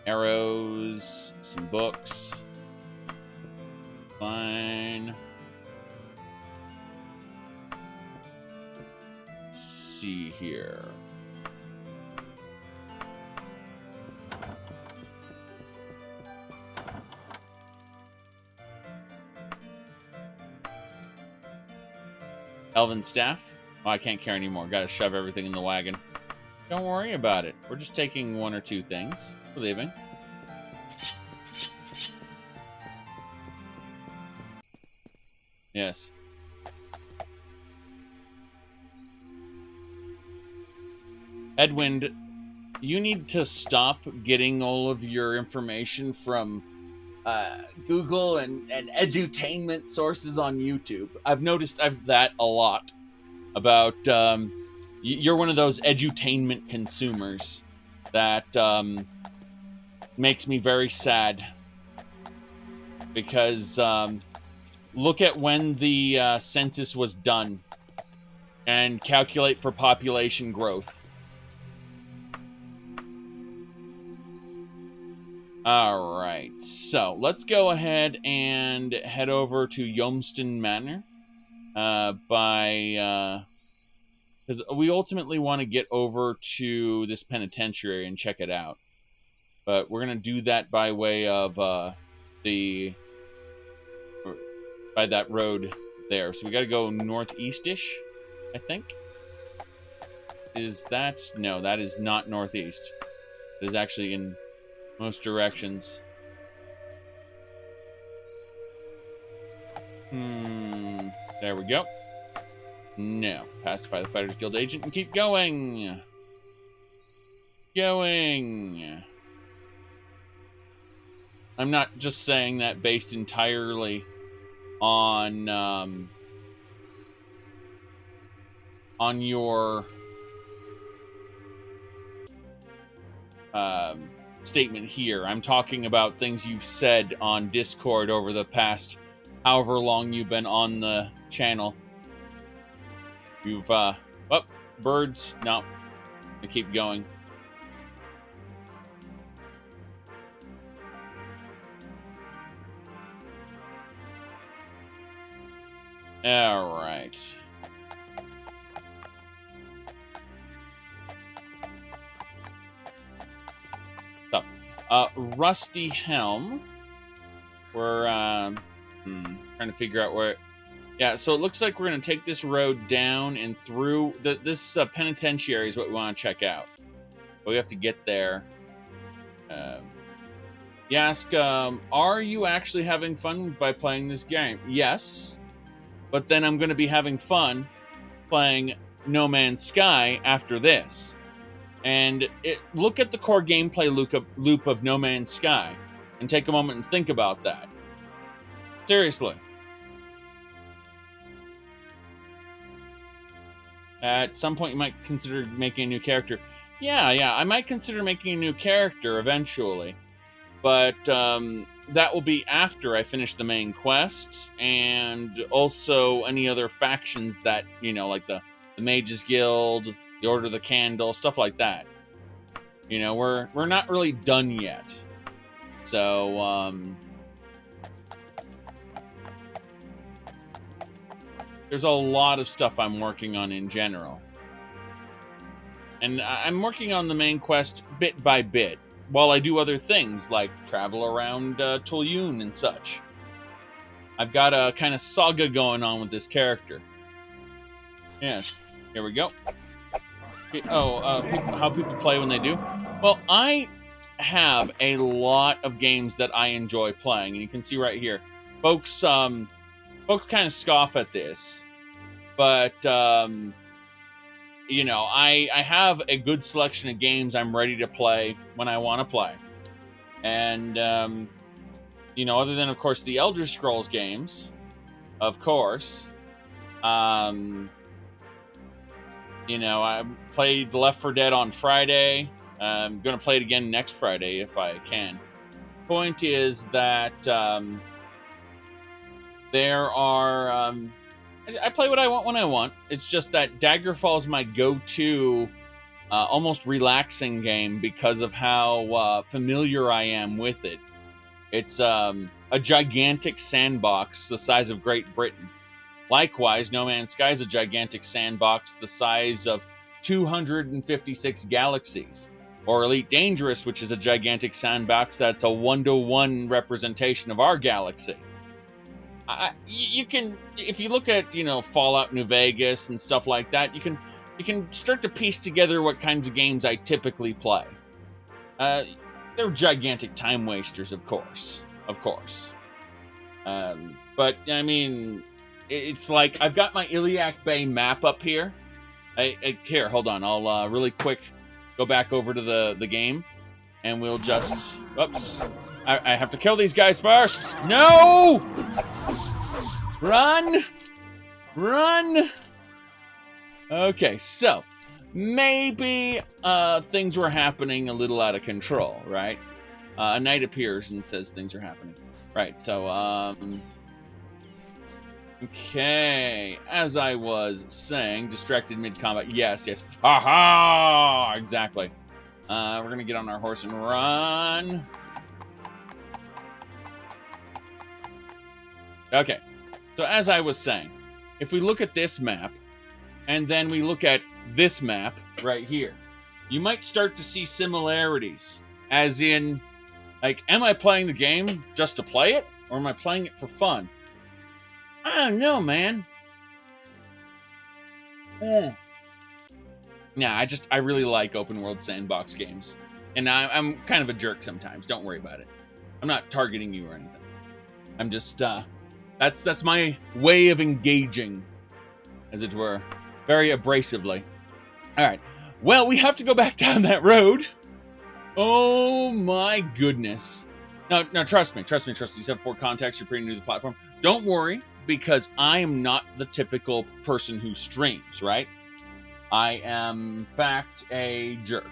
Speaker 1: Arrows, some books. Fine. Let's see here. Elven staff. Oh, I can't carry anymore. Gotta shove everything in the wagon. Don't worry about it. We're just taking one or two things. We're leaving. Yes. Edwind, you need to stop getting all of your information from Google and edutainment sources on YouTube. I've noticed that a lot about you're one of those edutainment consumers that makes me very sad because look at when the census was done and calculate for population growth. All right, so let's go ahead and head over to Yomston Manor because we ultimately want to get over to this penitentiary and check it out. But we're going to do that by way of by that road there. So we got to go northeast-ish, I think. Is that? No, that is not northeast. It is actually in most directions. There we go. No. Pacify the Fighters Guild agent and keep going. I'm not just saying that based entirely on your statement here. I'm talking about things you've said on Discord over the past however long you've been on the channel. You've birds. No, I keep going. All right. So, Rusty Helm. We're trying to figure out where. Yeah, so it looks like we're going to take this road down and through. This Penitentiary is what we want to check out. But we have to get there. You ask, are you actually having fun by playing this game? Yes. But then I'm going to be having fun playing No Man's Sky after this. And look at the core gameplay loop of No Man's Sky. And take a moment and think about that. Seriously. At some point, you might consider making a new character. Yeah, I might consider making a new character eventually. But that will be after I finish the main quests and also any other factions that, like the Mages Guild, the Order of the Candle, stuff like that. We're not really done yet. So, there's a lot of stuff I'm working on in general. And I'm working on the main quest bit by bit, while I do other things, like travel around Tulyun and such. I've got a kind of saga going on with this character. Yes, here we go. How people play when they do? Well, I have a lot of games that I enjoy playing, and you can see right here. Folks kind of scoff at this, but I have a good selection of games I'm ready to play when I want to play, and other than of course the Elder Scrolls games, of course, I played Left 4 Dead on Friday. I'm gonna play it again next Friday if I can. Point is that there are I play what I want when I want. It's just that Daggerfall is my go-to almost relaxing game because of how familiar I am with it. It's a gigantic sandbox the size of Great Britain. Likewise, No Man's Sky is a gigantic sandbox the size of 256 galaxies. Or Elite Dangerous, which is a gigantic sandbox that's a 1-to-1 representation of our galaxy. You can, if you look at Fallout New Vegas and stuff like that, you can start to piece together what kinds of games I typically play. They're gigantic time wasters, of course. But I mean, it's like I've got my Iliac Bay map up here. Here, hold on. I'll really quick go back over to the game, and we'll just. Oops. I have to kill these guys first. No! Run! Okay, so maybe things were happening a little out of control, right? A knight appears and says things are happening. Right, so, okay. As I was saying, distracted mid-combat. Yes. Aha! Exactly. We're gonna get on our horse and run. Okay, so as I was saying, if we look at this map, and then we look at this map right here, you might start to see similarities. As in, like, am I playing the game just to play it, or am I playing it for fun? I don't know, man. Nah, I really like open world sandbox games. And I'm kind of a jerk sometimes, don't worry about it. I'm not targeting you or anything. I'm just, that's my way of engaging, as it were, very abrasively. All right. Well, we have to go back down that road. Oh my goodness. Now, trust me. You have 4 contacts. You're pretty new to the platform. Don't worry, because I am not the typical person who streams, right? I am, in fact, a jerk.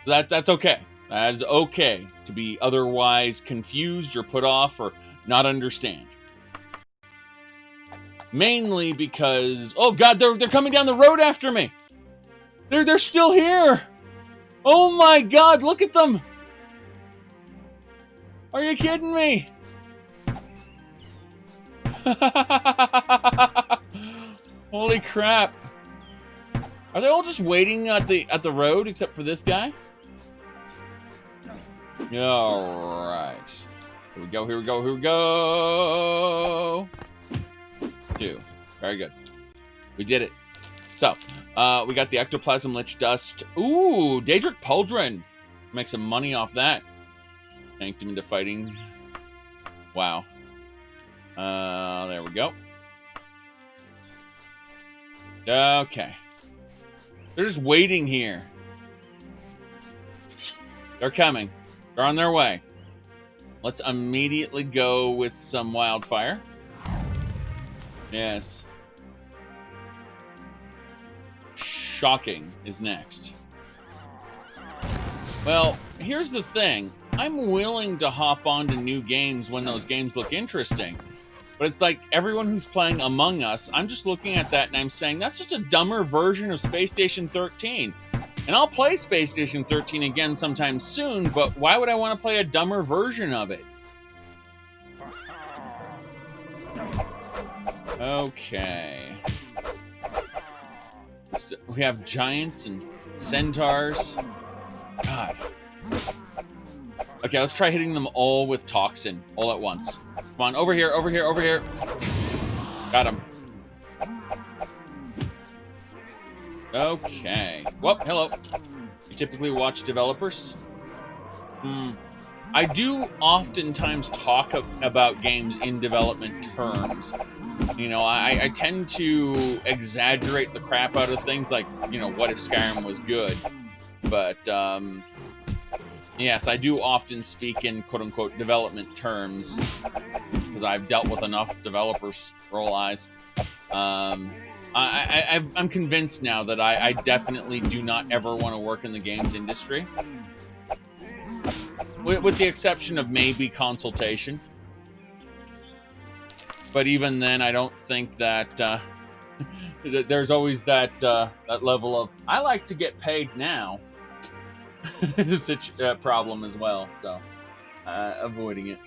Speaker 1: That's okay. That is okay to be otherwise confused or put off or not understand. Mainly because, oh god, they're coming down the road after me. They're still here. Oh my god, look at them. Are you kidding me? Holy crap. Are they all just waiting at the road except for this guy? All right. Here we go, here we go, here we go. 2. Very good. We did it. So, we got the Ectoplasm Lich Dust. Ooh, Daedric Pauldron. Make some money off that. Tanked him into fighting. Wow. There we go. Okay. They're just waiting here. They're coming. They're on their way. Let's immediately go with some wildfire. Yes. Shocking is next. Well, here's the thing. I'm willing to hop onto new games when those games look interesting. But it's like everyone who's playing Among Us, I'm just looking at that and I'm saying, that's just a dumber version of Space Station 13. And I'll play Space Station 13 again sometime soon, but why would I want to play a dumber version of it? Okay. We have giants and centaurs. God. Okay, let's try hitting them all with toxin all at once. Come on, over here, over here, over here. Got him. Okay. Well, hello. You typically watch developers? I do oftentimes talk about games in development terms. You know, I tend to exaggerate the crap out of things like, you know, what if Skyrim was good? But, yes, I do often speak in quote-unquote development terms because I've dealt with enough developers. Roll eyes. I'm convinced now that I definitely do not ever want to work in the games industry. With the exception of maybe consultation. But even then, I don't think that there's always that level of, I like to get paid now. Such a problem as well, so avoiding it.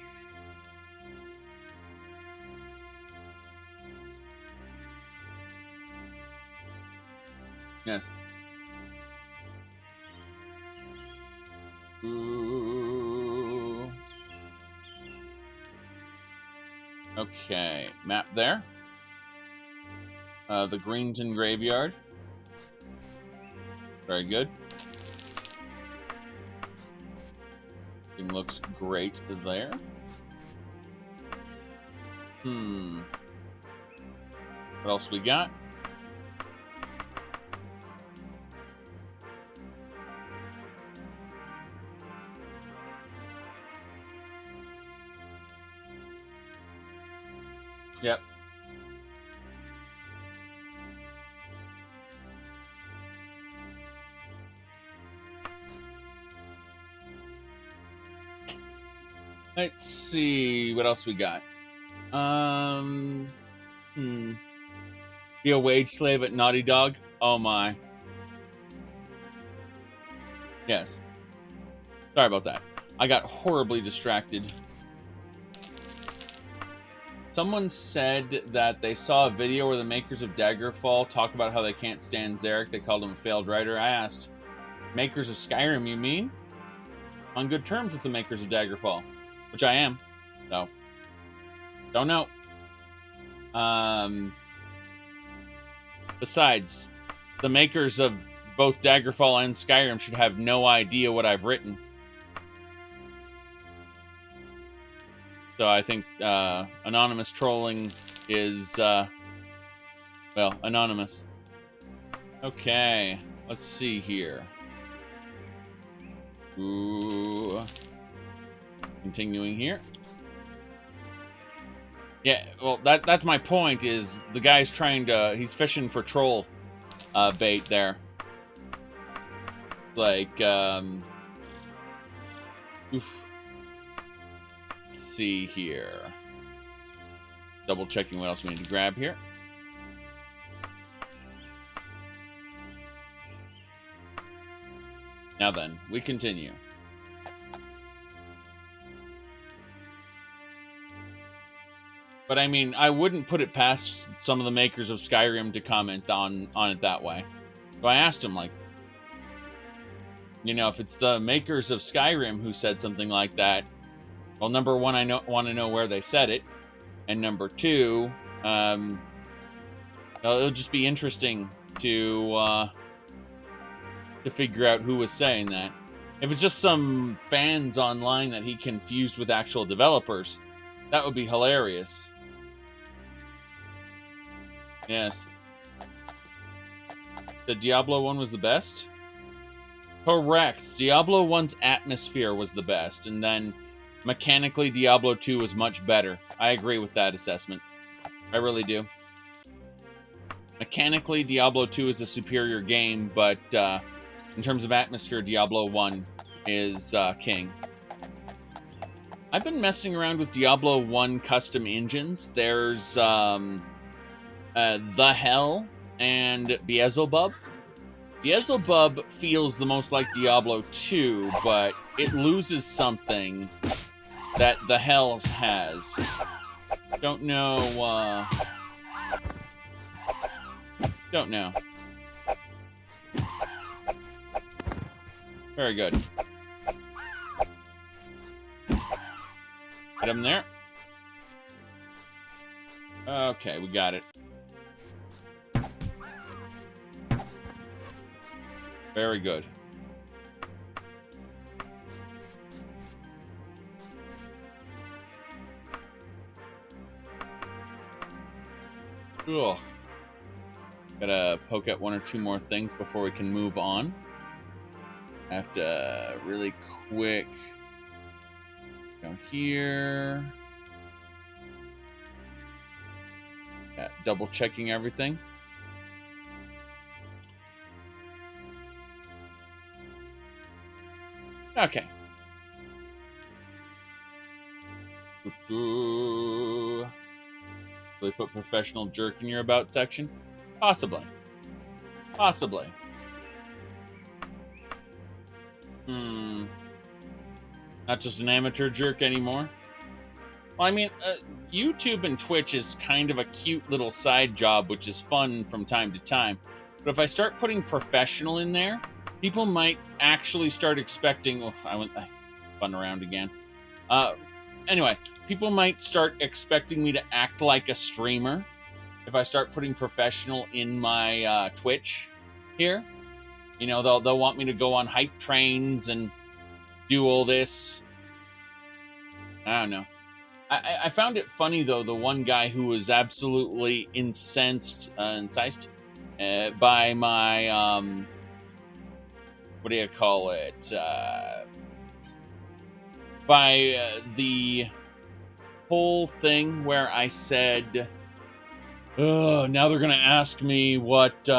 Speaker 1: Yes. Ooh. Okay, map there. The Greenton Graveyard. Very good. Everything looks great there. What else we got? Yep. Let's see what else we got. Be a wage slave at Naughty Dog. Oh my. Yes. Sorry about that. I got horribly distracted. Someone said that they saw a video where the makers of Daggerfall talk about how they can't stand Zaric. They called him a failed writer. I asked, makers of Skyrim, you mean? On good terms with the makers of Daggerfall. Which I am. So, don't know. Besides, the makers of both Daggerfall and Skyrim should have no idea what I've written. So I think anonymous trolling is, well, anonymous. Okay, let's see here. Ooh. Continuing here. Yeah, well, that's my point, is the guy's trying to, he's fishing for troll bait there. Like, oof. Let's see here. Double checking what else we need to grab here. Now then, we continue. But I mean, I wouldn't put it past some of the makers of Skyrim to comment on it that way. So I asked him, like, You know, if it's the makers of Skyrim who said something like that, well, number one, I want to know where they said it, and number two, it'll just be interesting to figure out who was saying that. If it's just some fans online that he confused with actual developers, that would be hilarious. Yes. The Diablo 1 was the best? Correct. Diablo 1's atmosphere was the best, and then mechanically Diablo 2 was much better. I agree with that assessment. I really do. Mechanically, Diablo 2 is a superior game, but in terms of atmosphere, Diablo 1 is king. I've been messing around with Diablo 1 custom engines. There's The Hell and Beelzebub. Beelzebub feels the most like Diablo 2, but it loses something that The Hell has. Don't know, Don't know. Very good. Get him there. Okay, we got it. Very good. Ugh. Gotta poke at one or two more things before we can move on. I have to really quick go here. Yeah, double checking everything. Okay. Will they put professional jerk in your about section? Possibly. Possibly. Not just an amateur jerk anymore. Well, I mean, YouTube and Twitch is kind of a cute little side job, which is fun from time to time. But if I start putting professional in there, people might actually start expecting... Oh, I spun around again. Anyway, people might start expecting me to act like a streamer if I start putting professional in my Twitch here. You know, they'll want me to go on hype trains and do all this. I don't know. I found it funny, though, the one guy who was absolutely incensed by my... what do you call it? By the whole thing where I said, "Oh, now they're gonna ask me what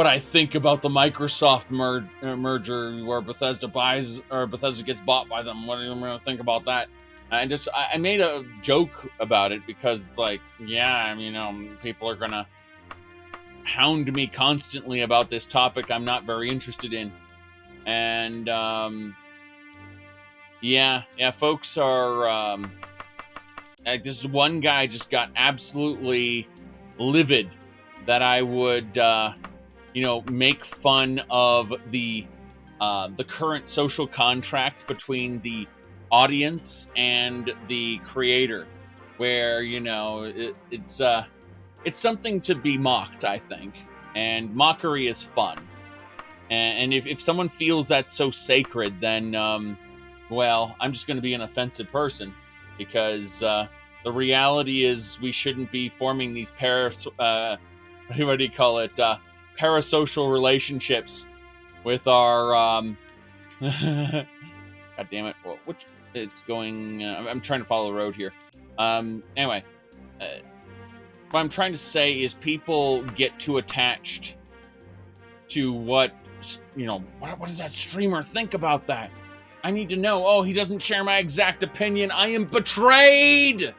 Speaker 1: I think about the Microsoft merger, where Bethesda buys or Bethesda gets bought by them. What do you gonna think about that?" I made a joke about it because it's like, yeah, you know, people are gonna hound me constantly about this topic I'm not very interested in. And yeah, folks are like, this one guy just got absolutely livid that I would you know, make fun of the current social contract between the audience and the creator, where, you know, it's something to be mocked, I think. And mockery is fun. And if someone feels that's so sacred, then, well, I'm just going to be an offensive person. Because the reality is we shouldn't be forming these what do you call it? Parasocial relationships with our... God damn it. Well, which it's going... I'm trying to follow the road here. Anyway... what I'm trying to say is people get too attached to what, you know, what does that streamer think about that? I need to know. Oh, he doesn't share my exact opinion. I am betrayed!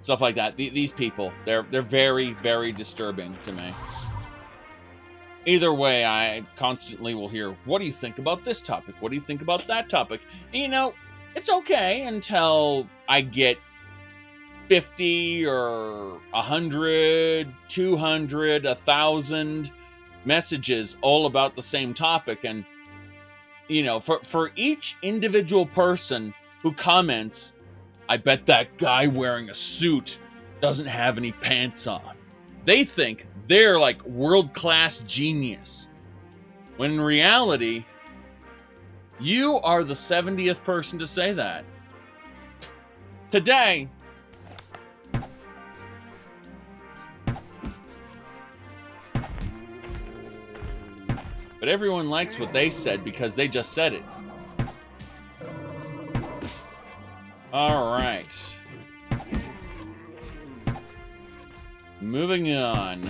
Speaker 1: Stuff like that. These people, they're very, very disturbing to me. Either way, I constantly will hear, what do you think about this topic? What do you think about that topic? And, you know, it's okay until I get 50 or 100, 200, 1,000 messages all about the same topic. And, you know, for each individual person who comments, I bet that guy wearing a suit doesn't have any pants on, they think they're like world-class genius. When in reality, you are the 70th person to say that. Today, but everyone likes what they said because they just said it. All right. Moving on.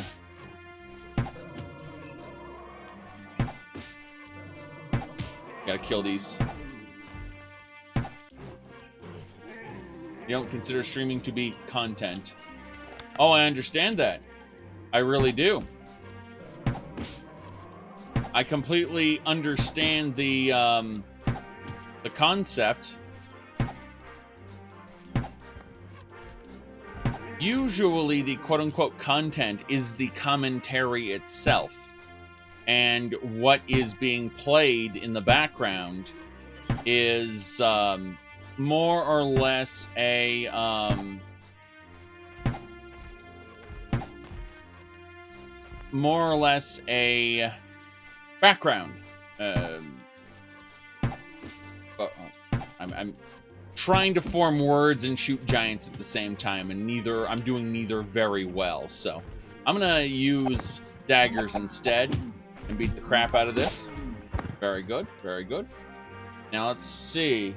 Speaker 1: Gotta kill these. You don't consider streaming to be content. Oh, I understand that. I really do. I completely understand the concept. Usually, the quote-unquote content is the commentary itself. And what is being played in the background is more or less a background. I'm trying to form words and shoot giants at the same time, and I'm doing neither very well. So I'm gonna use daggers instead and beat the crap out of this. Very good, very good. Now let's see.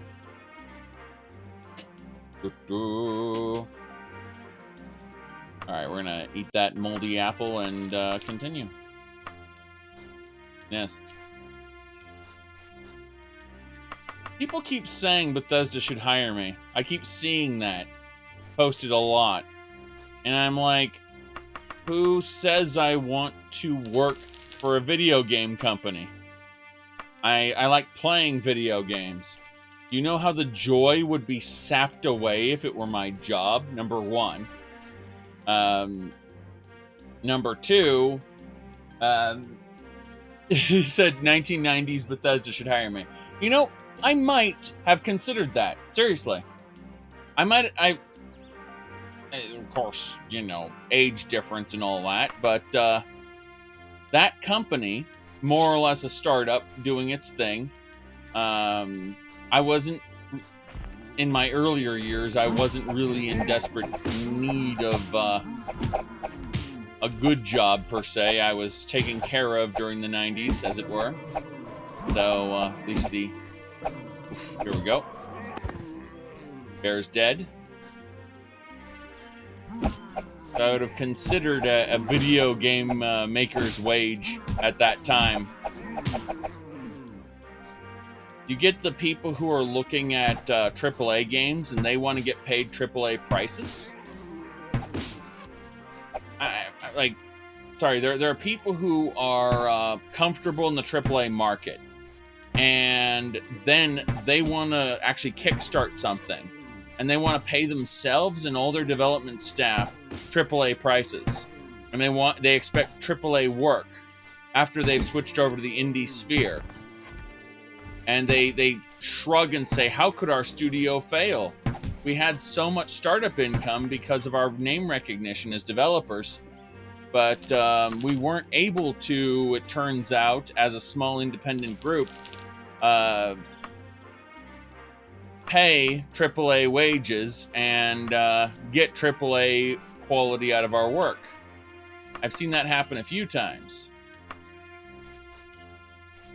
Speaker 1: All right, we're gonna eat that moldy apple and continue. Yes. People keep saying Bethesda should hire me. I keep seeing that posted a lot. And I'm like, who says I want to work for a video game company? I like playing video games. You know how the joy would be sapped away if it were my job? Number one. Number two, he said 1990s Bethesda should hire me. You know, I might have considered that. Seriously. Of course, you know, age difference and all that, but that company, more or less a startup doing its thing. I wasn't, in my earlier years, I wasn't really in desperate need of a good job, per se. I was taken care of during the 90s, as it were. So, at least here we go. Bear's dead. I would have considered a video game maker's wage at that time. You get the people who are looking at AAA games and they want to get paid AAA prices. There are people who are comfortable in the AAA market, and then they want to actually kickstart something, and they want to pay themselves and all their development staff AAA prices, and they expect AAA work after they've switched over to the indie sphere. And they shrug and say, how could our studio fail? We had so much startup income because of our name recognition as developers. But we weren't able to, it turns out, as a small independent group, pay AAA wages and get AAA quality out of our work. I've seen that happen a few times.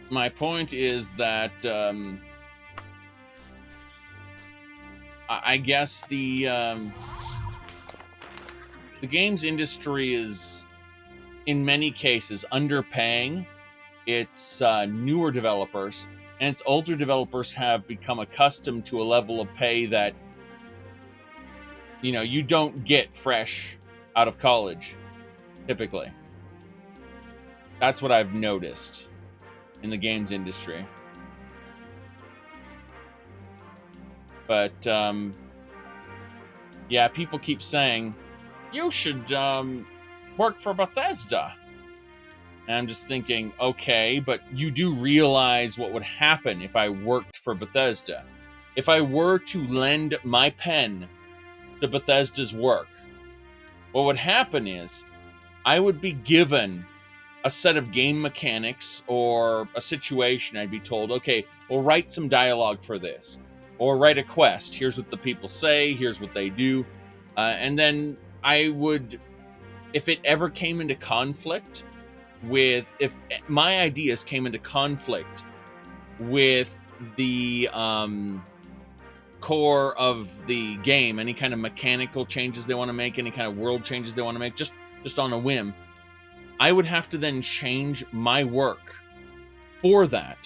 Speaker 1: My point is that I guess the games industry is, in many cases, underpaying its newer developers, and its older developers have become accustomed to a level of pay that, you know, you don't get fresh out of college, typically. That's what I've noticed in the games industry. But, yeah, people keep saying, you should work for Bethesda. And I'm just thinking, okay, but you do realize what would happen if I worked for Bethesda. If I were to lend my pen to Bethesda's work, what would happen is I would be given a set of game mechanics or a situation. I'd be told, okay, well, write some dialogue for this, or write a quest. Here's what the people say, here's what they do. And then I would, if it ever came into conflict with, if my ideas came into conflict with the core of the game, any kind of mechanical changes they want to make, any kind of world changes they want to make, just on a whim, I would have to then change my work for that.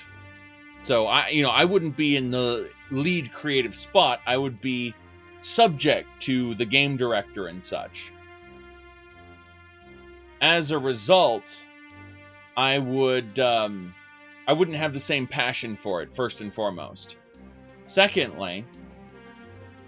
Speaker 1: So I wouldn't be in the lead creative spot. I would be subject to the game director and such. As a result, I wouldn't have the same passion for it, first and foremost. Secondly,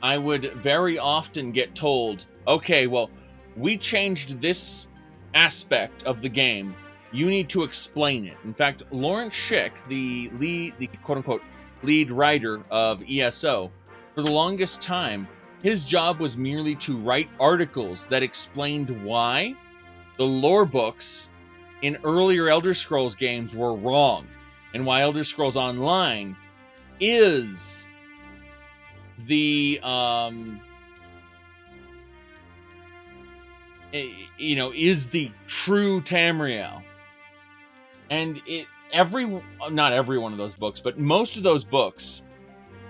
Speaker 1: I would very often get told, okay, well, we changed this aspect of the game. You need to explain it. In fact, Lawrence Schick, the quote-unquote lead writer of ESO, for the longest time, his job was merely to write articles that explained why the lore books in earlier Elder Scrolls games were wrong, and why Elder Scrolls Online is the is the true Tamriel. And not every one of those books, but most of those books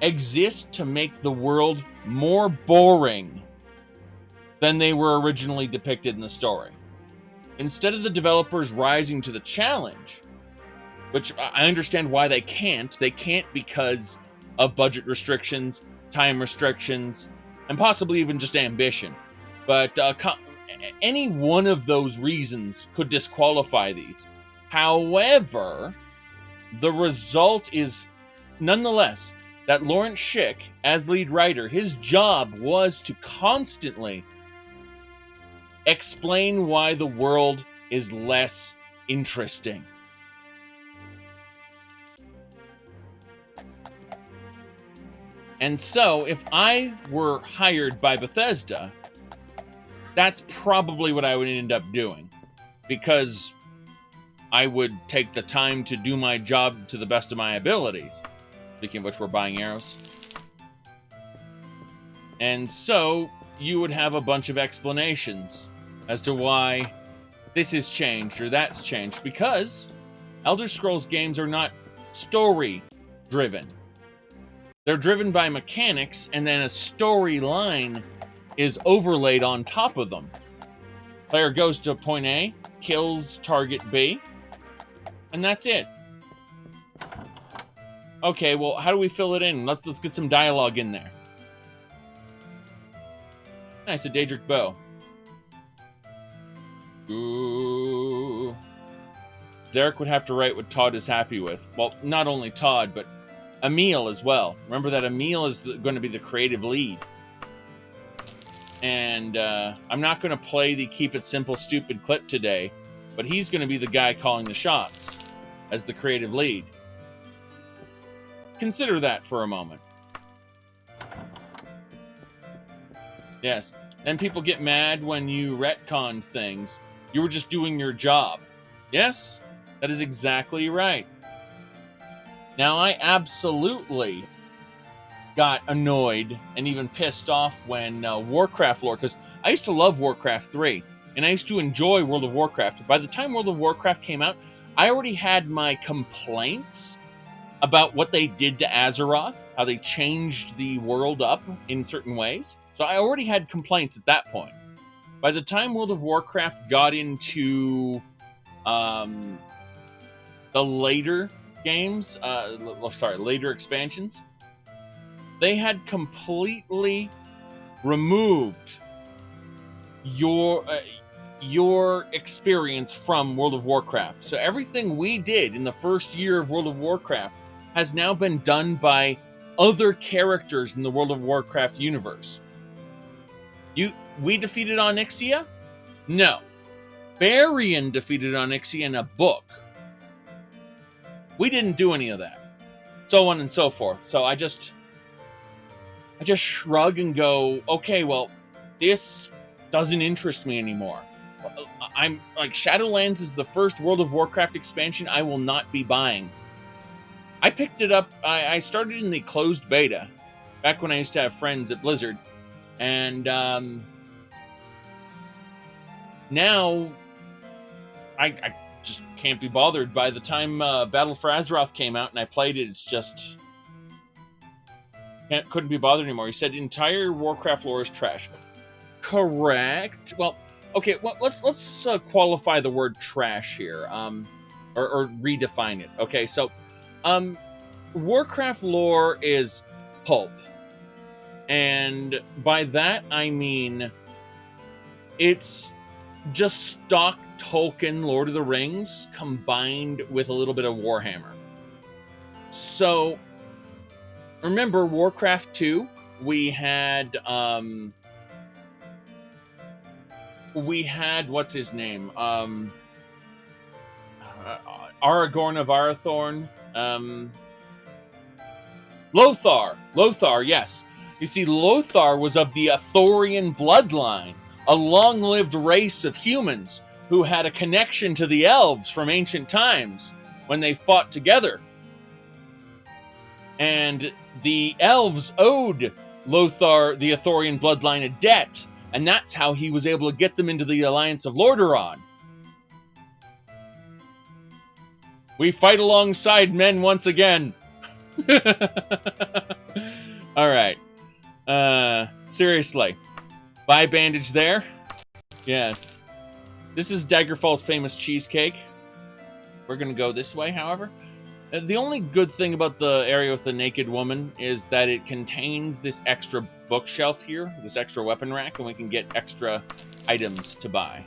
Speaker 1: exist to make the world more boring than they were originally depicted in the story. Instead of the developers rising to the challenge, which I understand why they can't because of budget restrictions, time restrictions, and possibly even just ambition. But any one of those reasons could disqualify these. However, the result is nonetheless that Lawrence Schick, as lead writer, his job was to constantly explain why the world is less interesting. And so, if I were hired by Bethesda, that's probably what I would end up doing, because I would take the time to do my job to the best of my abilities. Speaking of which, we're buying arrows. And so, you would have a bunch of explanations as to why this has changed or that's changed, because Elder Scrolls games are not story-driven. They're driven by mechanics, and then a storyline is overlaid on top of them. Player goes to point A, kills target B, and that's it. Okay, well, how do we fill it in? Let's get some dialogue in there. Nice, a Daedric bow. Ooh. Zaric would have to write what Todd is happy with. Well, not only Todd, but Emil as well. Remember that Emil is going to be the creative lead. And I'm not going to play the Keep It Simple, Stupid clip today, but he's going to be the guy calling the shots as the creative lead. Consider that for a moment. Yes. And people get mad when you retcon things. You were just doing your job. Yes, that is exactly right. Now, I absolutely got annoyed and even pissed off when Warcraft lore, because I used to love Warcraft 3, and I used to enjoy World of Warcraft. By the time World of Warcraft came out, I already had my complaints about what they did to Azeroth, how they changed the world up in certain ways. So I already had complaints at that point. By the time World of Warcraft got into the later games, later expansions, they had completely removed your experience from World of Warcraft. So everything we did in the first year of World of Warcraft has now been done by other characters in the World of Warcraft universe. We defeated Onyxia? No. barbarian defeated Onyxia in a book. We didn't do any of that. So on and so forth. So I just shrug and go, okay, well, this doesn't interest me anymore. I'm like, Shadowlands is the first World of Warcraft expansion I will not be buying. I picked it up, I started in the closed beta, back when I used to have friends at Blizzard, and now I just can't be bothered. By the time Battle for Azeroth came out and I played it, it's just couldn't be bothered anymore. He said entire Warcraft lore is trash. Correct. Well, okay. Well, let's qualify the word trash here, or redefine it. Okay, so Warcraft lore is pulp, and by that I mean it's just stock Tolkien Lord of the Rings combined with a little bit of Warhammer. So remember Warcraft 2? We had what's his name? Aragorn of Arathorn. Lothar, yes. You see, Lothar was of the Arthurian bloodline, a long-lived race of humans who had a connection to the elves from ancient times when they fought together. And the elves owed Lothar, the Arthurian bloodline, a debt, and that's how he was able to get them into the Alliance of Lordaeron. We fight alongside men once again. All right. Seriously. Buy bandage there? Yes. This is Daggerfall's famous cheesecake. We're going to go this way, however. The only good thing about the area with the naked woman is that it contains this extra bookshelf here, this extra weapon rack, and we can get extra items to buy,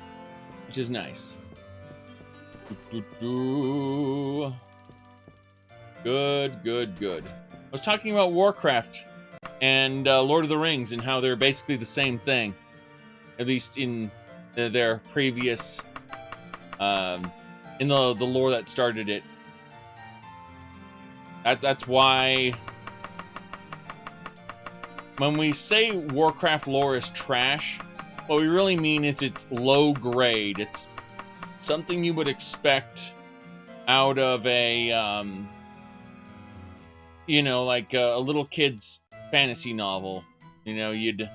Speaker 1: which is nice. Good. I was talking about Warcraft and Lord of the Rings and how they're basically the same thing, at least in their previous, in the lore that started it. That's why when we say Warcraft lore is trash, what we really mean is it's low grade. It's something you would expect out of a, you know, like a little kid's fantasy novel. You know, you'd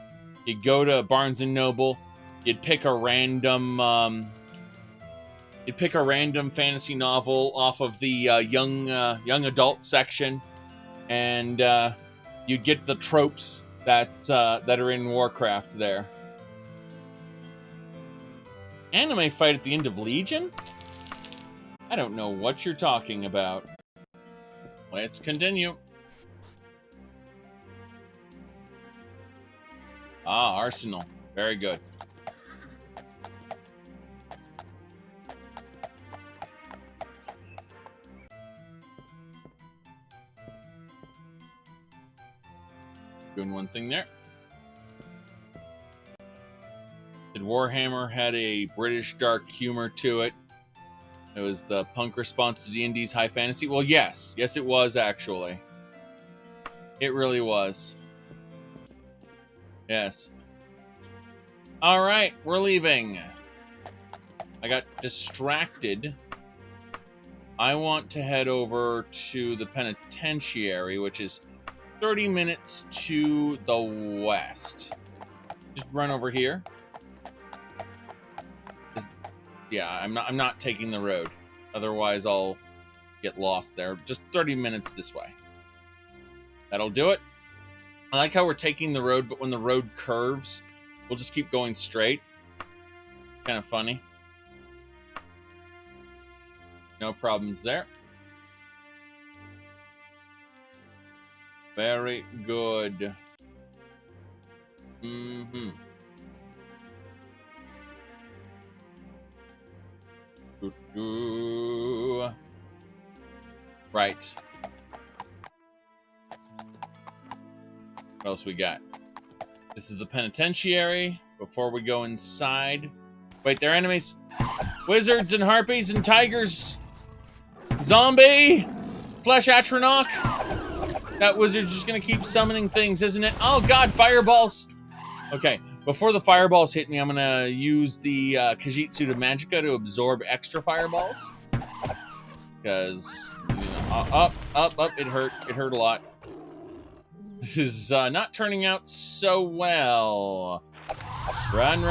Speaker 1: go to Barnes and Noble, you'd pick a random fantasy novel off of the young adult section, and you'd get the tropes that are in Warcraft there. Anime fight at the end of Legion? I don't know what you're talking about. Let's continue. Ah, Arsenal. Very good. Doing one thing there. Did Warhammer had a British dark humor to it? It was the punk response to D&D's high fantasy? Well, yes. Yes, it was, actually. It really was. Yes. Alright, we're leaving. I got distracted. I want to head over to the Penitentiary, which is 30 minutes to the west. Just run over here. Yeah, I'm not taking the road. Otherwise, I'll get lost there. Just 30 minutes this way. That'll do it. I like how we're taking the road, but when the road curves, we'll just keep going straight. Kind of funny. No problems there. Very good. Mm-hmm. Right. What else we got? This is the Penitentiary. Before we go inside... Wait, they're enemies? Wizards and harpies and tigers. Zombie. Flesh Atronach. That wizard's just gonna keep summoning things, isn't it? Oh god, fireballs. Okay, before the fireballs hit me, I'm gonna use the Khajiit Suit of Magicka to absorb extra fireballs. Because, you know, up, it hurt. It hurt a lot. This is not turning out so well. Run.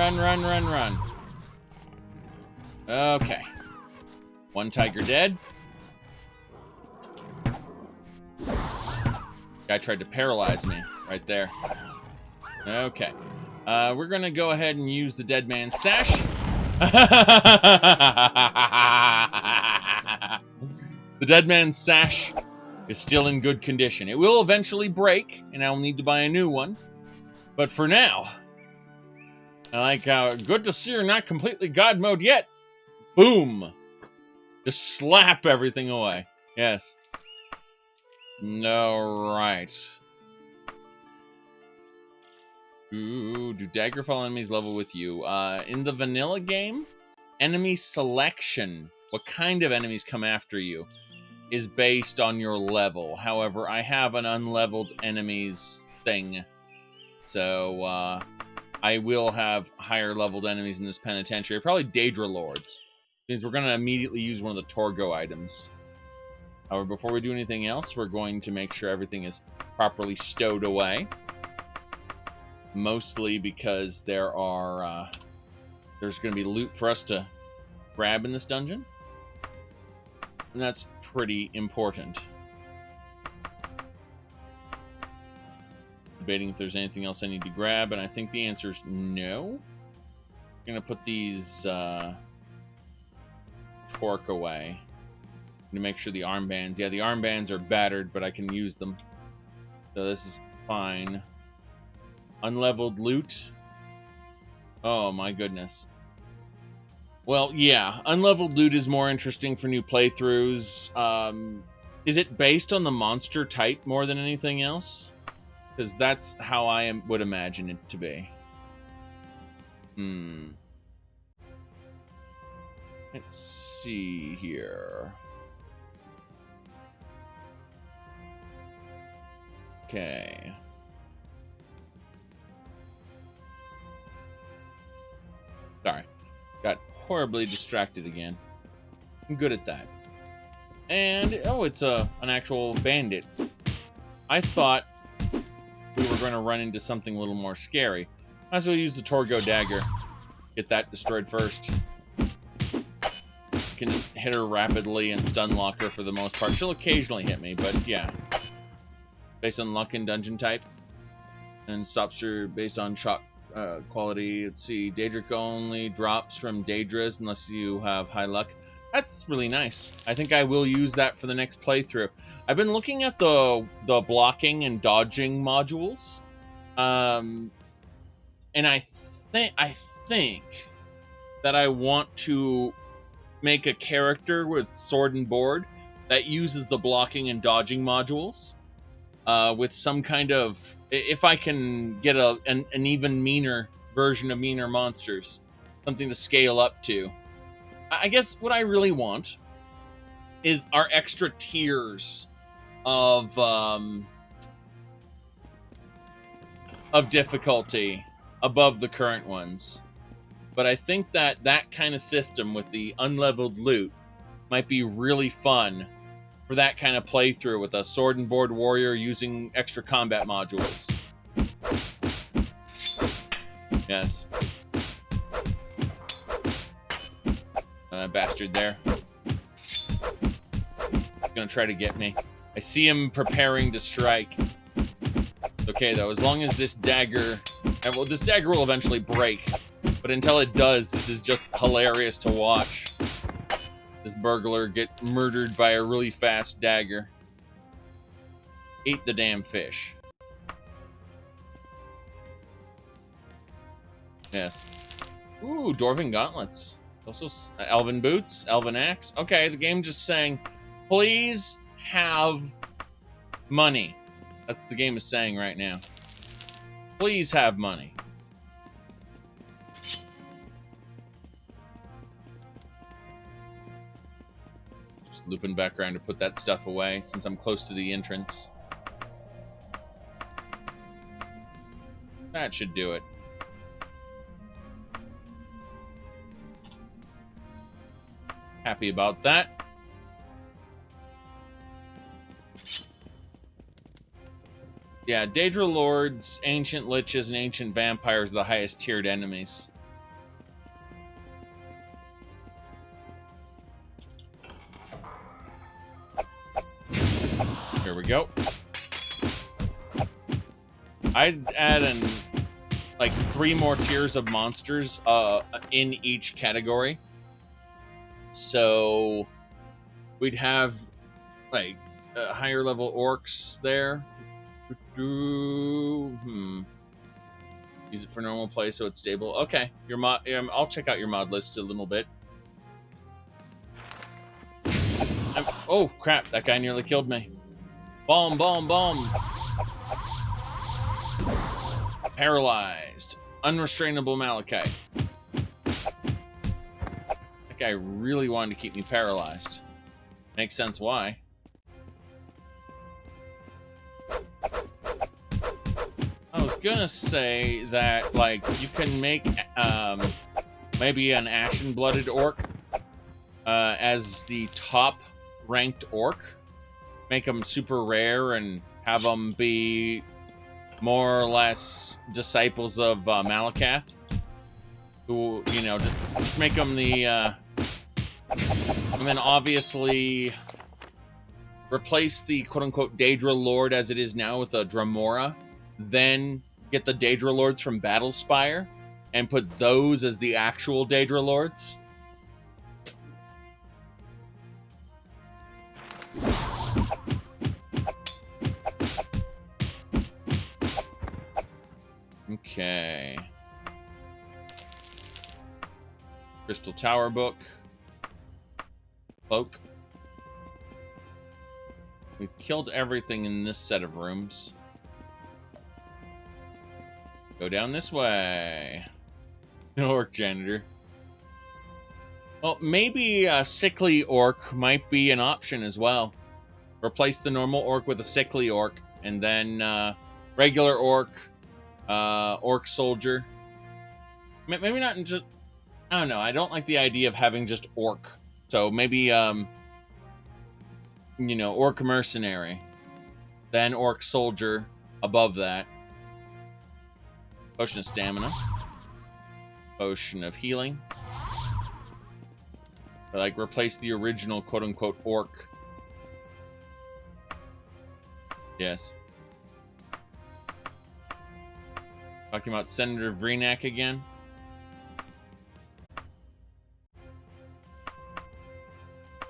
Speaker 1: Okay. One tiger dead. Guy tried to paralyze me right there. Okay. We're gonna go ahead and use the Dead Man's Sash. The Dead Man's Sash is still in good condition. It will eventually break, and I'll need to buy a new one. But for now, I like how good to see you're not completely God mode yet. Boom. Just slap everything away. Yes. No, right. Ooh, do Daggerfall enemies level with you? In the vanilla game, enemy selection, what kind of enemies come after you, is based on your level. However, I have an unleveled enemies thing. So, I will have higher leveled enemies in this penitentiary. Probably Daedra Lords. Means we're going to immediately use one of the Torgo items. However, before we do anything else, we're going to make sure everything is properly stowed away. Mostly because there's going to be loot for us to grab in this dungeon. And that's pretty important. Debating if there's anything else I need to grab, and I think the answer is no. I'm going to put these torque away. To make sure the armbands... Yeah, the armbands are battered, but I can use them. So this is fine. Unleveled loot. Oh my goodness. Well, yeah. Unleveled loot is more interesting for new playthroughs. Is it based on the monster type more than anything else? Because that's how I would imagine it to be. Let's see here. Okay. Sorry. Got horribly distracted again. I'm good at that. And, oh, it's an actual bandit. I thought we were going to run into something a little more scary. Might as well use the Torgo dagger. Get that destroyed first. Can just hit her rapidly and stun lock her for the most part. She'll occasionally hit me, but yeah. Based on luck and dungeon type. And stops her based on shot quality. Let's see. Daedric only drops from Daedras unless you have high luck. That's really nice. I think I will use that for the next playthrough. I've been looking at the blocking and dodging modules. And I think that I want to make a character with sword and board that uses the blocking and dodging modules. With some kind of... If I can get an even meaner version of meaner monsters. Something to scale up to. I guess what I really want is our extra tiers of difficulty above the current ones. But I think that kind of system with the unleveled loot might be really fun for that kind of playthrough with a sword and board warrior using extra combat modules. Yes. Bastard there. Gonna try to get me. I see him preparing to strike. Okay, though, as long as this dagger... Well, this dagger will eventually break. But until it does, this is just hilarious to watch. This burglar get murdered by a really fast dagger. Ate the damn fish. Yes. Ooh, Dwarven gauntlets. Also, elven boots, elven axe. Okay, the game's just saying, please have money. That's what the game is saying right now. Please have money. looping back around to put that stuff away since I'm close to the entrance. That should do it. Happy about that. Yeah, Daedra Lords, Ancient Liches, and Ancient Vampires are the highest tiered enemies. Here we go. I'd add in like 3 more tiers of monsters in each category. So we'd have like higher level orcs there. Use it for normal play so it's stable. Okay, your mod. I'll check out your mod list a little bit. Oh crap! That guy nearly killed me. Bomb! Bomb! Bomb! Paralyzed. Unrestrainable Malachite. That guy really wanted to keep me paralyzed. Makes sense why. I was gonna say that, like, you can make maybe an Ashen-Blooded Orc as the top ranked orc. Make them super rare and have them be more or less disciples of Malakath. Who, you know, just make them the... and then obviously replace the quote-unquote Daedra Lord as it is now with a Dremora. Then get the Daedra Lords from Battlespire and put those as the actual Daedra Lords. Okay. Crystal Tower book. Cloak. We've killed everything in this set of rooms. Go down this way. Orc janitor. Well, maybe a sickly orc might be an option as well. Replace the normal orc with a sickly orc, and then regular orc, orc soldier. Maybe not just... I don't know. I don't like the idea of having just orc. So maybe, you know, orc mercenary. Then orc soldier above that. Potion of stamina. Potion of healing. Or like replace the original quote-unquote orc. Yes. Talking about Senator Vreenak again.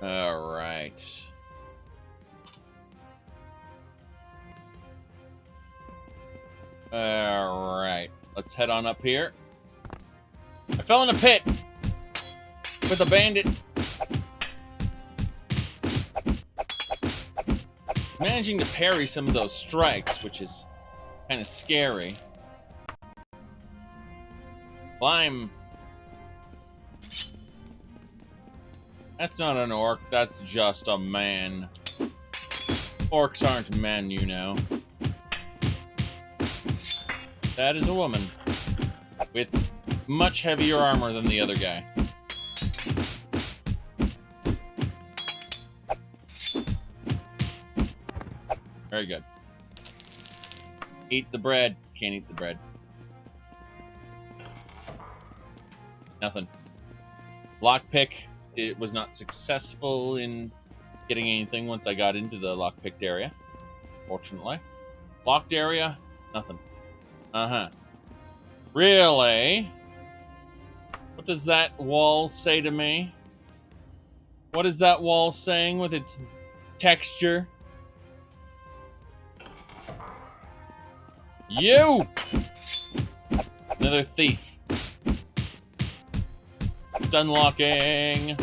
Speaker 1: Alright. Alright. Let's head on up here. I fell in a pit with a bandit. Managing to parry some of those strikes, which is kind of scary. Climb. That's not an orc, that's just a man. Orcs aren't men, you know. That is a woman. With much heavier armor than the other guy. Very good. Eat the bread. Can't eat the bread. Nothing. Lockpick. It was not successful in getting anything once I got into the lockpicked area. Fortunately. Locked area. Nothing. Uh-huh. Really? What does that wall say to me? What is that wall saying with its texture? You! Another thief. It's unlocking.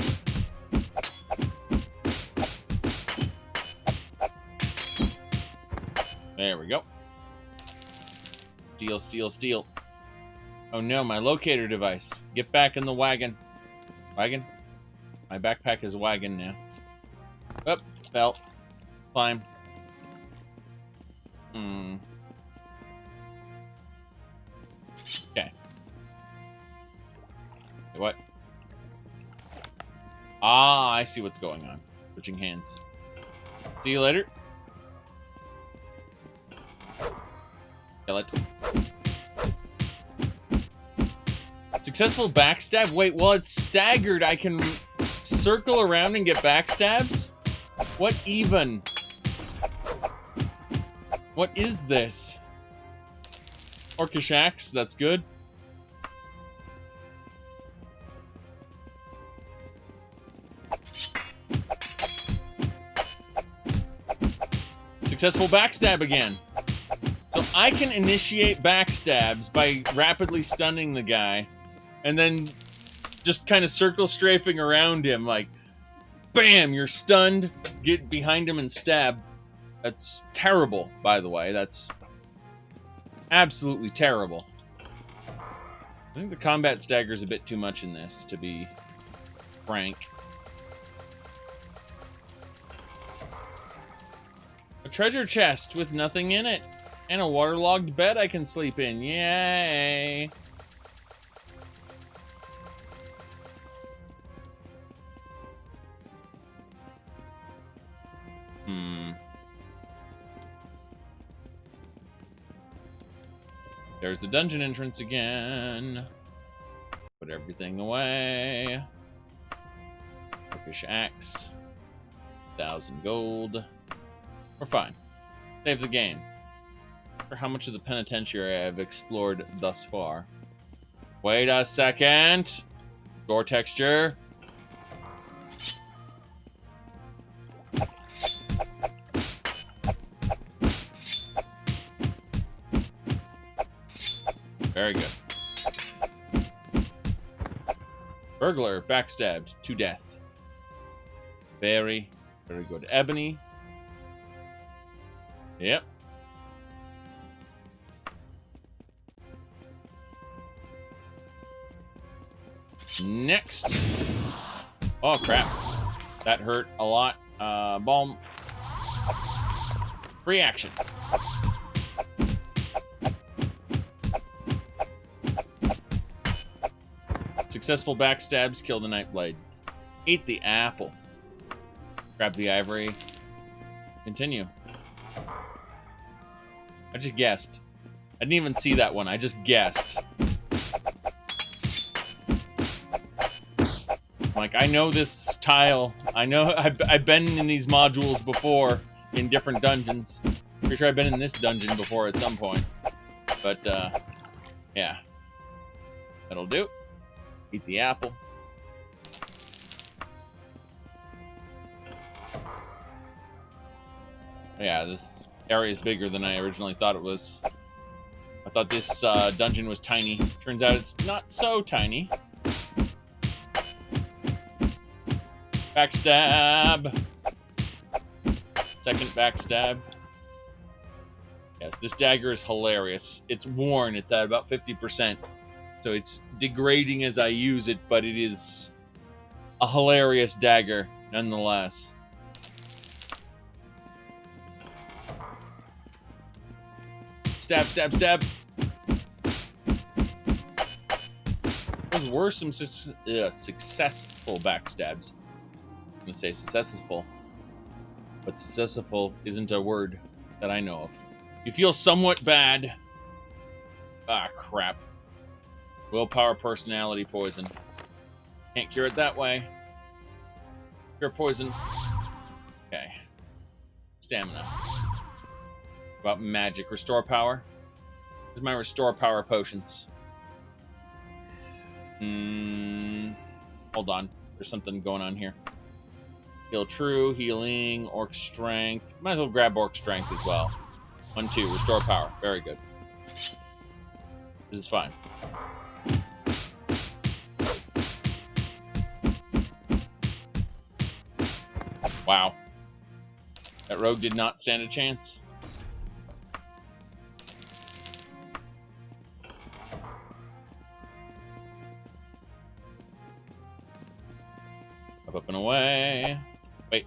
Speaker 1: There we go. Steal, steal, steal. Oh no, my locator device. Get back in the wagon. Wagon? My backpack is wagon now. Up, fell. Climb. Okay. What? Ah, I see what's going on. Switching hands. See you later. Kill it. Successful backstab? Wait, while it's staggered, I can circle around and get backstabs? What even? What is this? Orcish axe, that's good. Successful backstab again. So I can initiate backstabs by rapidly stunning the guy and then just kind of circle strafing around him like, bam, you're stunned, get behind him and stab. That's terrible, by the way. That's absolutely terrible. I think the combat stagger's a bit too much in this, to be frank. A treasure chest with nothing in it. And a waterlogged bed I can sleep in. Yay! There's the dungeon entrance again. Put everything away. Orcish axe. 1,000 gold. We're fine. Save the game. For how much of the penitentiary I have explored thus far. Wait a second. Door texture. Very good. Burglar, backstabbed to death. Very, very good. Ebony. Yep. Next. Oh, crap. That hurt a lot. Balm. Free action. Successful backstabs kill the Nightblade. Eat the apple. Grab the ivory. Continue. I just guessed. I didn't even see that one. I just guessed. Like, I know this tile. I know I've been in these modules before in different dungeons. Pretty sure I've been in this dungeon before at some point. But, yeah. That'll do. Eat the apple. Yeah, this area is bigger than I originally thought it was. I thought this dungeon was tiny. Turns out it's not so tiny. Backstab. Second backstab. Yes, this dagger is hilarious. It's worn. It's at about 50%. So it's degrading as I use it, but it is a hilarious dagger nonetheless. Stab, stab, stab. Those were some successful backstabs. I'm going to say successful, but successful isn't a word that I know of. You feel somewhat bad. Ah, crap. Willpower, personality, poison. Can't cure it that way. Cure poison. Okay. Stamina. About magic. Restore power. Here's my restore power potions. Hold on. There's something going on here. Heal true, healing, orc strength. Might as well grab orc strength as well. 1, 2. Restore power. Very good. This is fine. Wow. That rogue did not stand a chance. Up and away. Wait.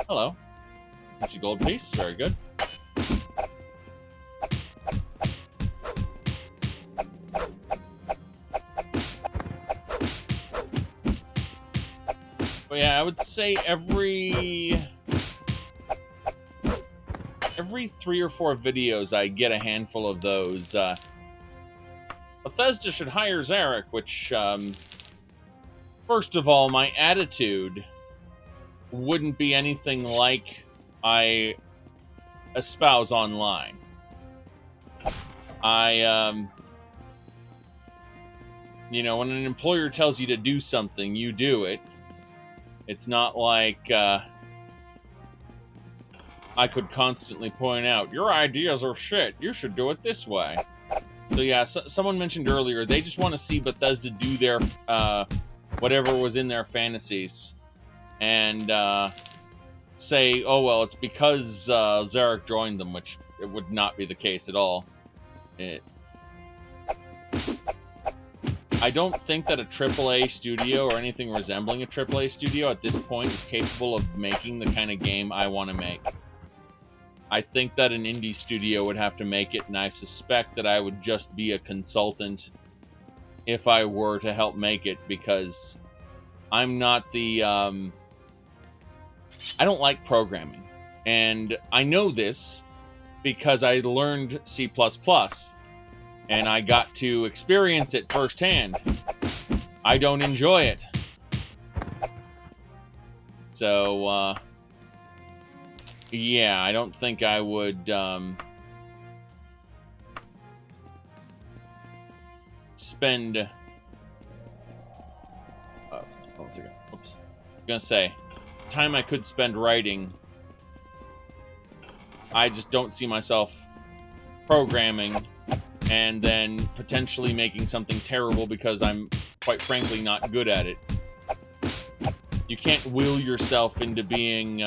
Speaker 1: Hello. That's a gold piece. Very good. But yeah, I would say every 3 or 4 videos I get a handful of those. Bethesda should hire Zaric, which, first of all, my attitude wouldn't be anything like I espouse online. You know, when an employer tells you to do something, you do it. It's not like, I could constantly point out, your ideas are shit, you should do it this way. So yeah, someone mentioned earlier, they just want to see Bethesda do their, whatever was in their fantasies. And, say, oh well, it's because, Zaric joined them, which it would not be the case at all. I don't think that a AAA studio, or anything resembling a AAA studio at this point, is capable of making the kind of game I want to make. I think that an indie studio would have to make it, and I suspect that I would just be a consultant if I were to help make it, because I'm not the, I don't like programming. And I know this because I learned C++, and I got to experience it firsthand. I don't enjoy it. So, yeah, I don't think I would, spend... hold on a second. Oops. I'm gonna say, time I could spend writing, I just don't see myself programming and then potentially making something terrible because I'm, quite frankly, not good at it. You can't will yourself into being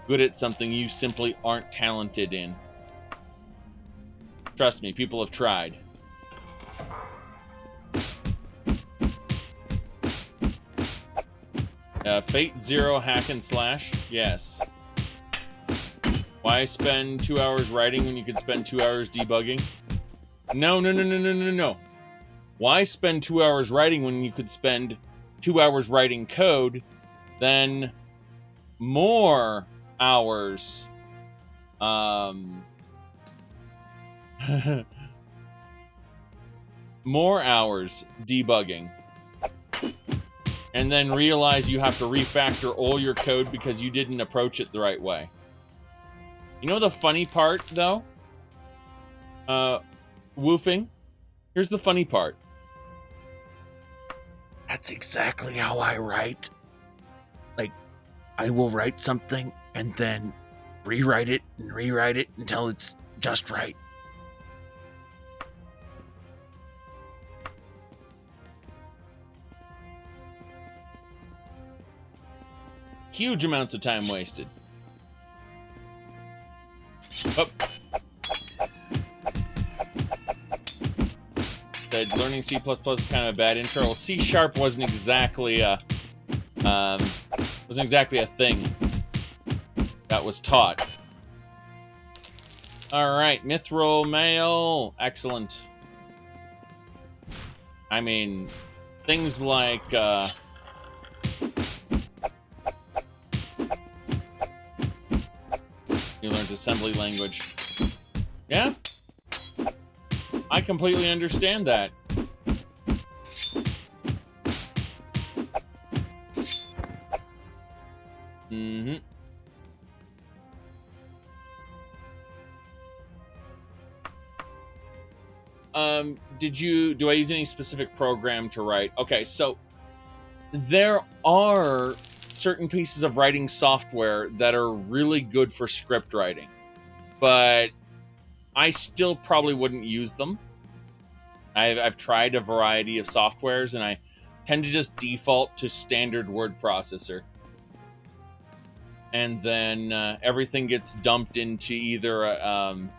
Speaker 1: good at something you simply aren't talented in. Trust me, people have tried. Fate Zero hack and slash? Yes. Why spend 2 hours writing when you could spend 2 hours debugging? No. Why spend 2 hours writing when you could spend 2 hours writing code, then more hours, more hours debugging, and then realize you have to refactor all your code because you didn't approach it the right way. You know the funny part, though? Woofing? Here's the funny part. That's exactly how I write. Like, I will write something and then rewrite it until it's just right. Huge amounts of time wasted. Oh. Said learning C++ is kind of a bad intro. Well, C# wasn't exactly a thing that was taught. All right, mithril mail, excellent. I mean, things like you learned assembly language. Yeah? I completely understand that. Mm-hmm. Do I use any specific program to write? Okay, so there are certain pieces of writing software that are really good for script writing, but I still probably wouldn't use them. I've tried a variety of softwares, and I tend to just default to standard word processor. And then everything gets dumped into either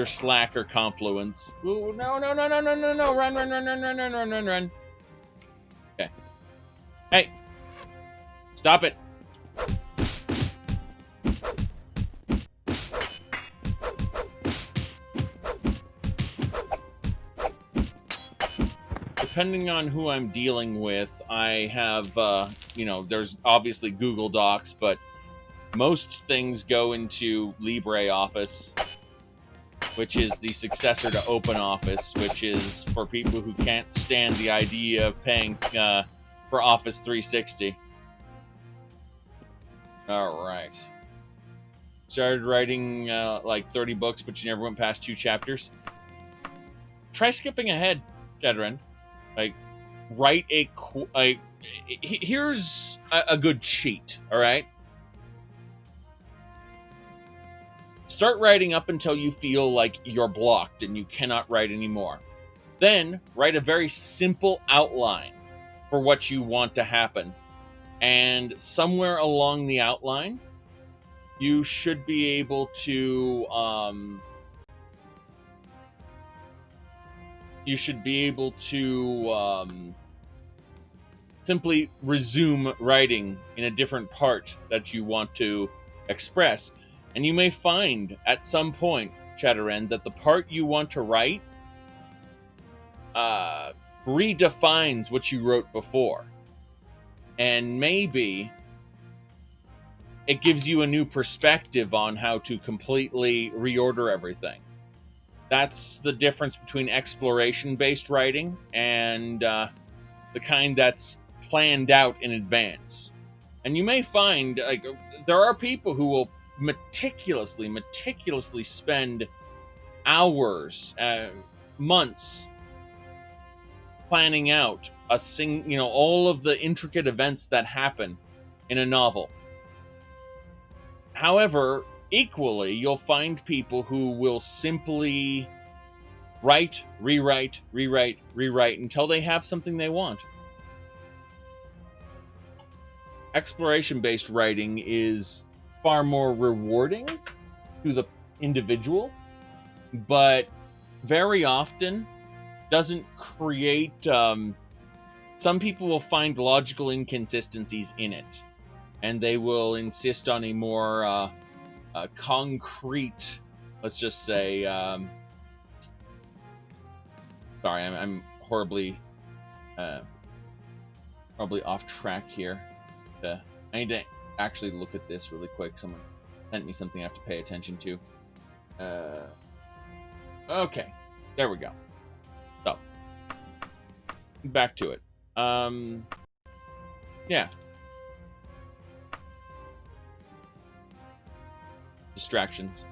Speaker 1: Slack or Confluence. Ooh, no, run. Okay. Hey, stop it. depending on who I'm dealing with, I have, you know, there's obviously Google Docs, but most things go into LibreOffice, which is the successor to OpenOffice, which is for people who can't stand the idea of paying for Office 360. All right. Started writing like 30 books, but you never went past 2 chapters. Try skipping ahead, Zhakaron. Like, write here's a good cheat, all right? Start writing up until you feel like you're blocked and you cannot write anymore. Then, write a very simple outline for what you want to happen. And somewhere along the outline, you should be able to simply resume writing in a different part that you want to express. And you may find at some point, Zhakaron, that the part you want to write redefines what you wrote before. And maybe it gives you a new perspective on how to completely reorder everything. That's the difference between exploration-based writing and the kind that's planned out in advance. And you may find, like, there are people who will meticulously spend hours, months planning out all of the intricate events that happen in a novel. However, equally, you'll find people who will simply write, rewrite until they have something they want. Exploration-based writing is far more rewarding to the individual, but very often doesn't create... some people will find logical inconsistencies in it, and they will insist on a more concrete, let's just say... sorry, I'm horribly off track here. I need to actually look at this really quick. Someone sent me something I have to pay attention to. Okay, there we go. So, back to it. Yeah. Distractions.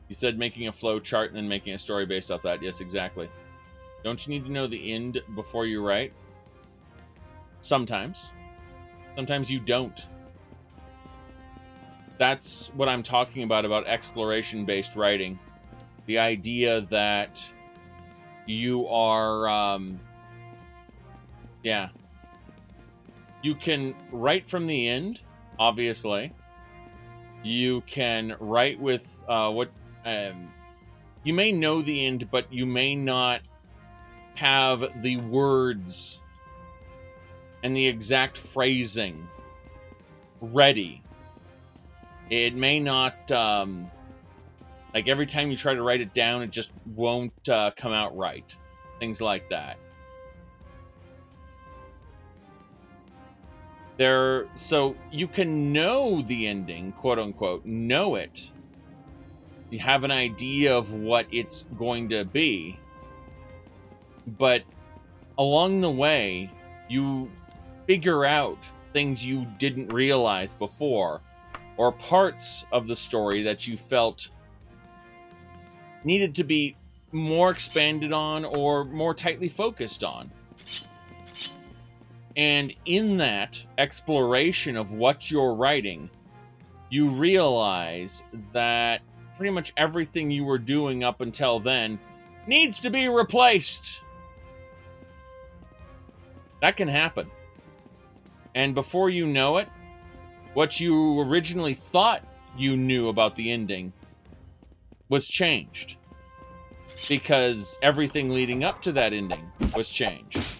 Speaker 1: You said making a flow chart and then making a story based off that. Yes, exactly. Don't you need to know the end before you write? Sometimes. Sometimes you don't. That's what I'm talking about exploration-based writing. The idea that you are, yeah. You can write from the end, obviously. You can write with you may know the end, but you may not have the words and the exact phrasing ready. It may not, like every time you try to write it down, it just won't come out right. Things like that. So you can know the ending, quote unquote, know it. You have an idea of what it's going to be. But along the way, you figure out things you didn't realize before, or parts of the story that you felt needed to be more expanded on or more tightly focused on. And in that exploration of what you're writing, you realize that pretty much everything you were doing up until then needs to be replaced. That can happen. And before you know it, what you originally thought you knew about the ending was changed. Because everything leading up to that ending was changed.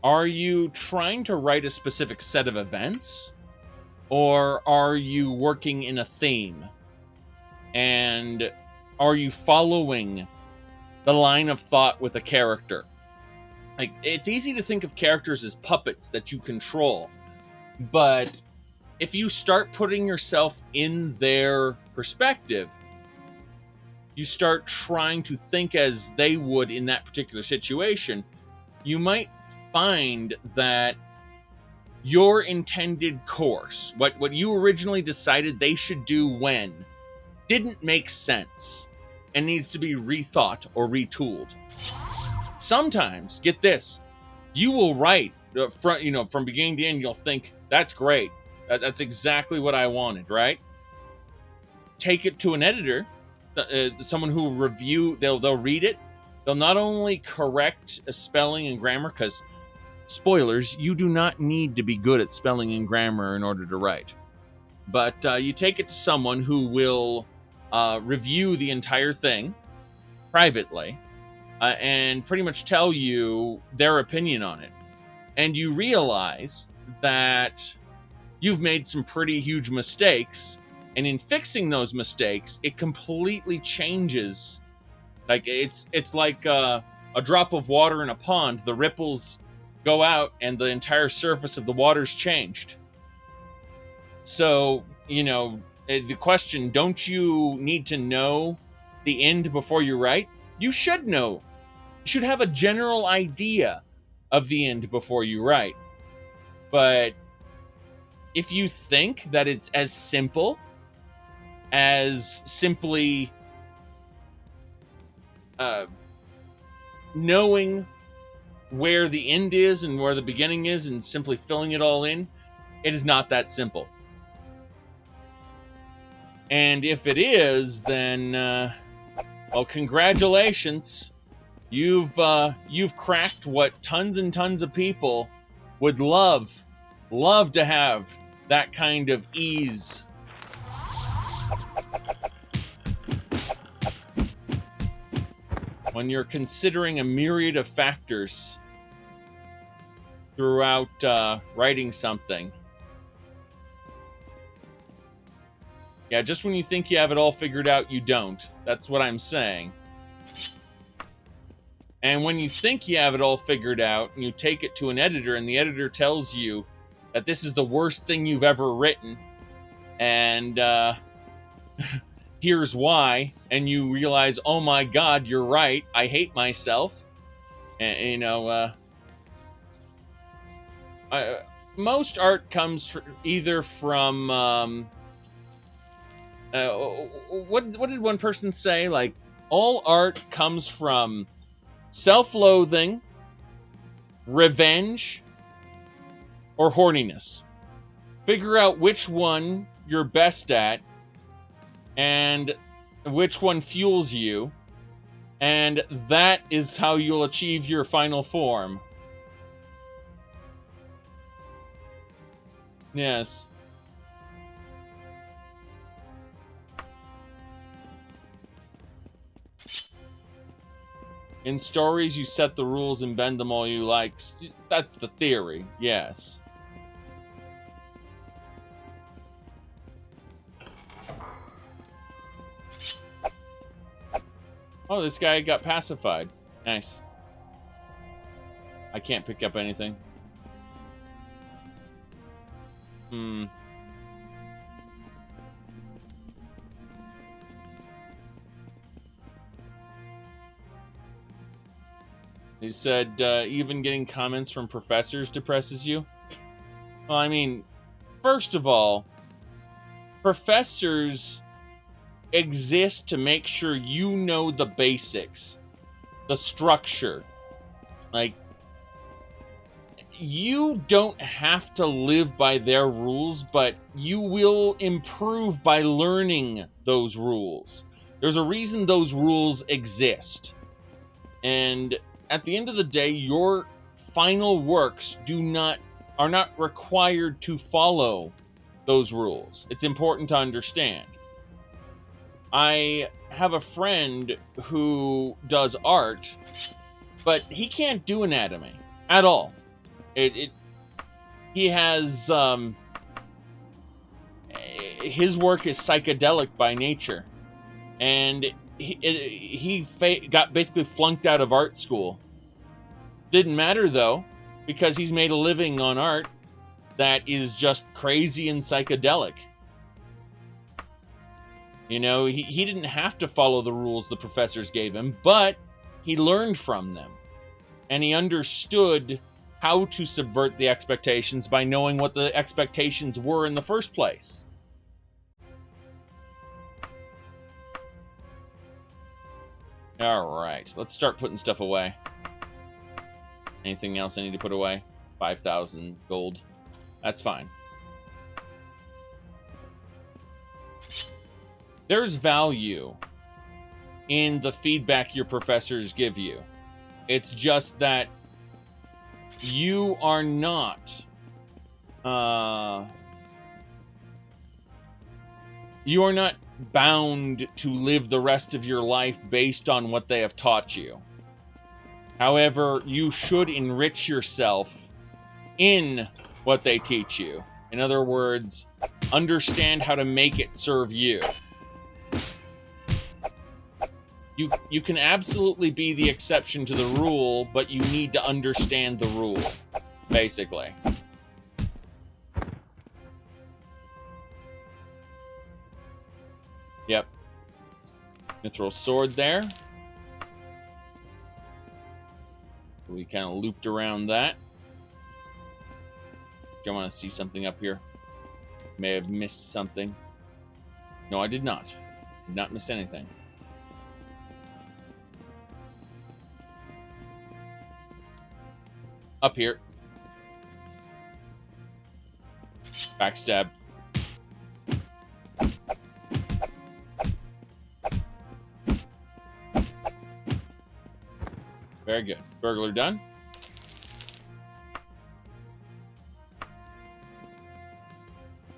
Speaker 1: Are you trying to write a specific set of events? Or are you working in a theme? And are you following the line of thought with a character? Like, it's easy to think of characters as puppets that you control, but if you start putting yourself in their perspective, you start trying to think as they would in that particular situation, you might find that your intended course, what you originally decided they should do when, didn't make sense and needs to be rethought or retooled. Sometimes, get this, you will write from beginning to end, you'll think, that's great. That's exactly what I wanted, right? Take it to an editor, someone who will review, they'll read it. They'll not only correct spelling and grammar, because, spoilers, you do not need to be good at spelling and grammar in order to write. But you take it to someone who will review the entire thing privately and pretty much tell you their opinion on it. And you realize that you've made some pretty huge mistakes, and in fixing those mistakes, it completely changes. Like, it's like a drop of water in a pond. The ripples go out, and the entire surface of the water's changed. So, the question, don't you need to know the end before you write? You should know. You should have a general idea of the end before you write. But if you think that it's as simple as simply knowing where the end is and where the beginning is and simply filling it all in, it is not that simple. And if it is, then, well, congratulations. You've cracked what tons and tons of people would love to have that kind of ease. When you're considering a myriad of factors throughout writing something. Yeah, just when you think you have it all figured out, you don't. That's what I'm saying. And when you think you have it all figured out, and you take it to an editor, and the editor tells you that this is the worst thing you've ever written, and here's why, and you realize, oh my god, you're right, I hate myself. And, most art comes either from, what did one person say? Like, all art comes from self-loathing, revenge, or horniness. Figure out which one you're best at and which one fuels you, and that is how you'll achieve your final form. Yes. In stories, you set the rules and bend them all you like. That's the theory, yes. Oh, this guy got pacified. Nice. I can't pick up anything. He said, even getting comments from professors depresses you? Well, I mean, first of all, professors exist to make sure you know the basics, the structure. Like, you don't have to live by their rules, but you will improve by learning those rules. There's a reason those rules exist. And at the end of the day, your final works are not required to follow those rules. It's important to understand. I have a friend who does art, but he can't do anatomy at all. He has his work is psychedelic by nature. And he got basically flunked out of art school. Didn't matter, though, because he's made a living on art that is just crazy and psychedelic. You know, he didn't have to follow the rules the professors gave him, but he learned from them. And he understood how to subvert the expectations by knowing what the expectations were in the first place. All right, let's start putting stuff away. Anything else I need to put away? 5,000 gold. That's fine. There's value in the feedback your professors give you. It's just that you are not bound to live the rest of your life based on what they have taught you. However, you should enrich yourself in what they teach you. In other words, understand how to make it serve you. You can absolutely be the exception to the rule, but you need to understand the rule, basically. Yep. Mithril sword there. We kind of looped around that. Do I want to see something up here? May have missed something. No, I did not. Did not miss anything. Up here. Backstab. Very good. Burglar done.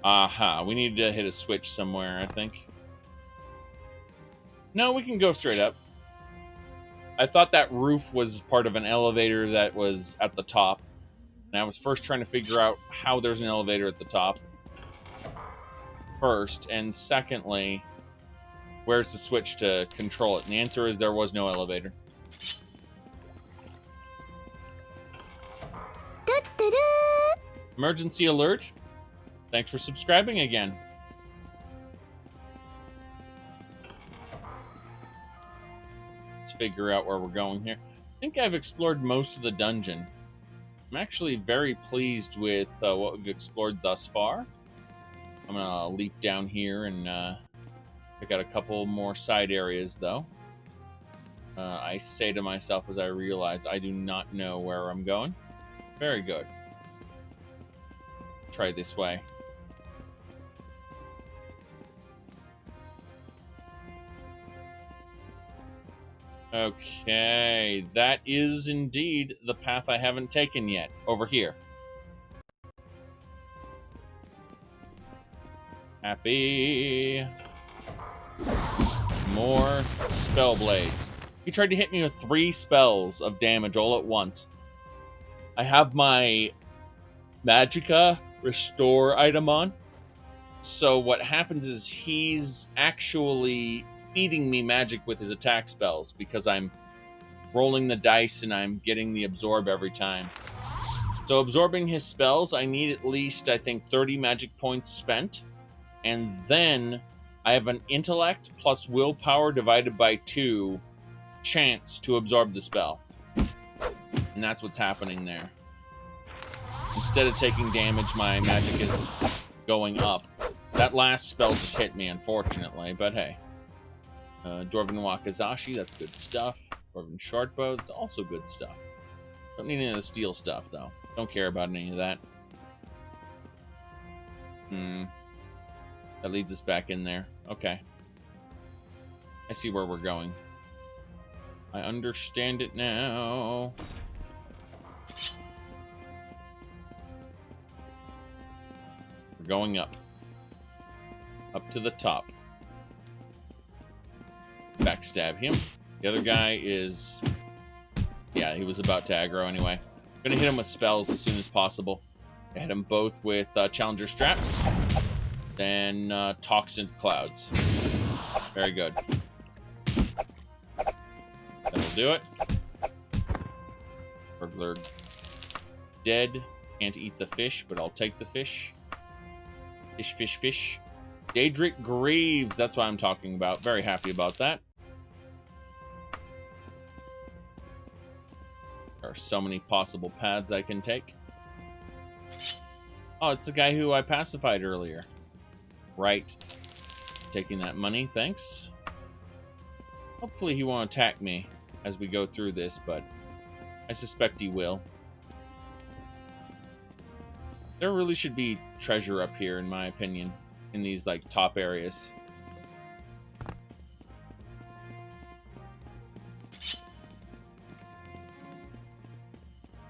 Speaker 1: Aha. We need to hit a switch somewhere, I think. No, we can go straight up. I thought that roof was part of an elevator that was at the top. And I was first trying to figure out how there's an elevator at the top. First. And secondly, where's the switch to control it? And the answer is there was no elevator. Emergency alert. Thanks for subscribing again. Let's figure out where we're going here. I think I've explored most of the dungeon. I'm actually very pleased with what we've explored thus far. I'm gonna leap down here and pick out a couple more side areas, though. I say to myself as I realize I do not know where I'm going. Very good. Try this way. Okay, that is indeed the path I haven't taken yet. Over here. Happy. More spell blades. He tried to hit me with 3 spells of damage all at once. I have my Magicka Restore item on. So what happens is he's actually feeding me magic with his attack spells because I'm rolling the dice and I'm getting the absorb every time. So absorbing his spells, I need at least, I think, 30 magic points spent. And then I have an intellect plus willpower divided by 2 chance to absorb the spell. And that's what's happening there. Instead of taking damage, my magic is going up. That last spell just hit me, unfortunately, but hey. Dwarven Wakizashi, that's good stuff. Dwarven Shortbow, that's also good stuff. Don't need any of the steel stuff, though. Don't care about any of that. That leads us back in there. Okay. I see where we're going. I understand it now. We're going up. Up to the top. Backstab him. The other guy is... yeah, he was about to aggro anyway. I'm gonna hit him with spells as soon as possible. I hit them both with Challenger Straps. Then Toxin Clouds. Very good. do it. Burglar dead. Can't eat the fish, but I'll take the fish. Fish, fish, fish. Daedric Greaves, that's what I'm talking about. Very happy about that. There are so many possible paths I can take. Oh, it's the guy who I pacified earlier. Right. Taking that money, thanks. Hopefully he won't attack me as we go through this, but I suspect he will. There really should be treasure up here, in my opinion, in these, like, top areas.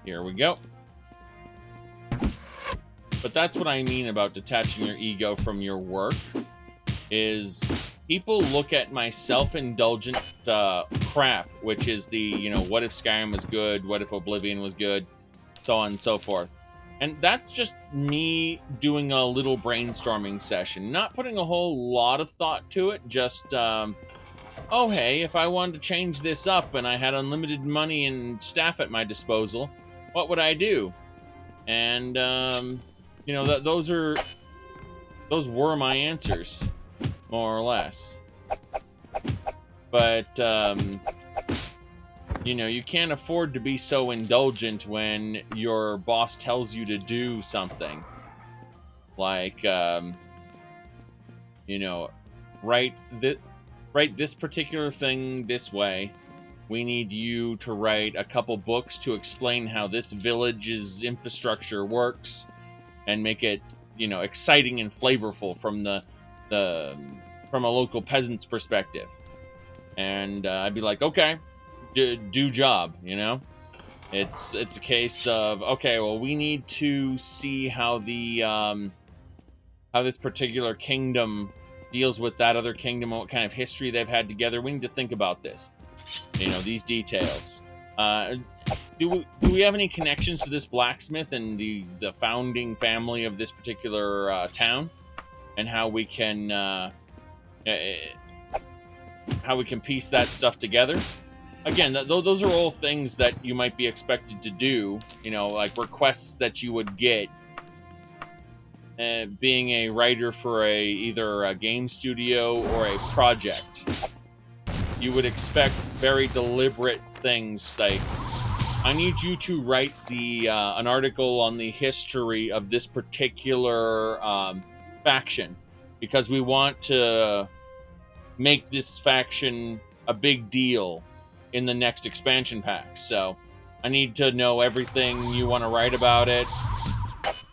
Speaker 1: Here we go. But that's what I mean about detaching your ego from your work, is people look at my self-indulgent crap, which is the, you know, what if Skyrim was good, what if Oblivion was good, so on and so forth. And that's just me doing a little brainstorming session, not putting a whole lot of thought to it, just, oh, hey, if I wanted to change this up and I had unlimited money and staff at my disposal, what would I do? And, you know, those were my answers, more or less. But, you know, you can't afford to be so indulgent when your boss tells you to do something. Like, you know, write this particular thing this way. We need you to write a couple books to explain how this village's infrastructure works and make it, you know, exciting and flavorful from from a local peasant's perspective. And I'd be like, okay, do job, you know? It's a case of, okay, well, we need to see how the how this particular kingdom deals with that other kingdom, what kind of history they've had together. We need to think about this, you know, these details. Do we have any connections to this blacksmith and the founding family of this particular town, and how we can piece that stuff together? Again, those are all things that you might be expected to do, you know, like requests that you would get being a writer for either a game studio or a project. You would expect very deliberate things like, I need you to write an article on the history of this particular faction, because we want to make this faction a big deal in the next expansion pack. So I need to know everything you want to write about it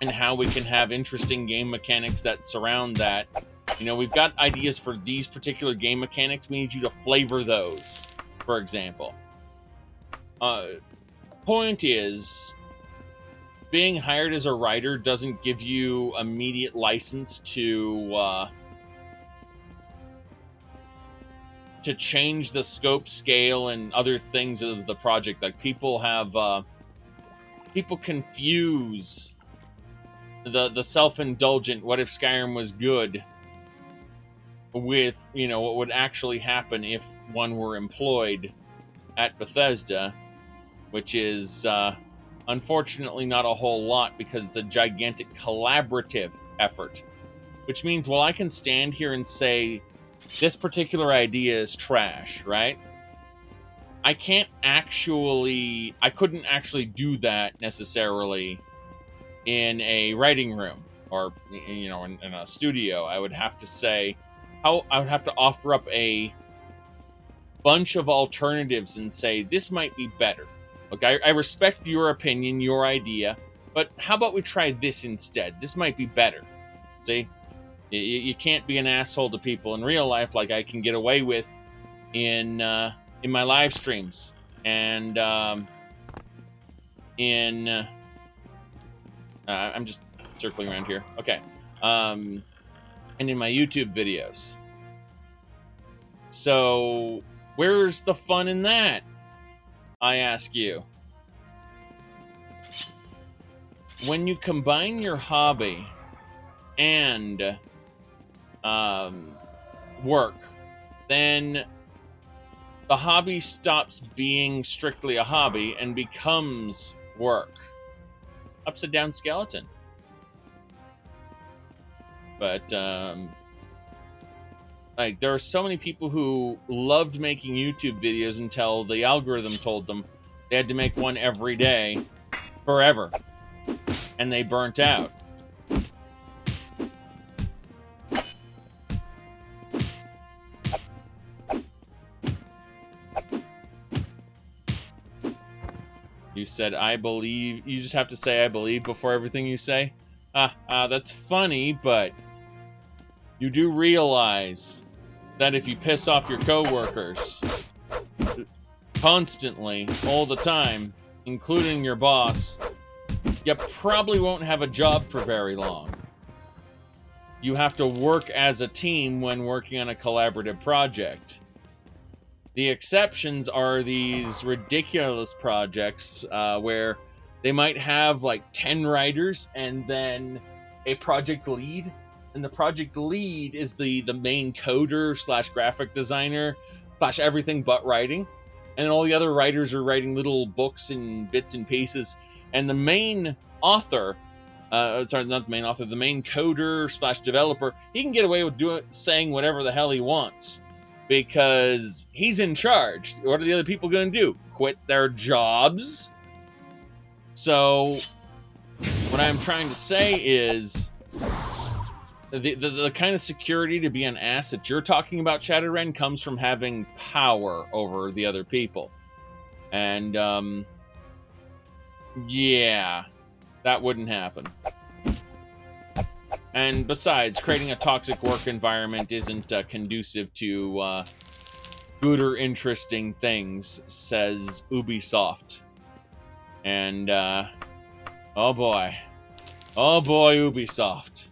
Speaker 1: and how we can have interesting game mechanics that surround that. You know, we've got ideas for these particular game mechanics. We need you to flavor those, for example. Point is, being hired as a writer doesn't give you immediate license to change the scope, scale, and other things of the project. Like, people confuse the self-indulgent, what if Skyrim was good, with, you know, what would actually happen if one were employed at Bethesda, which is unfortunately not a whole lot, because it's a gigantic collaborative effort. Which means, while I can stand here and say this particular idea is trash, right? I couldn't actually do that necessarily in a writing room or, you know, in a studio. I would have to say, I would have to offer up a bunch of alternatives and say, this might be better. Look, I respect your opinion, your idea, but how about we try this instead? This might be better. See? You can't be an asshole to people in real life like I can get away with in my live streams and I'm just circling around here. Okay. And in my YouTube videos. So where's the fun in that? I ask you. When you combine your hobby and work, then the hobby stops being strictly a hobby and becomes work. Upside down skeleton. But, like, there are so many people who loved making YouTube videos until the algorithm told them they had to make one every day forever. And they burnt out. You said, I believe. You just have to say, I believe before everything you say. That's funny, but you do realize that if you piss off your coworkers constantly, all the time, including your boss, you probably won't have a job for very long. You have to work as a team when working on a collaborative project. The exceptions are these ridiculous projects where they might have like 10 writers and then a project lead. And the project lead is the main coder / graphic designer / everything but writing. And then all the other writers are writing little books and bits and pieces. And the main author, sorry, not the main author, the main coder / developer, he can get away with saying whatever the hell he wants. Because he's in charge. What are the other people going to do? Quit their jobs? So, what I'm trying to say is, the kind of security to be an ass that you're talking about, Shadowren, comes from having power over the other people. And, yeah, that wouldn't happen. And besides, creating a toxic work environment isn't conducive to good or interesting things, says Ubisoft. And, oh boy, Ubisoft.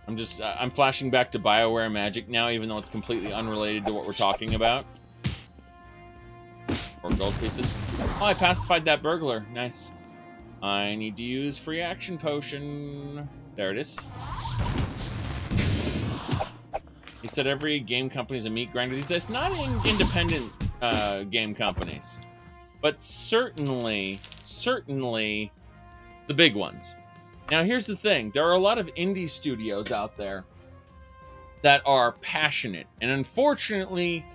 Speaker 1: I'm flashing back to BioWare Magic now, even though it's completely unrelated to what we're talking about. 4 gold pieces. Oh, I pacified that burglar. Nice. I need to use free action potion. There it is. He said every game company is a meat grinder these days. Not in independent game companies. But certainly the big ones. Now, here's the thing. There are a lot of indie studios out there that are passionate. And unfortunately,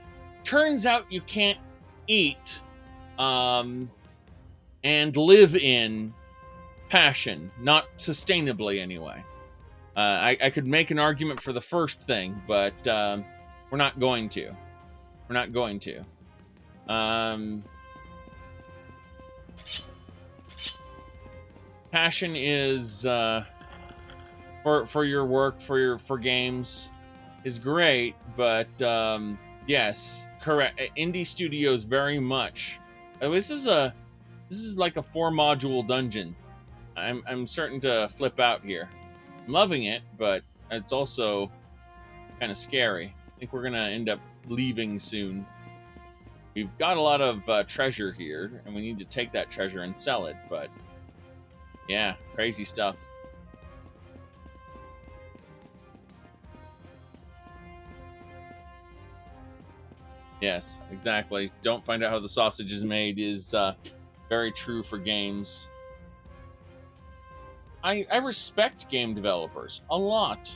Speaker 1: turns out you can't eat and live in passion. Not sustainably, anyway. I could make an argument for the first thing, but we're not going to. We're not going to. Passion is for your work, for games, is great, but yes, correct. Indie studios very much. This is like a 4-module dungeon. I'm starting to flip out here. I'm loving it, but it's also kind of scary. I think we're gonna end up leaving soon. We've got a lot of treasure here, and we need to take that treasure and sell it, but yeah, crazy stuff. Yes, exactly. Don't find out how the sausage is made is very true for games. I respect game developers a lot.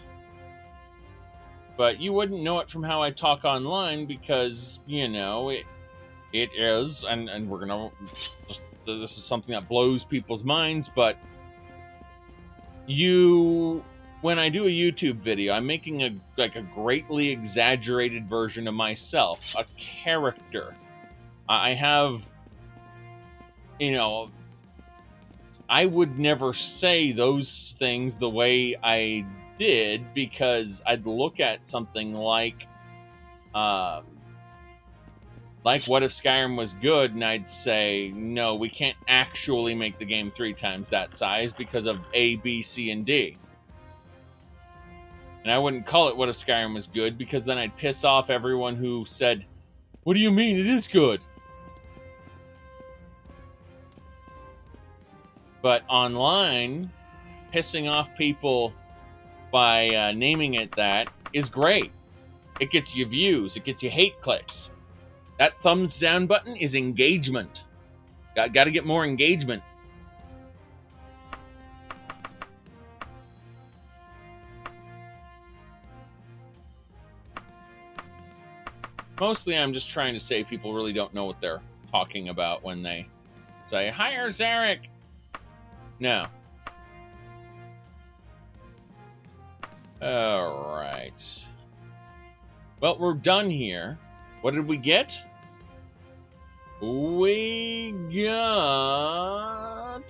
Speaker 1: But you wouldn't know it from how I talk online because, you know, it is, and we're gonna just, this is something that blows people's minds, but when I do a YouTube video, I'm making a greatly exaggerated version of myself, a character. I have, you know, I would never say those things the way I did because I'd look at something like what if Skyrim was good, and I'd say, no, we can't actually make the game 3 times that size because of A, B, C, and D. And I wouldn't call it what if Skyrim was good because then I'd piss off everyone who said, what do you mean it is good? But online, pissing off people by naming it that is great. It gets you views. It gets you hate clicks. That thumbs down button is engagement. Got to get more engagement. Mostly I'm just trying to say people really don't know what they're talking about when they say, hire Zaric. No. Alright. Well, we're done here. What did we get? We got...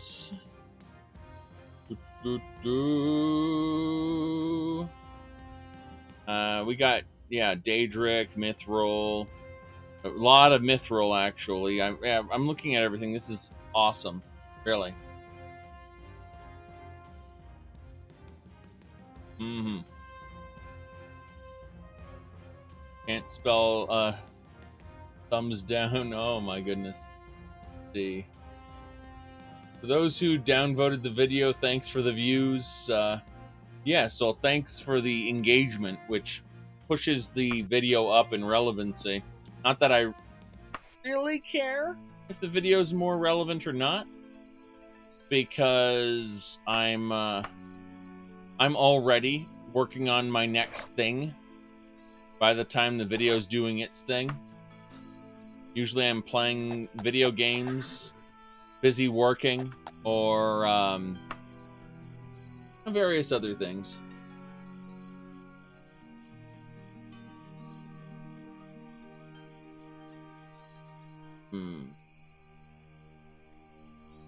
Speaker 1: we got, yeah, Daedric, Mithril. A lot of Mithril, actually. I'm looking at everything. This is awesome. Really. Mm-hmm. Can't spell, thumbs down. Oh, my goodness. Let's see. For those who downvoted the video, thanks for the views. Yeah, so thanks for the engagement, which pushes the video up in relevancy. Not that I really care if the video is more relevant or not, because I'm already working on my next thing by the time the video's doing its thing. Usually I'm playing video games, busy working, or various other things.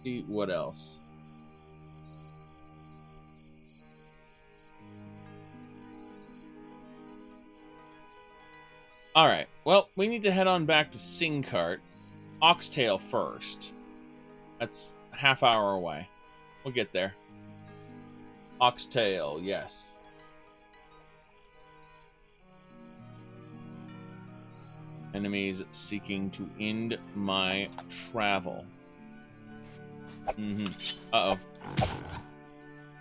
Speaker 1: See what else. Alright, well, we need to head on back to Singcart. Oxtail first. That's a half hour away. We'll get there. Oxtail, yes. Enemies seeking to end my travel. Uh-oh.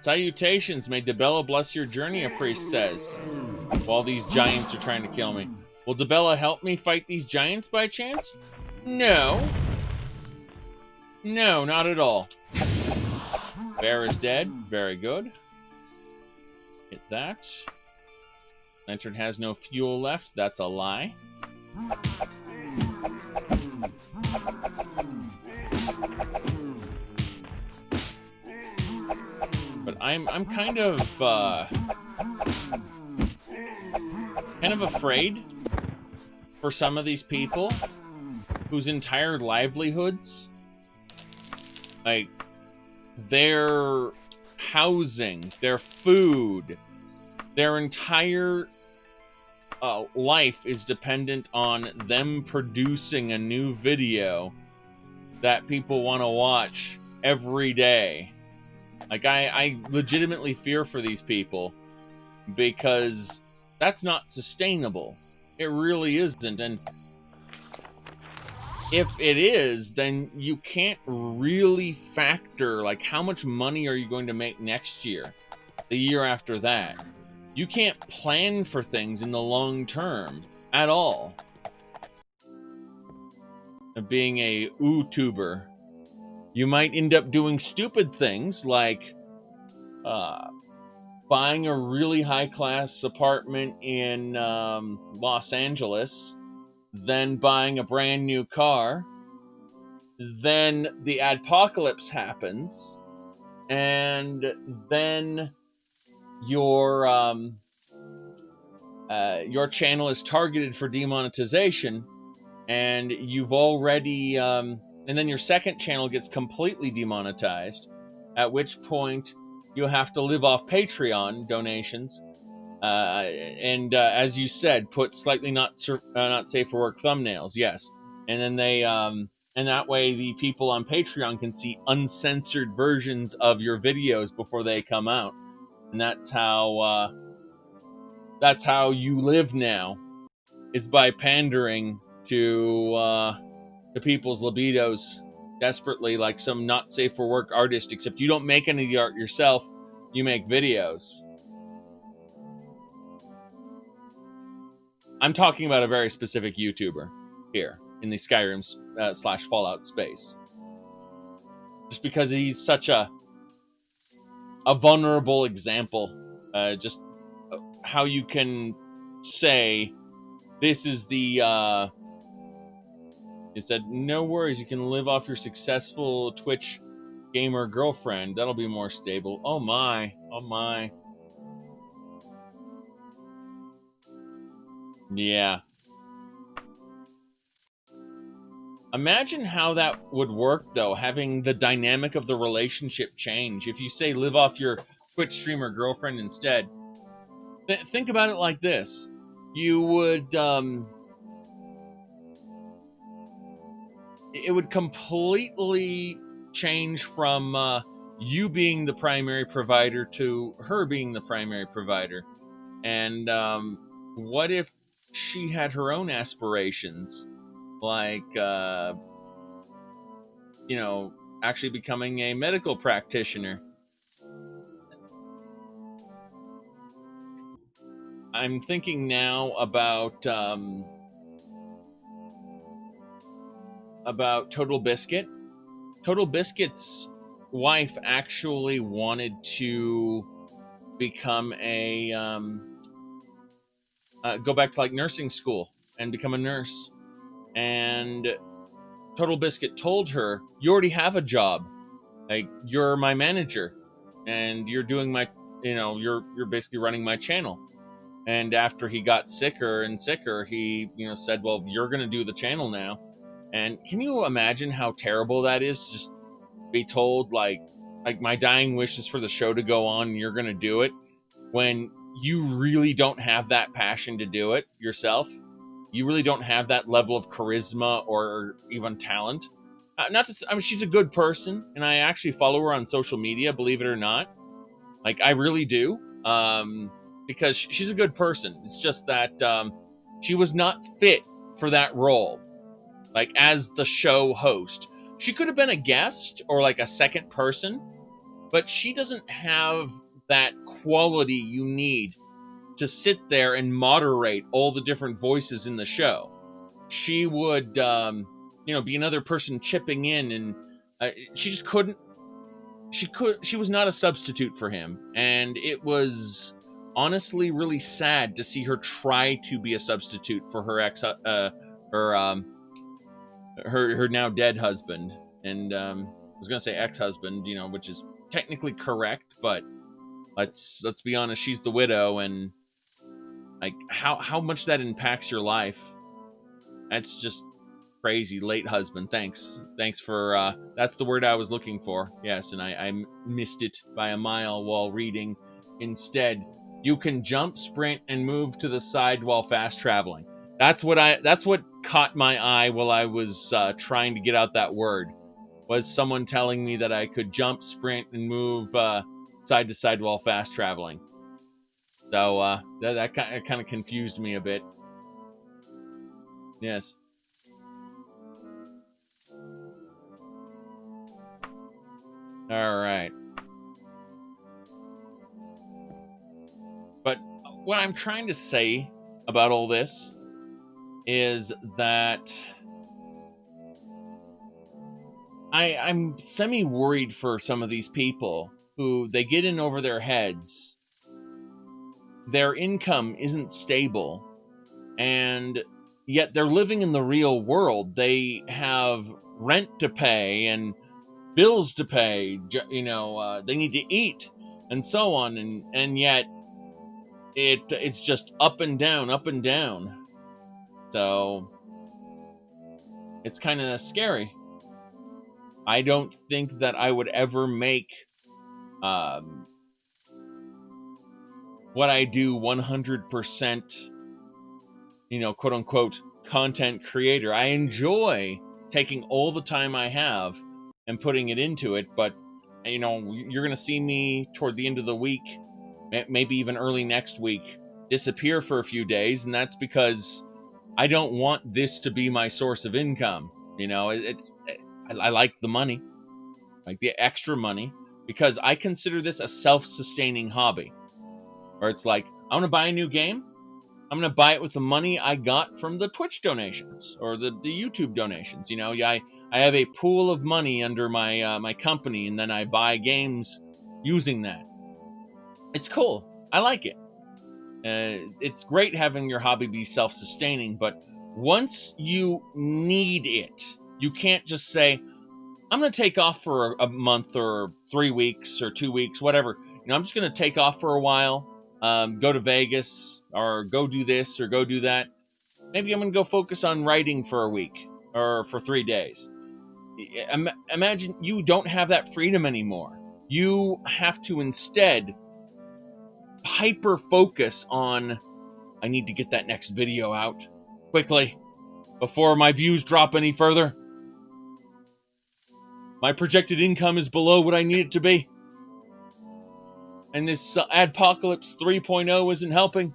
Speaker 1: Salutations, may Debella bless your journey, a priest says. While these giants are trying to kill me. Will Debella help me fight these giants by chance? No. No, not at all. Bear is dead. Very good. Hit that. Lantern has no fuel left. That's a lie. But I'm kind of afraid for some of these people whose entire livelihoods, like their housing, their food, their entire life is dependent on them producing a new video that people want to watch every day. Like, I legitimately fear for these people because that's not sustainable. It really isn't. And if it is, then you can't really factor, like, how much money are you going to make next year, the year after that. You can't plan for things in the long term at all. Being a YouTuber, you might end up doing stupid things like buying a really high-class apartment in Los Angeles, then buying a brand new car, then the adpocalypse happens, and then your channel is targeted for demonetization, and you've already and then your second channel gets completely demonetized, at which point you have to live off Patreon donations, and as you said, put slightly not safe for work thumbnails. Yes, and then they and that way the people on Patreon can see uncensored versions of your videos before they come out, and that's how you live now, is by pandering to people's libidos desperately, like some not safe for work artist, except you don't make any of the art yourself, you make videos. I'm talking about a very specific YouTuber here in the Skyrim / Fallout space. Just because he's such a vulnerable example. Just how you can say, this is the... It said, no worries, you can live off your successful Twitch gamer girlfriend. That'll be more stable. Oh my. Oh my. Yeah. Imagine how that would work, though, having the dynamic of the relationship change. If you say live off your Twitch streamer girlfriend instead, think about it like this. You would, it would completely change from you being the primary provider to her being the primary provider. And what if she had her own aspirations? Like, you know, actually becoming a medical practitioner. I'm thinking now about Total Biscuit. Total Biscuit's wife actually wanted to become a go back to like nursing school and become a nurse. And Total Biscuit told her, you already have a job. Like, you're my manager and you're doing my, you know, you're basically running my channel. And after he got sicker and sicker, he, you know, said, well, you're going to do the channel now. And can you imagine how terrible that is? Just be told, like my dying wish is for the show to go on and you're going to do it when you really don't have that passion to do it yourself. You really don't have that level of charisma or even talent. Not to, I mean, she's a good person, and I actually follow her on social media, believe it or not. Like, I really do, because she's a good person. It's just that she was not fit for that role, like as the show host. She could have been a guest or like a second person, but she doesn't have that quality you need to sit there and moderate all the different voices in the show. She would, you know, be another person chipping in, and she just couldn't. She was not a substitute for him, and it was honestly really sad to see her try to be a substitute for her her now dead husband. And I was gonna say ex-husband, you know, which is technically correct, but let's be honest, she's the widow, and like how much that impacts your life. That's just crazy. Late husband. Thanks for that's the word I was looking for. Yes, and I missed it by a mile while reading. Instead, you can jump, sprint, and move to the side while fast traveling. That's what caught my eye while I was trying to get out that word. Was someone telling me that I could jump, sprint, and move side to side while fast traveling. So that kind of confused me a bit. Yes. All right. But what I'm trying to say about all this is that I'm semi-worried for some of these people who they get in over their heads. Their income isn't stable, and yet they're living in the real world. They have rent to pay and bills to pay, you know, they need to eat and so on, and yet it's just up and down. So it's kind of scary. I don't think that I would ever make what I do 100%, you know, quote unquote content creator. I enjoy taking all the time I have and putting it into it, but you know, you're going to see me toward the end of the week, maybe even early next week, disappear for a few days, and that's because I don't want this to be my source of income. You know, I like the money, like the extra money, because I consider this a self-sustaining hobby. Where it's like, I want to buy a new game, I'm going to buy it with the money I got from the Twitch donations or the YouTube donations. You know, I have a pool of money under my my company, and then I buy games using that. It's cool. I like it. It's great having your hobby be self-sustaining, but once you need it, you can't just say, I'm going to take off for a month or 3 weeks or 2 weeks, whatever. You know, I'm just going to take off for a while, go to Vegas or go do this or go do that. Maybe I'm going to go focus on writing for a week or for 3 days. Imagine you don't have that freedom anymore. You have to instead hyper focus on, I need to get that next video out quickly before my views drop any further. My projected income is below what I need it to be. And this Adpocalypse 3.0 isn't helping.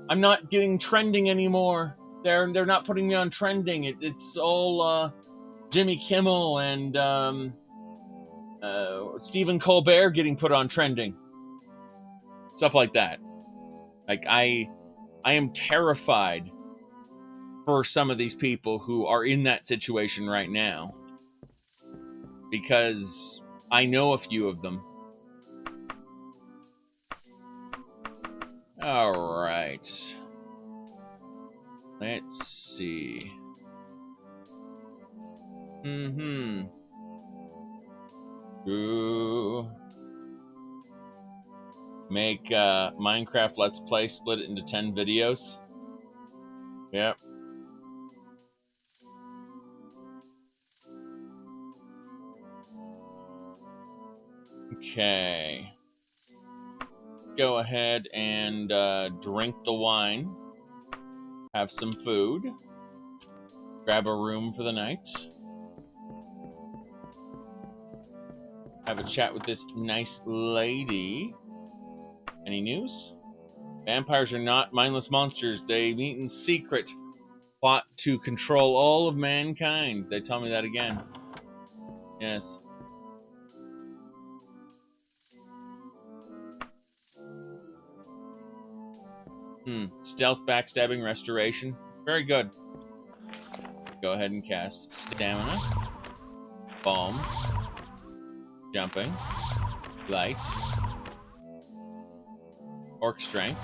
Speaker 1: I'm not getting trending anymore. They're not putting me on trending. It's all Jimmy Kimmel and Stephen Colbert getting put on trending. Stuff like that. Like, I am terrified for some of these people who are in that situation right now, because I know a few of them. All right. Let's see. Ooh. Make Minecraft Let's Play, split it into 10 videos. Yep. Okay. Let's go ahead and drink the wine. Have some food. Grab a room for the night. Have a chat with this nice lady. Any news? Vampires are not mindless monsters. They meet in secret. Plot to control all of mankind. They tell me that again. Yes. Stealth, backstabbing, restoration. Very good. Go ahead and cast stamina. Balm. Jumping. Light. Orc strength.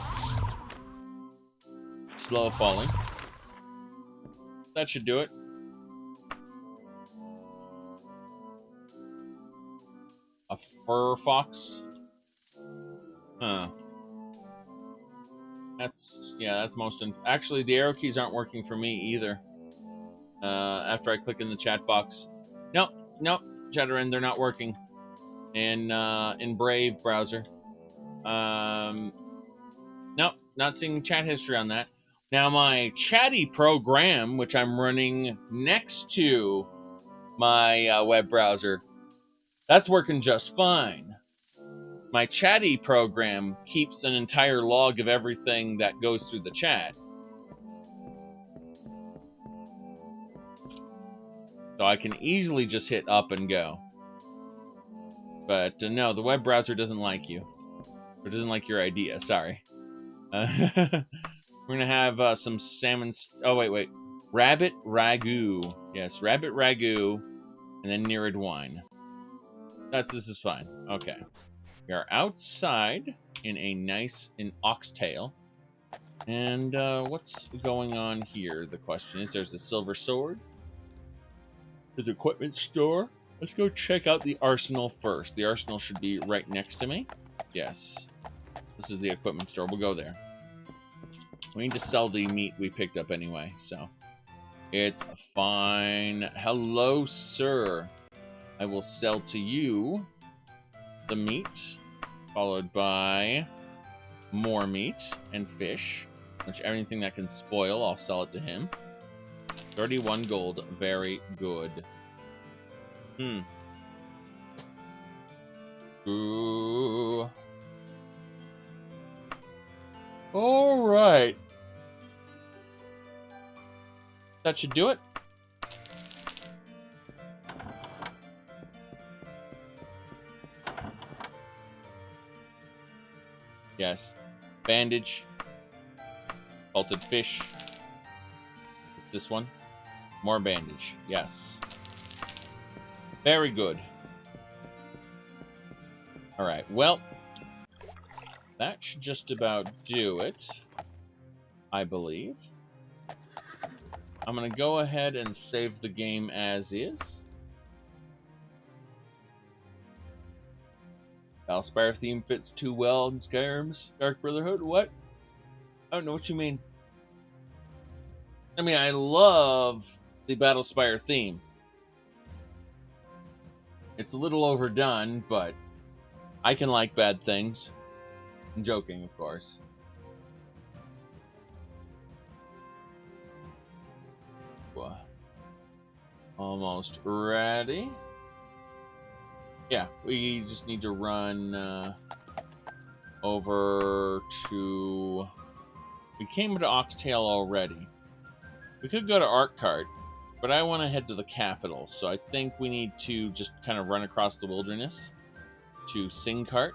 Speaker 1: Slow falling. That should do it. A fur fox. Huh. That's most... Actually, the arrow keys aren't working for me either. After I click in the chat box. Nope, Zhakaron, they're not working. In Brave browser. Nope, not seeing chat history on that. Now, my chatty program, which I'm running next to my web browser, that's working just fine. My chatty program keeps an entire log of everything that goes through the chat. So I can easily just hit up and go. But no, the web browser doesn't like you. Or doesn't like your idea, sorry. We're gonna have some salmon... Oh, wait. Rabbit ragu. Yes, rabbit ragu. And then Nereid wine. This is fine. Okay. We are outside in a nice oxtail. And what's going on here? The question is, there's a silver sword. There's an equipment store. Let's go check out the arsenal first. The arsenal should be right next to me. Yes. This is the equipment store. We'll go there. We need to sell the meat we picked up anyway, so it's fine. Hello, sir. I will sell to you the meat, followed by more meat and fish, which anything that can spoil, I'll sell it to him. 31 gold. Very good. Ooh. All right. That should do it. Yes. Bandage. Salted fish. What's this one? More bandage. Yes. Very good. Alright, well, that should just about do it, I believe. I'm going to go ahead and save the game as is. Valspire theme fits too well in Skyrim's Dark Brotherhood. What? I don't know what you mean. I mean, I love the Battlespire theme. It's a little overdone, but I can like bad things. I'm joking, of course. Almost ready. Yeah, we just need to run over to... We came to Oxtail already. We could go to Arkcart, but I want to head to the capital, so I think we need to just kind of run across the wilderness to Singcart.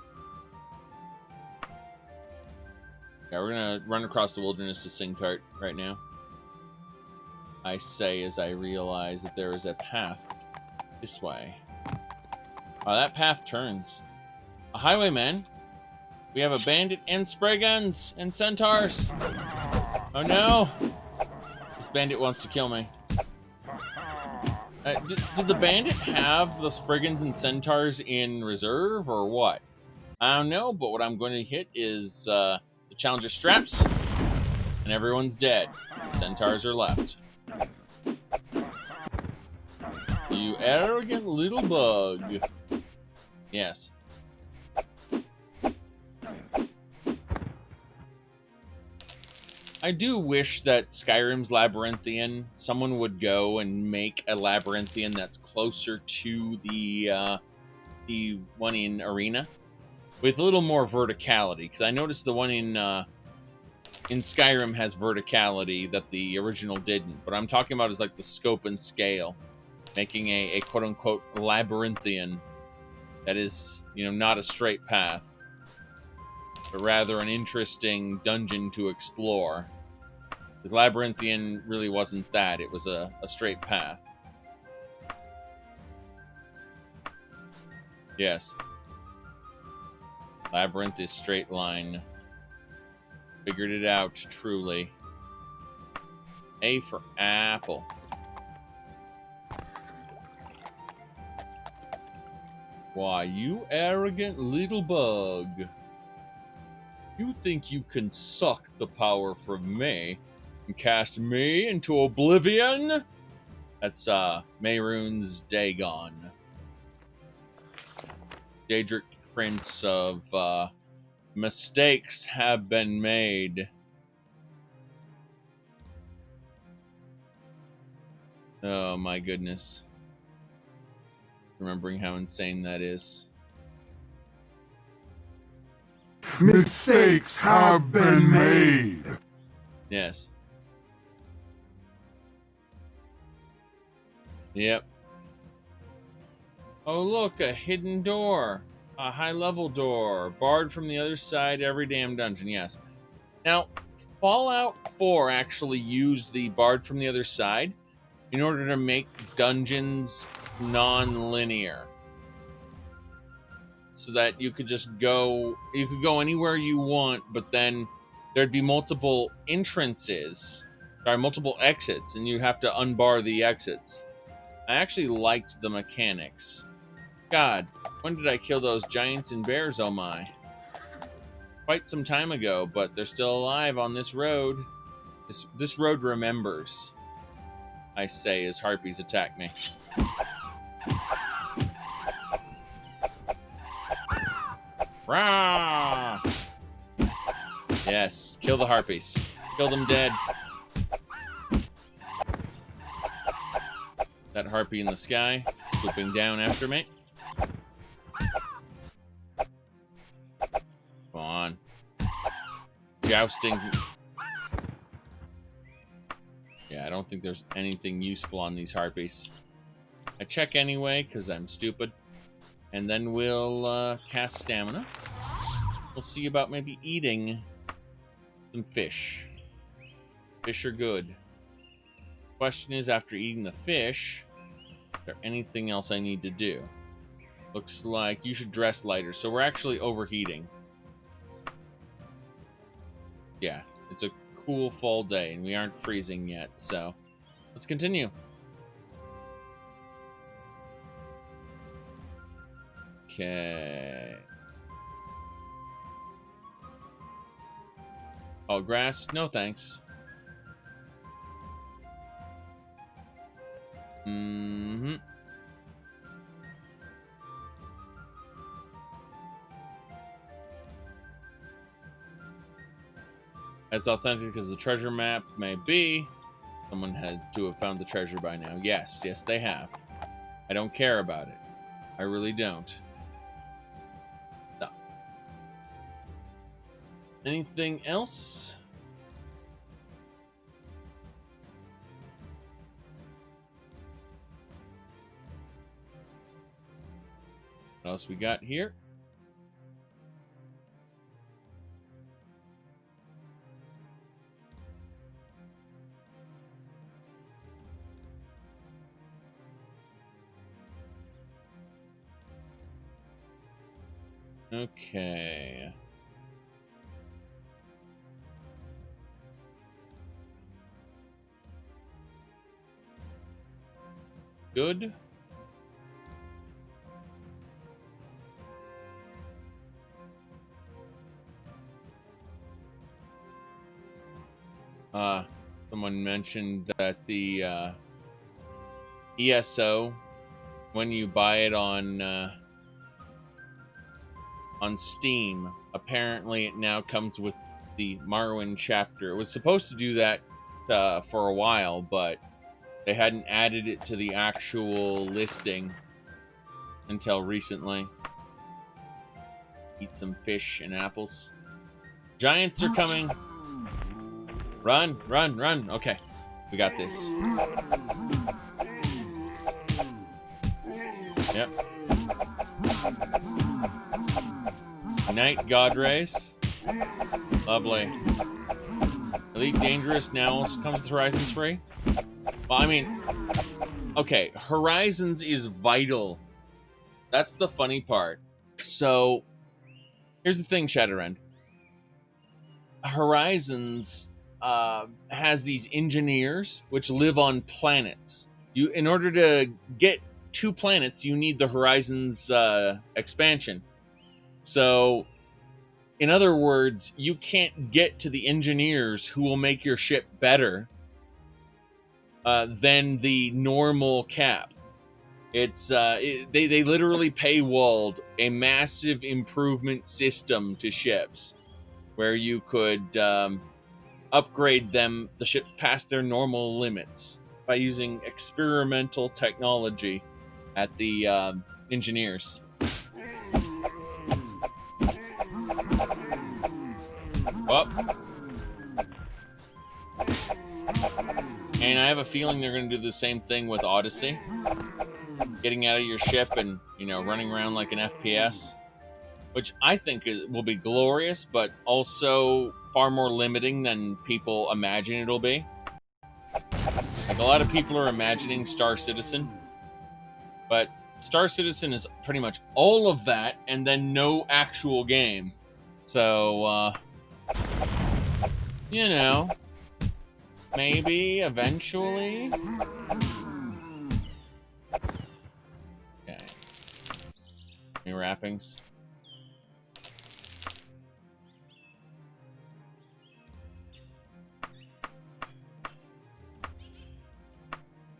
Speaker 1: Yeah, we're going to run across the wilderness to Singcart right now. I say as I realize that there is a path this way. Oh, that path turns. A highwayman. We have a bandit and spray guns and centaurs. Oh no! This bandit wants to kill me. Did the bandit have the Spriggans and Centaurs in reserve, or what? I don't know, but what I'm going to hit is the Challenger straps, and everyone's dead. Centaurs are left. You arrogant little bug. Yes. I do wish that Skyrim's Labyrinthian, someone would go and make a Labyrinthian that's closer to the one in Arena, with a little more verticality. Because I noticed the one in Skyrim has verticality that the original didn't. But I'm talking about is like the scope and scale, making a quote-unquote Labyrinthian that is, you know, not a straight path, but rather an interesting dungeon to explore. Because Labyrinthian really wasn't that. It was a straight path. Yes. Labyrinth is straight line. Figured it out, truly. A for apple. Why, you arrogant little bug. You think you can suck the power from me and cast me into oblivion? That's Mehrunes Dagon. Daedric Prince of mistakes have been made. Oh my goodness. Remembering how insane that is.
Speaker 5: Mistakes have been made.
Speaker 1: Yes. Yep. Oh look, a hidden door. A high-level door. Barred from the other side every damn dungeon, yes. Now, Fallout 4 actually used the barred from the other side in order to make dungeons non-linear. So that you could just go, you could go anywhere you want, but then there'd be multiple entrances, sorry, multiple exits, and you have to unbar the exits. I actually liked the mechanics. God, when did I kill those giants and bears, oh my? Quite some time ago, but they're still alive on this road. This road remembers, I say, as harpies attack me. Rah! Yes, kill the harpies. Kill them dead. That harpy in the sky, swooping down after me. Come on. Jousting. Yeah, I don't think there's anything useful on these harpies. I check anyway, because I'm stupid. And then we'll cast stamina. We'll see about maybe eating some fish. Fish are good. Question is, after eating the fish, is there anything else I need to do? Looks like you should dress lighter. So we're actually overheating. Yeah, it's a cool fall day, and we aren't freezing yet, so let's continue. Okay. Oh, grass? No thanks. Mm-hmm. As authentic as the treasure map may be, someone had to have found the treasure by now. Yes, yes, they have. I don't care about it. I really don't. No. Anything else? What else we got here? Okay. Good. Someone mentioned that the ESO, when you buy it on Steam, apparently it now comes with the Marwyn chapter. It was supposed to do that for a while, but they hadn't added it to the actual listing until recently. Eat some fish and apples. Giants are coming. Run, run, run. Okay, we got this. Yep. Night God Race. Lovely. Elite Dangerous now comes with Horizons free. Well, I mean, okay, Horizons is vital. That's the funny part. So, here's the thing, Shadowrun. Horizons has these engineers which live on planets. In order to get to planets, you need the Horizons expansion. So, in other words, you can't get to the engineers who will make your ship better than the normal cap. It's they literally paywalled a massive improvement system to ships, where you could upgrade the ships past their normal limits by using experimental technology at the engineers. Well, and I have a feeling they're going to do the same thing with Odyssey. Getting out of your ship and, running around like an FPS. Which I think will be glorious, but also far more limiting than people imagine it'll be. Like, a lot of people are imagining Star Citizen. But Star Citizen is pretty much all of that, and then no actual game. So, maybe eventually. Okay. Any wrappings?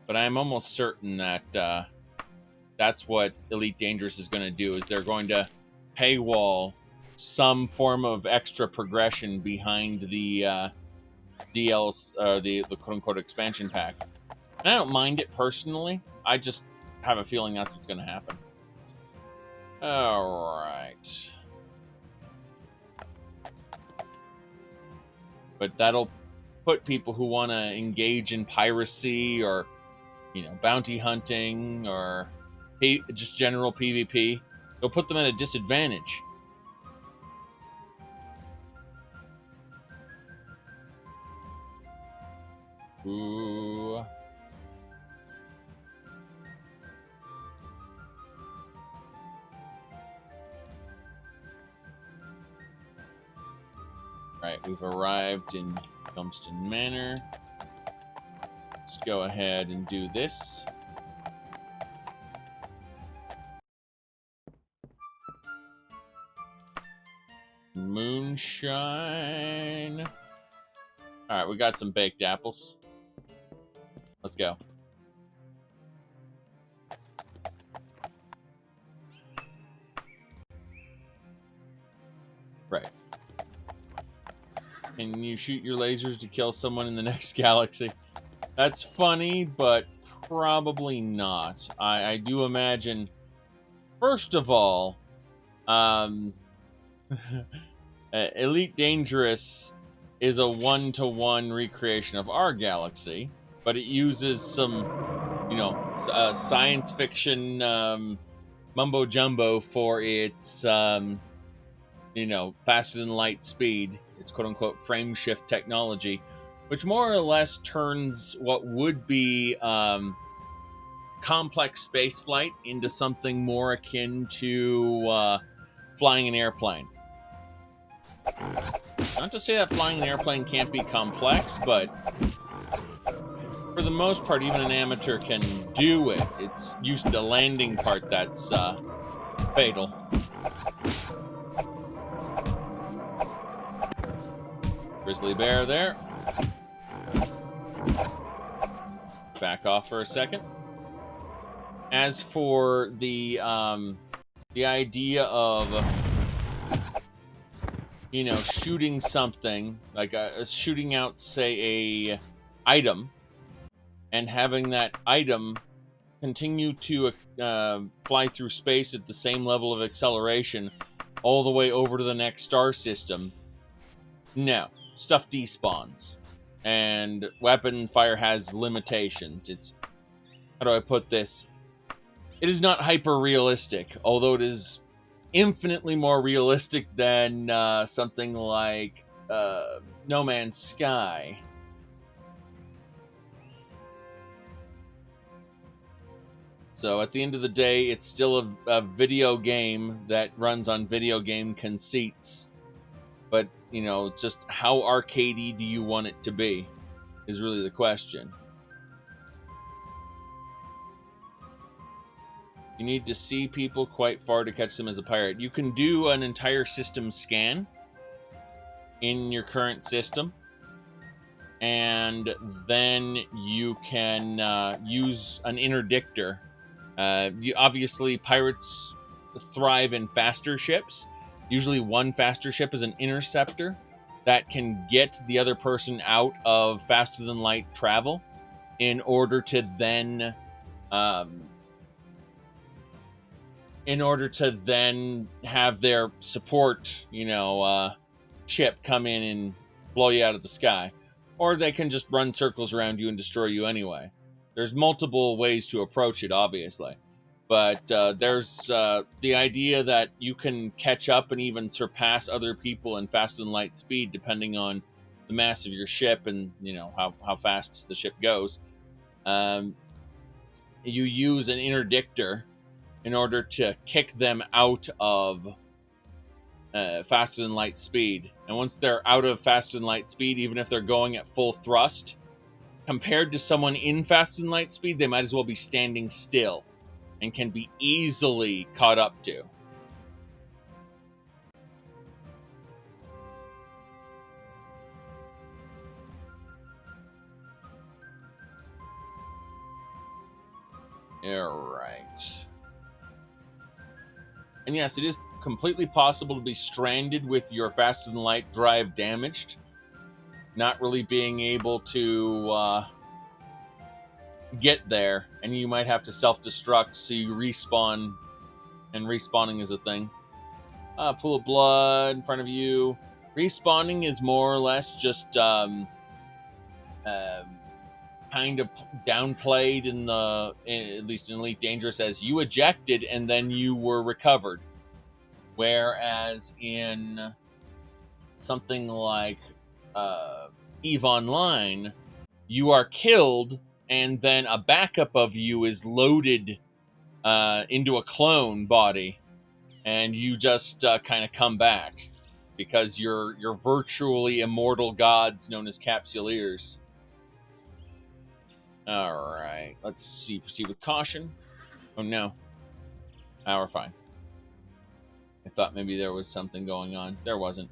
Speaker 1: But I'm almost certain that that's what Elite Dangerous is going to do, is they're going to paywall some form of extra progression behind the the quote-unquote expansion pack. And I don't mind it personally. I just have a feeling that's what's going to happen. All right. But that'll put people who want to engage in piracy or, bounty hunting or just general PvP, it'll put them at a disadvantage. Right, we've arrived in Gumston Manor. Let's go ahead and do this. Moonshine. Alright, we got some baked apples. Let's go. Right. Can you shoot your lasers to kill someone in the next galaxy? That's funny, but probably not. I do imagine, first of all, Elite Dangerous is a one-to-one recreation of our galaxy, but it uses some, you know, science fiction mumbo-jumbo for its, you know, faster-than-light speed. It's quote-unquote frame shift technology, which more or less turns what would be complex spaceflight into something more akin to flying an airplane. Not to say that flying an airplane can't be complex, but for the most part, even an amateur can do it. It's usually the landing part that's fatal. Grizzly bear there. Back off for a second. As for the idea of, you know, shooting something, like shooting out, say, a item, and having that item continue to fly through space at the same level of acceleration all the way over to the next star system, no. Stuff despawns. And weapon fire has limitations. It's, how do I put this? It is not hyper-realistic, although it is infinitely more realistic than something like No Man's Sky. So at the end of the day, it's still a video game that runs on video game conceits. But, you know, just how arcadey do you want it to be is really the question. You need to see people quite far to catch them as a pirate. You can do an entire system scan in your current system. And then you can use an interdictor. Obviously, pirates thrive in faster ships. Usually one faster ship is an interceptor that can get the other person out of faster-than-light travel in order to then have their support, you know, ship come in and blow you out of the sky. Or they can just run circles around you and destroy you anyway. There's multiple ways to approach it, obviously. But there's the idea that you can catch up and even surpass other people in faster-than-light speed depending on the mass of your ship and, you know, how fast the ship goes. You use an interdictor in order to kick them out of faster-than-light speed. And once they're out of faster-than-light speed, even if they're going at full thrust, compared to someone in faster-than-light speed, they might as well be standing still and can be easily caught up to. Alright. And yes, it is completely possible to be stranded with your faster-than-light drive damaged, not really being able to get there, and you might have to self-destruct, so you respawn, and respawning is a thing. Pool of blood in front of you. Respawning is more or less just kind of downplayed in the, at least in Elite Dangerous, as you ejected and then you were recovered. Whereas in something like EVE Online, you are killed and then a backup of you is loaded into a clone body, and you just kind of come back because you're virtually immortal gods known as capsuleers. All right, let's see. Proceed with caution. Oh no. We're fine. I thought maybe there was something going on. There wasn't.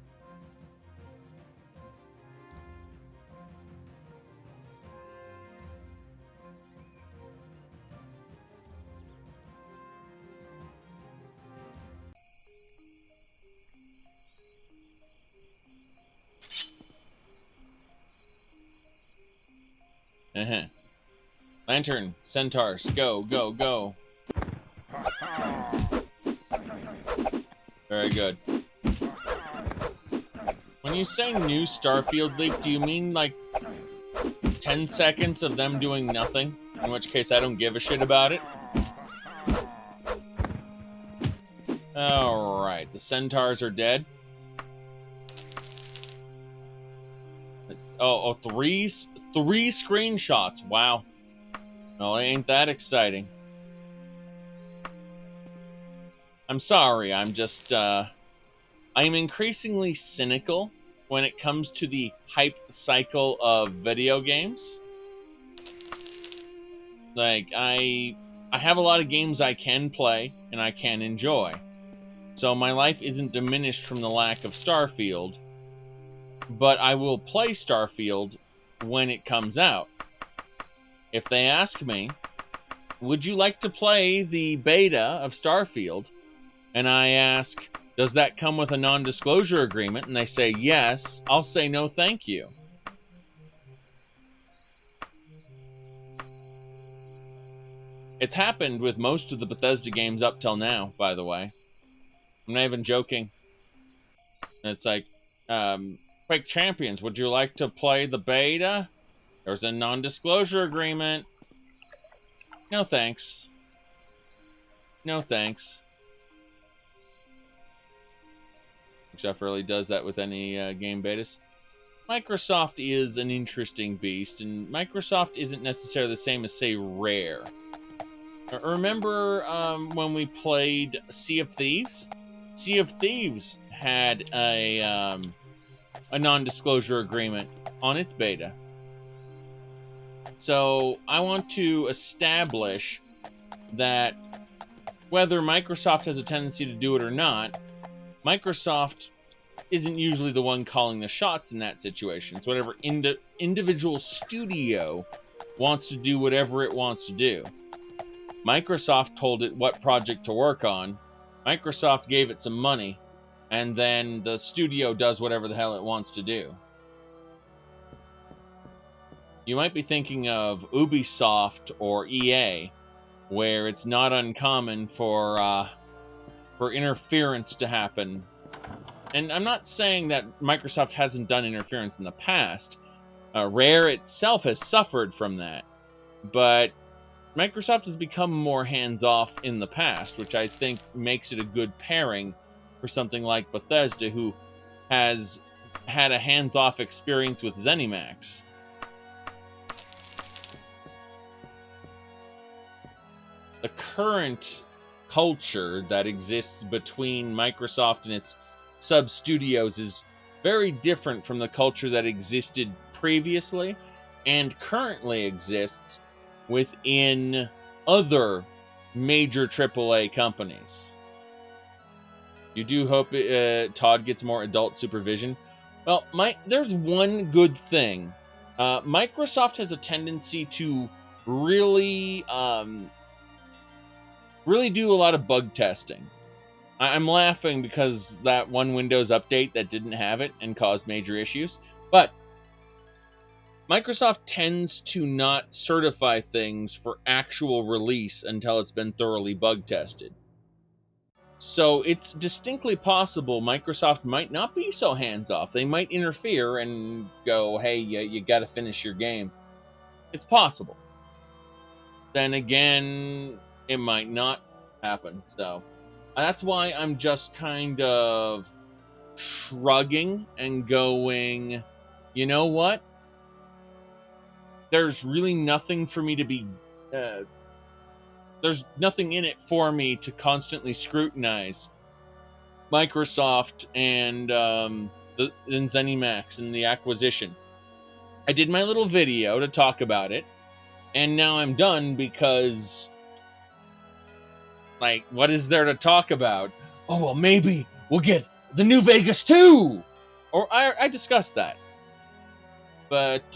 Speaker 1: Lantern, centaurs, go, go, go. Very good. When you say new Starfield leak, do you mean like 10 seconds of them doing nothing? In which case I don't give a shit about it. Alright, the centaurs are dead. Three screenshots. Wow. Well, ain't that exciting. I'm sorry, I'm just, I'm increasingly cynical when it comes to the hype cycle of video games. Like, I have a lot of games I can play and I can enjoy. So my life isn't diminished from the lack of Starfield, but I will play Starfield when it comes out. If they ask me, would you like to play the beta of Starfield? And I ask, does that come with a non-disclosure agreement? And they say yes, I'll say no thank you. It's happened with most of the Bethesda games up till now, by the way. I'm not even joking. It's like, Quake Champions, would you like to play the beta? There's a non-disclosure agreement. No thanks. No thanks. Jeff really does that with any game betas. Microsoft is an interesting beast, and Microsoft isn't necessarily the same as, say, Rare. Remember when we played Sea of Thieves? Sea of Thieves had a non-disclosure agreement on its beta. So I want to establish that whether Microsoft has a tendency to do it or not, Microsoft isn't usually the one calling the shots in that situation. It's whatever individual studio wants to do whatever it wants to do. Microsoft told it what project to work on. Microsoft gave it some money, and then the studio does whatever the hell it wants to do. You might be thinking of Ubisoft or EA, where it's not uncommon for interference to happen. And I'm not saying that Microsoft hasn't done interference in the past. Rare itself has suffered from that. But Microsoft has become more hands-off in the past, which I think makes it a good pairing for something like Bethesda, who has had a hands-off experience with ZeniMax. The current culture that exists between Microsoft and its sub-studios is very different from the culture that existed previously and currently exists within other major AAA companies. You do hope Todd gets more adult supervision. Well, there's one good thing. Microsoft has a tendency to really do a lot of bug testing. I'm laughing because that one Windows update that didn't have it and caused major issues. But Microsoft tends to not certify things for actual release until it's been thoroughly bug tested. So it's distinctly possible Microsoft might not be so hands-off. They might interfere and go, hey, you got to finish your game. It's possible. Then again, it might not happen. So that's why I'm just kind of shrugging and going, you know what? There's really nothing for me to be... there's nothing in it for me to constantly scrutinize. Microsoft and ZeniMax and the acquisition. I did my little video to talk about it, and now I'm done because, like, what is there to talk about? Oh, well, maybe we'll get the New Vegas 2! Or I discussed that. But,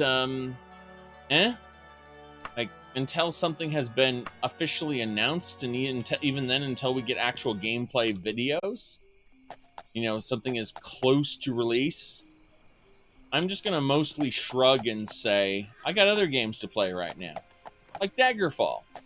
Speaker 1: like, until something has been officially announced, and even then, until we get actual gameplay videos, you know, something is close to release, I'm just gonna mostly shrug and say, I got other games to play right now. Like Daggerfall.